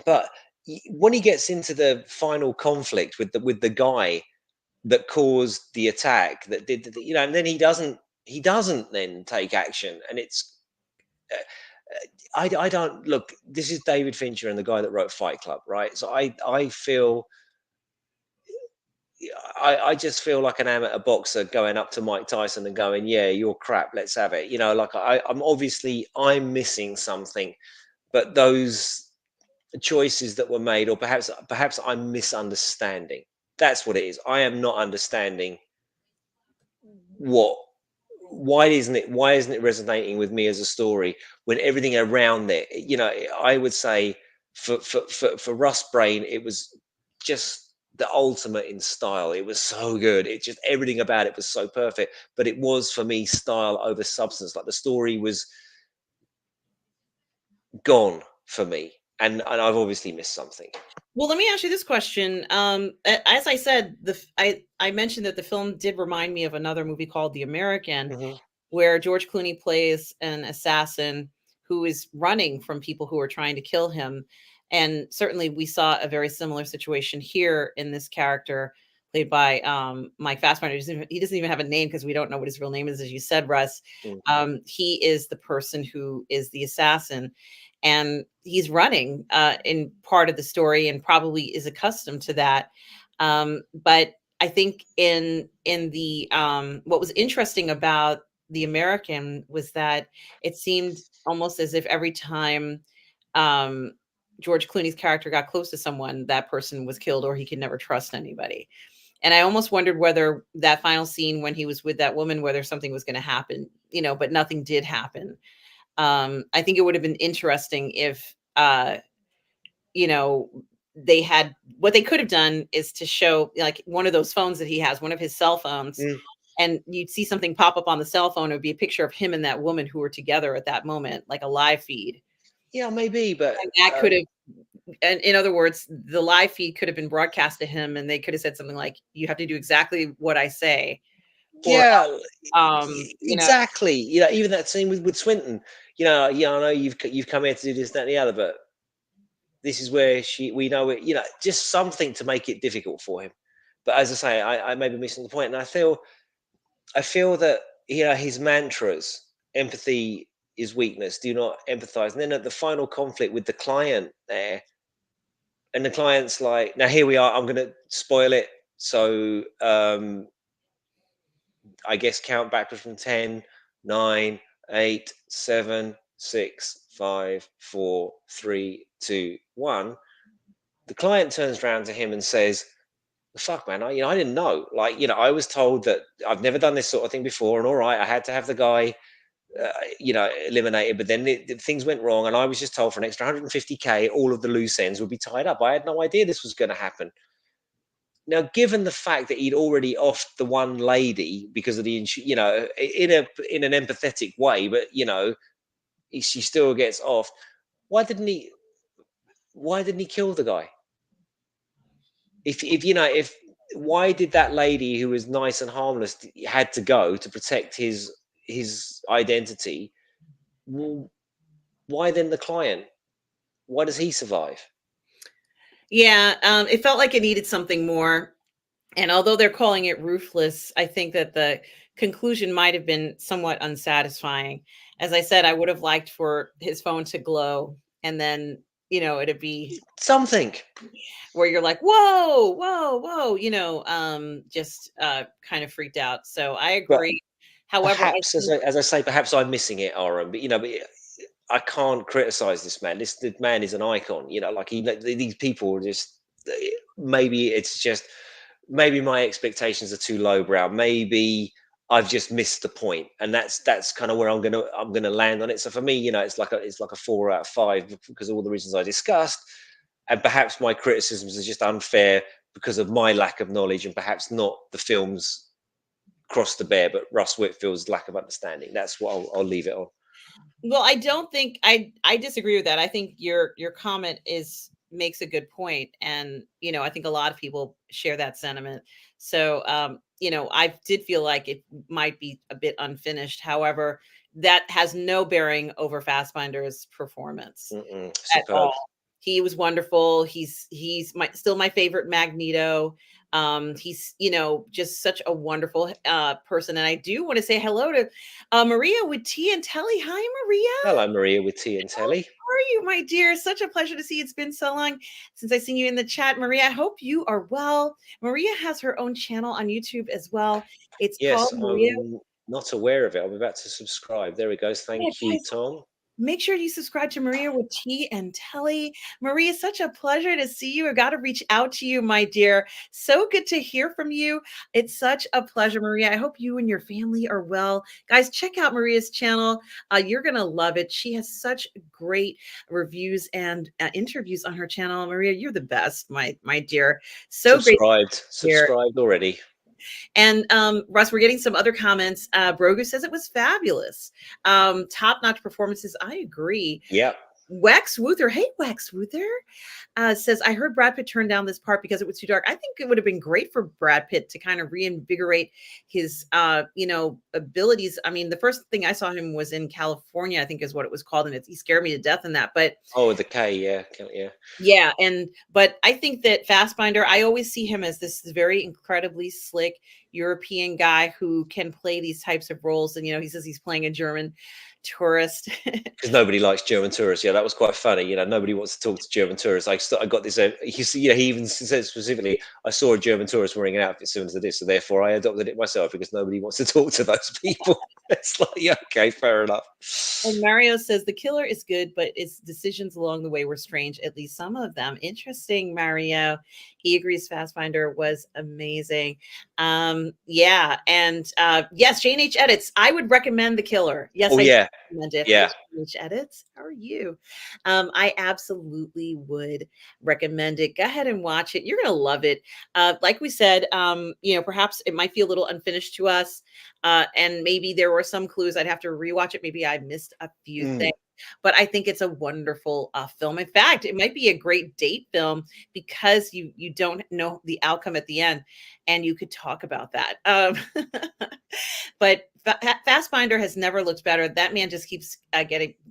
But when he gets into the final conflict with the guy that caused the attack, that did and then he doesn't then take action, and it's I don't look. This is David Fincher and the guy that wrote Fight Club, right? So I feel I just feel like an amateur boxer going up to Mike Tyson and going, "Yeah, you're crap. Let's have it." You know, like I'm missing something, but those choices that were made, or perhaps I'm misunderstanding. That's what it is. I am not understanding what why isn't it resonating with me as a story when everything around it, I would say for Russ Brain, it was just the ultimate in style. It was so good. It just everything about it was so perfect. But it was for me style over substance. Like the story was gone for me, and I've obviously missed something. Well, let me ask you this question. As I said, I mentioned that the film did remind me of another movie called The American, Hmm. where George Clooney plays an assassin who is running from people who are trying to kill him. And certainly we saw a very similar situation here in this character played by Mike Fassbender. He doesn't even have a name because we don't know what his real name is, as you said, Russ. He is the person who is the assassin. And he's running in part of the story and probably is accustomed to that. But I think in the what was interesting about The American was that it seemed almost as if every time um, George Clooney's character got close to someone, that person was killed or he could never trust anybody. And I almost wondered whether that final scene when he was with that woman, whether something was going to happen, but nothing did happen. I think it would have been interesting if, you know, they had what they could have done is to show like one of those phones that he has, one of his cell phones, Mm. and you'd see something pop up on the cell phone. It would be a picture of him and that woman who were together at that moment, like a live feed. Yeah, maybe, but And that could have, and in other words, the live feed could have been broadcast to him, and they could have said something like, "You have to do exactly what I say," or yeah, you know, exactly. Even that scene with Swinton. Yeah, I know you've come here to do this, that, and the other, but this is where we know it. Just something to make it difficult for him. But as I say, I may be missing the point, and I feel that his mantras, empathy is weakness. Do not empathize. And then at the final conflict with the client there, and the client's like, now here we are. I'm going to spoil it. So I guess count backwards from 10, 9, 8, 7, 6, 5, 4, 3, 2, 1. The client turns around to him and says, fuck, man, I didn't know. Like, I was told that I've never done this sort of thing before. And all right, I had to have the guy, eliminated. But then things went wrong. And I was just told for an extra 150K, all of the loose ends would be tied up. I had no idea this was going to happen. Now, given the fact that he'd already offed the one lady because of the, in an empathetic way, but she still gets off. Why didn't he? Why didn't he kill the guy? If why did that lady who was nice and harmless had to go to protect his identity? Well, why then the client? Why does he survive? yeah, it felt like it needed something more. And although they're calling it ruthless, I think that the conclusion might have been somewhat unsatisfying. As I said, I would have liked for his phone to glow and then, it'd be Something. where you're like, whoa, whoa, whoa, just kind of freaked out. So I But agree. However, I perhaps, as I say, perhaps I'm missing it, Aaron. But I can't criticize this man. The man is an icon. Like these people are just. Maybe it's just. Maybe my expectations are too lowbrow. Maybe I've just missed the point, and that's kind of where I'm gonna land on it. So for me, it's like a 4 out of 5 because of all the reasons I discussed, and perhaps my criticisms are just unfair because of my lack of knowledge and perhaps not the film's cross to bear, but Russ Whitfield's lack of understanding. That's what I'll leave it on. Well, I don't think I disagree with that. I think your comment is makes a good point, and I think a lot of people share that sentiment. So, I did feel like it might be a bit unfinished. However, that has no bearing over Fassbinder's performance at Superb. all. He was wonderful. He's still my favorite Magneto. He's, just such a wonderful person. And I do want to say hello to Maria with Tea and Telly. Hi, Maria. Hello, Maria with tea and How telly. are you, my dear? Such a pleasure to see you. It's been so long since I seen you in the chat, Maria. I hope you are well. Maria has her own channel on YouTube as well. It's called Yes, Maria. I'm not aware of it. I'm about to subscribe. There he goes. Yeah, Thank you, guys, Tom. make sure you subscribe to Maria with Tea and Telly. Maria, such a pleasure to see you. I got to reach out to you, my dear. So good to hear from you. It's such a pleasure, Maria. I hope you and your family are well. Guys, check out Maria's channel. You're going to love it. She has such great reviews and interviews on her channel. Maria, you're the best, my dear. So great to hear. Subscribed already. And Russ, we're getting some other comments. Brogu says it was fabulous. Top-notch performances. I agree. Yep. Wax Wuther, hey Wax Wuther, says, I heard Brad Pitt turn down this part because it was too dark. I think it would have been great for Brad Pitt to kind of reinvigorate his, abilities. I mean, the first thing I saw him was in California, I think is what it was called, and he scared me to death in that. But Oh, with the K, yeah, yeah. yeah, but I think that Fassbinder, I always see him as this very incredibly slick European guy who can play these types of roles. And he says he's playing a German tourist. Because nobody likes German tourists. Yeah, that was quite funny. Nobody wants to talk to German tourists. I got this. He even said specifically, I saw a German tourist wearing an outfit similar to this, so therefore I adopted it myself because nobody wants to talk to those people. It's like, yeah, okay, fair enough. And Mario says the killer is good, but its decisions along the way were strange. At least some of them. Interesting, Mario. He agrees. Fassbinder was amazing. Yeah, and yes, Jane H edits. I would recommend The Killer. Yes, Oh, I yeah. recommend it. Yeah. Hi, Jane H edits. How are you? I absolutely would recommend it. Go ahead and watch it. You're gonna love it. Like we said, perhaps it might feel a little unfinished to us. And maybe there were some clues. I'd have to rewatch it. Maybe I missed a few things, but I think it's a wonderful film. In fact, it might be a great date film because you don't know the outcome at the end, and you could talk about that. But Fassbinder has never looked better. That man just keeps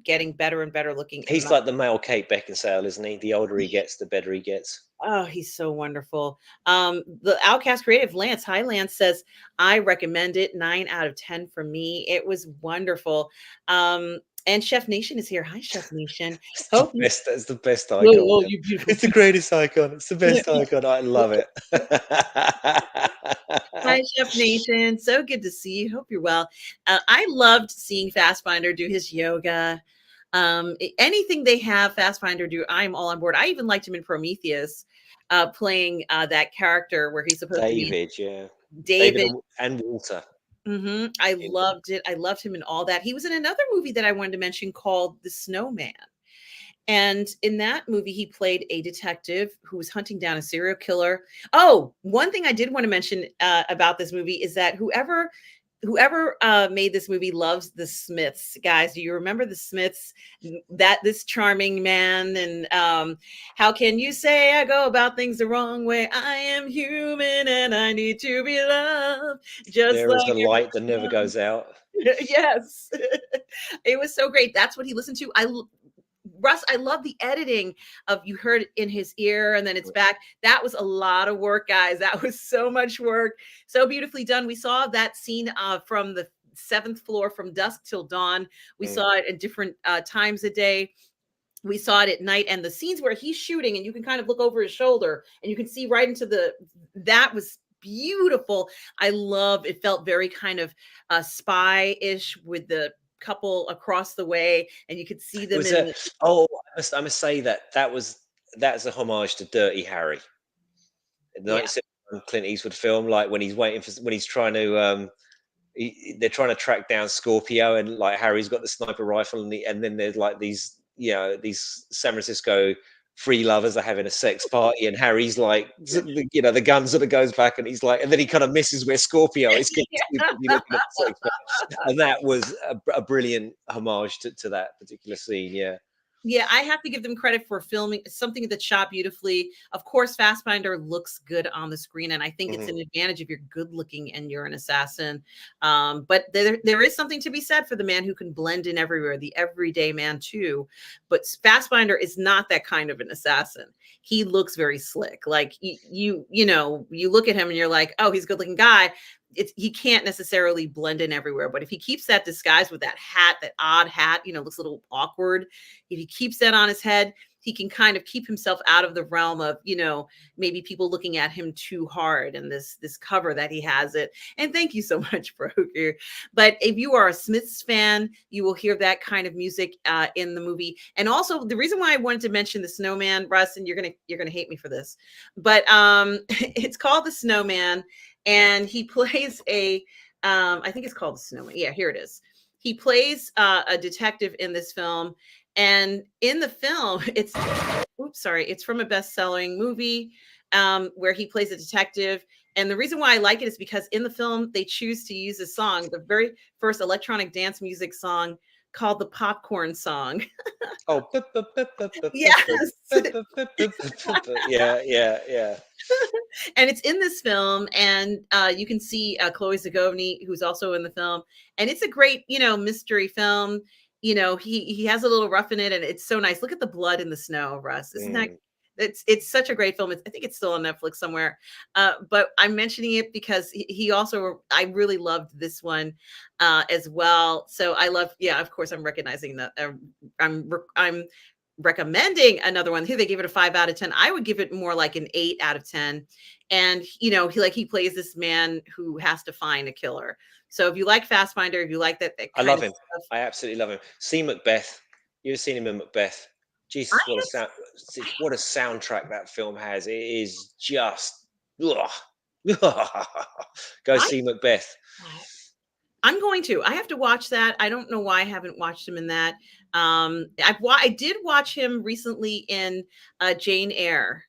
getting better and better looking. He's like the male Kate Beckinsale, isn't he? The older he gets, the better he gets. Oh, he's so wonderful. The Outcast Creative, Lance. Hi, Lance says, I recommend it. 9 out of 10 for me. It was wonderful. And Chef Nation is here. Hi, Chef Nation. That's the best icon. Oh, you beautiful. It's the greatest icon. It's the best icon. I love it. Hi, Chef Nation. So good to see you. Hope you're well. I loved seeing Fassbinder do his yoga. Anything they have Fassbinder do, I'm all on board. I even liked him in Prometheus, playing that character where he's supposed to be David and Walter. I loved it. I loved him in all that. He was in another movie that I wanted to mention called The Snowman. And in that movie, he played a detective who was hunting down a serial killer. Oh, one thing I did want to mention about this movie is that whoever made this movie loves the Smiths. Guys, do you remember the Smiths? This charming man, and how can you say I go about things the wrong way? I am human and I need to be loved. There is a light that never goes out. Yes. It was so great. That's what he listened to. Russ, I love the editing of you heard it in his ear and then it's back. That was a lot of work, guys. That was so much work. So beautifully done. We saw that scene from the 7th floor from dusk till dawn. We saw it at different times a day. We saw it at night, and the scenes where he's shooting and you can kind of look over his shoulder and you can see right into that was beautiful. I love it. Felt very kind of spy-ish with the couple across the way, and you could see them I must say that's a homage to Dirty Harry, the 1971 Clint Eastwood film, like when he's trying to they're trying to track down Scorpio, and like Harry's got the sniper rifle, and then there's like these San Francisco free lovers are having a sex party, and Harry's like, the gun sort of goes back, and he's like, and then he kind of misses where Scorpio is. And that was a brilliant homage to that particular scene. Yeah. Yeah, I have to give them credit for filming something that's shot beautifully. Of course, Fassbinder looks good on the screen, and I think it's Mhm. an advantage if you're good looking and you're an assassin. But there is something to be said for the man who can blend in everywhere, the everyday man too. But Fassbinder is not that kind of an assassin. He looks very slick. Like you know, you look at him and you're like, oh, he's a good looking guy. He can't necessarily blend in everywhere, but if he keeps that disguise with that hat, that odd hat, you know, looks a little awkward, if he keeps that on his head, he can kind of keep himself out of the realm of, you know, maybe people looking at him too hard and this cover that he has it. And thank you so much, Broker. But if you are a Smiths fan, you will hear that kind of music in the movie. And also the reason why I wanted to mention the Snowman, Russ, and you're gonna hate me for this, but it's called the Snowman, and he plays a I think it's called the Snowman. Yeah, here it is. He plays a detective in this film, and in the film, it's oops, sorry, it's from a best-selling movie where he plays a detective. And the reason why I like it is because in the film they choose to use a song, the very first electronic dance music song called the Popcorn Song. Oh, Yes. yeah, yeah, yeah. And it's in this film, and you can see Chloe Zagovny, who's also in the film, and it's a great, you know, mystery film. You know, he has a little rough in it, and it's so nice. Look at the blood in the snow, Russ. Isn't that? Mm. It's such a great film. I think it's still on Netflix somewhere. But I'm mentioning it because he also, I really loved this one as well. So I love, yeah, of course I'm recognizing that. I'm recommending another one. Here they gave it a 5 out of 10. I would give it more like an 8 out of 10. And you know, he plays this man who has to find a killer. So if you like Fastfinder, if you like that I kind love of him. stuff, I absolutely love him. See Macbeth. You've seen him in Macbeth. I Jesus, what a soundtrack that film has. It is just ugh. Go I see Macbeth. I'm going to. I have to watch that. I don't know why I haven't watched him in that. I did watch him recently in Jane Eyre.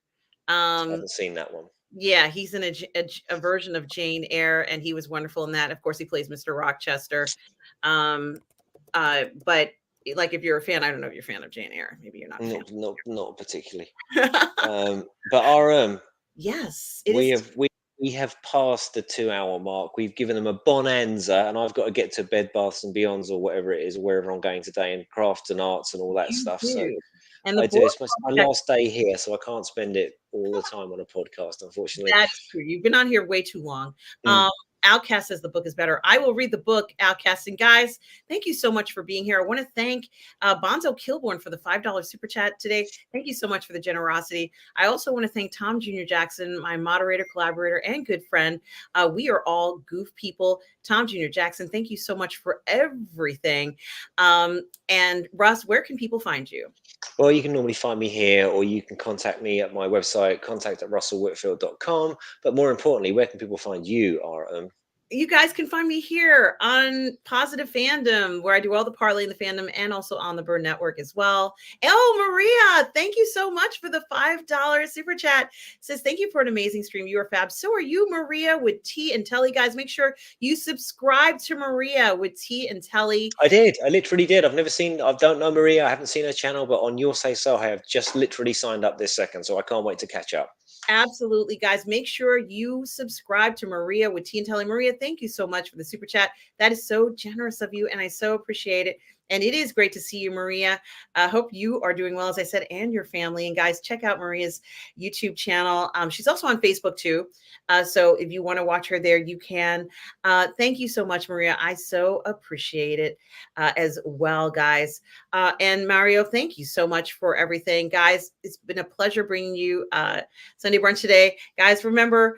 I Um, haven't seen that one. yeah, he's in a version of Jane Eyre, and he was wonderful in that. Of course, he plays Mr. Rochester. Um, but like, if you're a fan, I don't know if you're a fan of Jane Eyre. Maybe you're not a fan. Not particularly. But our Yes, it we is. have passed the 2 hour mark. We've given them a bonanza, and I've got to get to Bed Baths and Beyonds or whatever it is, or wherever I'm going today, and crafts and arts and all that You stuff. So do. And the I do. board. It's my last day here, so I can't spend it all the time on a podcast, unfortunately. That's true. You've been on here way too long. Mm. Outcast says the book is better. I will read the book, Outcast. And guys, thank you so much for being here. I want to thank Bonzo Kilborn for the $5 super chat today. Thank you so much for the generosity. I also want to thank Tom Jr. Jackson, my moderator, collaborator, and good friend. We are all goof people. Tom Jr. Jackson, thank you so much for everything. And Russ, where can people find you? Well, you can normally find me here, or you can contact me at my website, contact@russellwhitfield.com. But more importantly, where can people find you, RM? You guys can find me here on Positive Fandom, where I do all the Parley in the fandom, and also on the Burnettwork as well. Oh, Maria, thank you so much for the $5 super chat. Says, thank you for an amazing stream. You are fab. So are you, Maria, with T and Telly. Guys, make sure you subscribe to Maria with T and Telly. I did. I literally did. I don't know Maria. I haven't seen her channel, but on your say so, I have just literally signed up this second. So I can't wait to catch up. Absolutely, guys. Make sure you subscribe to Maria with T and Telly. Maria, thank you so much for the super chat. That is so generous of you, and I so appreciate it. And it is great to see you, Maria. I hope you are doing well, as I said, and your family. And guys, check out Maria's YouTube channel. She's also on Facebook too. So if you want to watch her there, you can. Thank you so much, Maria. I so appreciate it as well, guys. And Mario, thank you so much for everything. Guys, it's been a pleasure bringing you Sunday Brunch today. Guys, remember,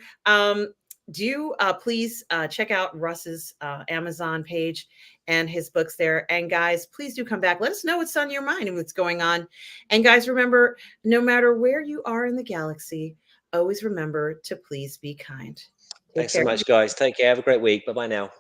please check out Russ's Amazon page and his books there. And guys, please do come back. Let us know what's on your mind and what's going on. And guys, remember, no matter where you are in the galaxy, always remember to please be kind. Take Thanks so care. much, guys. Take care. Have a great week. Bye-bye now.